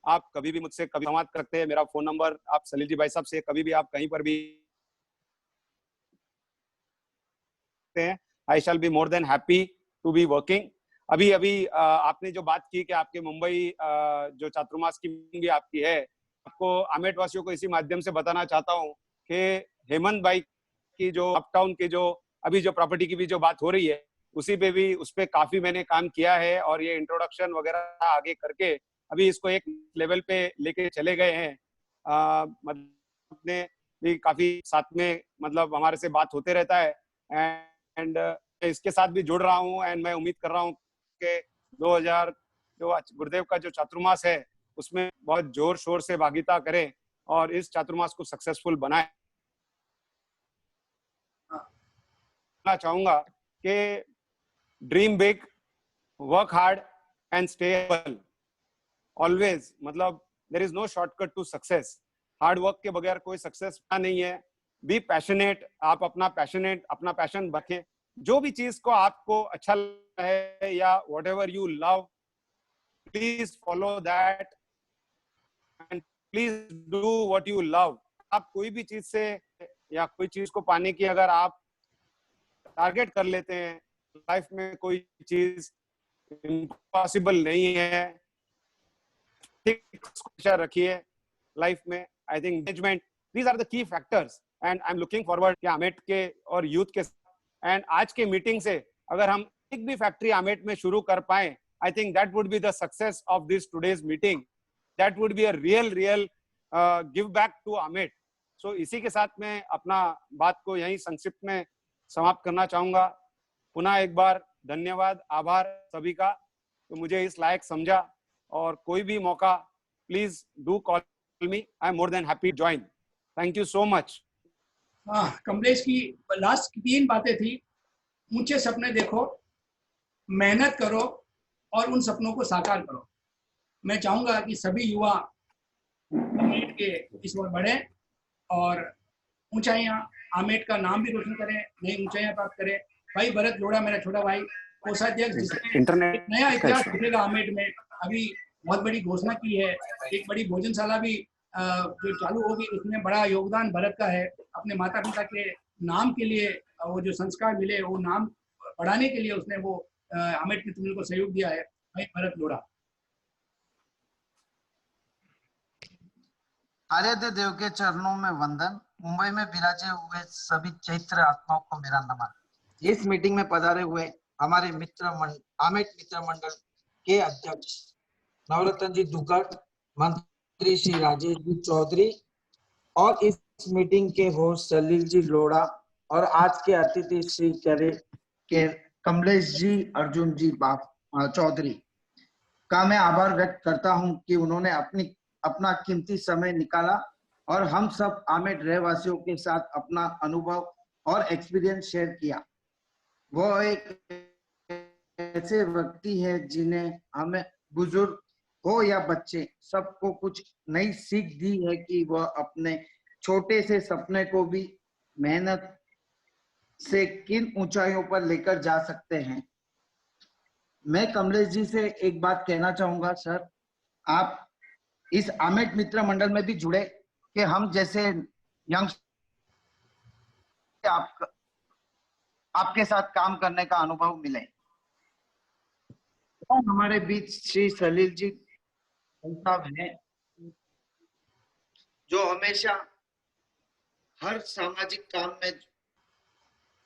Speaker 2: आप कभी भी मुझसे कभी संवाद करते हैं, मेरा फोन नंबर आप सलील जी भाई साहब से कभी भी आप कहीं पर भी I shall be more than happy to be working. अभी आपने जो बात की कि आपके मुंबई जो चातुर्मास की मीटिंग भी आपकी है, आपको आमेट वासियों को इसी माध्यम से बताना चाहता हूँ कि हेमंत भाई की जो अपटाउन की जो अभी जो प्रॉपर्टी की भी जो बात हो रही है उसी पे भी उस पे काफी मैंने काम किया है और ये इंट्रोडक्शन वगैरह आगे करके अभी इसको एक लेवल पे लेके चले गए हैं। मतलब ने भी काफी साथ में मतलब हमारे से बात होते रहता है एंड इसके साथ भी जुड़ रहा हूँ एंड मैं उम्मीद कर रहा हूँ कि 2000 जो गुरुदेव का जो चातुर्मास है उसमें बहुत जोर शोर से भागीदारी करें और इस चातुर्मास को सक्सेसफुल बनाए। चाहूंगा कि dream big, work hard and stable always. मतलब there is no shortcut to success. Hard work के बगैर कोई सक्सेस नहीं है। बी पैशनेट, आप अपना पैशन रखें। जो भी चीज को आपको अच्छा लगता है या what ever you love, please follow that and please do what you love. आप कोई भी चीज से या कोई चीज को पाने की अगर आप टारगेट कर लेते हैं, लाइफ में कोई चीज इम्पॉसिबल नहीं है। रखिए लाइफ में। I think management, these are the key factors and I am looking forward कि आमेट के और यूथ के एंड आज के मीटिंग से अगर हम एक भी फैक्ट्री आमेट में शुरू कर पाए, I think that would be the success of this today's meeting. That would be a real give back to आमेट। सो इसी के साथ मैं अपना बात को यहीं संक्षिप्त में समाप्त करना चाहूंगा। पुनः एक बार धन्यवाद, आभार सभी का, तो मुझे इस लायक समझा। और कोई भी मौका please do call me, I am more than happy join. Thank you so much.
Speaker 1: हाँ, कमलेश की लास्ट 3 बातें थी। ऊंचे सपने देखो, मेहनत करो और उन सपनों को साकार करो। मैं चाहूंगा कि सभी युवा आमेट के इस ओर बढ़े और ऊंचाइयां, आमेट का नाम भी रोशन करें, नई ऊंचाइयां प्राप्त करें। भाई भरत लोढ़ा, मेरा छोटा भाई, कोषाध्यक्ष, जिसने एक नया इतिहास लिखेगा आमेट में। अभी बहुत बड़ी घोषणा की है, एक बड़ी भोजनशाला भी जो चालू होगी, उसमें बड़ा योगदान भरत का है। अपने माता पिता के नाम के लिए वो जो संस्कार मिले, वो नाम बढ़ाने के लिए उसने वो आमेट मित्र मंडल को सहयोग दिया है। भाई भरत लोढ़ा।
Speaker 14: आर्यदेव देव के चरणों में वंदन। मुंबई में विराजे हुए सभी चैत्र आत्माओं को मेरा नमन। इस मीटिंग में पधारे हुए हमारे आमेट मित्र मंडल के अध्यक्ष नवरत्न जी दुग्गड़, मंत्री श्री राजेश जी चौधरी और इस मीटिंग के होस्ट सलील जी लोढ़ा और आज के अतिथि श्री के कमलेश जी अर्जुन जी चौधरी का मैं आभार व्यक्त करता हूं कि उन्होंने अपना कीमती समय निकाला और हम सब आमेट रहवासियों के साथ अपना अनुभव और एक्सपीरियंस शेयर किया। वो एक ऐसे व्यक्ति है जिन्हें हमें बुजुर्ग हो या बच्चे सबको कुछ नई सीख दी है कि वह अपने छोटे से सपने को भी मेहनत से किन ऊंचाइयों पर लेकर जा सकते हैं। मैं कमलेश जी से एक बात कहना चाहूंगा, सर आप इस आमेट मित्र मंडल में भी जुड़े कि हम जैसे यंग आपके साथ काम करने का अनुभव मिले। तो हमारे बीच श्री सलील जी साहब हैं जो हमेशा हर सामाजिक काम में,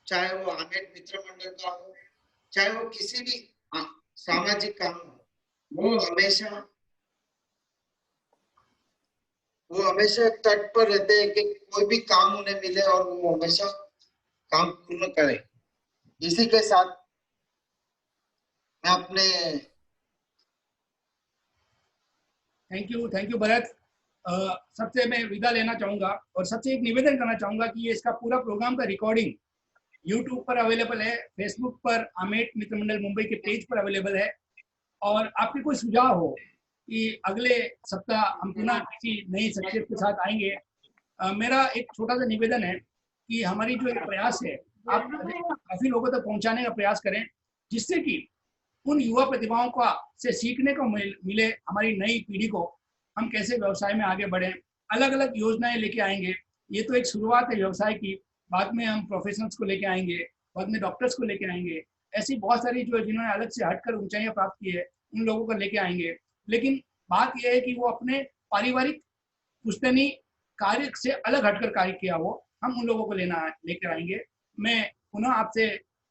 Speaker 14: चाहे वो आमेट मित्र मंडल का हो, चाहे वो किसी भी सामाजिक काम हो, वो हमेशा तत्पर रहते हैं कि कोई भी काम उन्हें मिले और वो हमेशा काम पूर्ण करे। इसी के साथ मैं अपने
Speaker 1: थैंक यू भरत। सबसे मैं विदा लेना चाहूंगा और सबसे एक निवेदन करना चाहूंगा कि ये इसका पूरा प्रोग्राम का रिकॉर्डिंग यूट्यूब पर अवेलेबल है, फेसबुक पर आमेट मित्र मंडल मुंबई के पेज पर अवेलेबल है। और आपके कोई सुझाव हो कि अगले सप्ताह हम पुनः किसी नई शख्सियत के साथ आएंगे, मेरा एक छोटा सा निवेदन है कि हमारी जो प्रयास है, आप काफी लोगों तक पहुंचाने का प्रयास करें, जिससे कि उन युवा प्रतिभाओं का से सीखने को मिले, हमारी नई पीढ़ी को हम कैसे व्यवसाय में आगे बढ़ें। अलग अलग योजनाएं लेके आएंगे। ये तो एक शुरुआत है व्यवसाय की, बाद में हम प्रोफेशनल्स को लेके आएंगे, बाद में डॉक्टर्स को लेके आएंगे। ऐसी बहुत सारी जो जिन्होंने अलग से हटकर ऊंचाइयां प्राप्त की है, उन लोगों को लेके आएंगे। लेकिन बात यह है कि वो अपने पारिवारिक पुश्तैनी कार्य से अलग हटकर कार्य किया हो, हम उन लोगों को लेकर आएंगे। मैं पुनः आपसे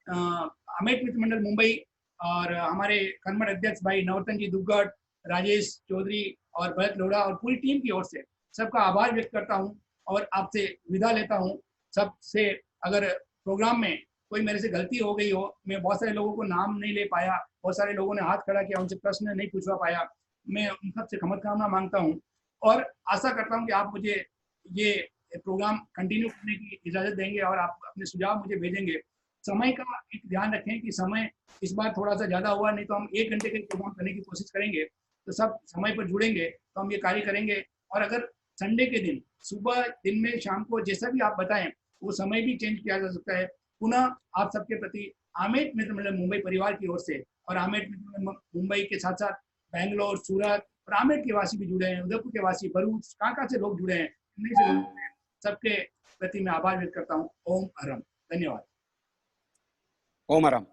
Speaker 1: आमेट मित्र मंडल मुंबई और हमारे कर्मठ अध्यक्ष भाई नवरत्न जी दुग्गड़, राजेश चौधरी और भरत लोढ़ा और पूरी टीम की ओर से सबका आभार व्यक्त करता हूं और आपसे विदा लेता हूं। सबसे अगर प्रोग्राम में कोई मेरे से गलती हो गई हो, मैं बहुत सारे लोगों को नाम नहीं ले पाया, बहुत सारे लोगों ने हाथ खड़ा किया, उनसे प्रश्न नहीं पूछवा पाया, मैं उन सबसे क्षमा मांगता हूं और आशा करता हूं कि आप मुझे ये प्रोग्राम कंटिन्यू करने की इजाजत देंगे और आप अपने सुझाव मुझे भेजेंगे। समय का एक ध्यान रखें कि समय इस बार थोड़ा सा ज्यादा हुआ, नहीं तो हम 1 घंटे का प्रोग्राम करने की कोशिश करेंगे। तो सब समय पर जुड़ेंगे तो हम ये कार्य करेंगे। और अगर संडे के दिन सुबह, दिन में, शाम को जैसा भी आप बताएं वो समय भी चेंज किया जा सकता है। पुनः आप सबके प्रति आमेट मित्र मंडल मुंबई परिवार की ओर से और आमेट मित्र मंडल मुंबई के साथ साथ बैंगलोर, सूरत और आमेट के वासी भी जुड़े हैं, उदयपुर के वासी, भरूच, कहाँ से लोग जुड़े हैं, सबके प्रति मैं आभार व्यक्त करता हूँ। ओम अरम। धन्यवाद।
Speaker 2: ओम अरम।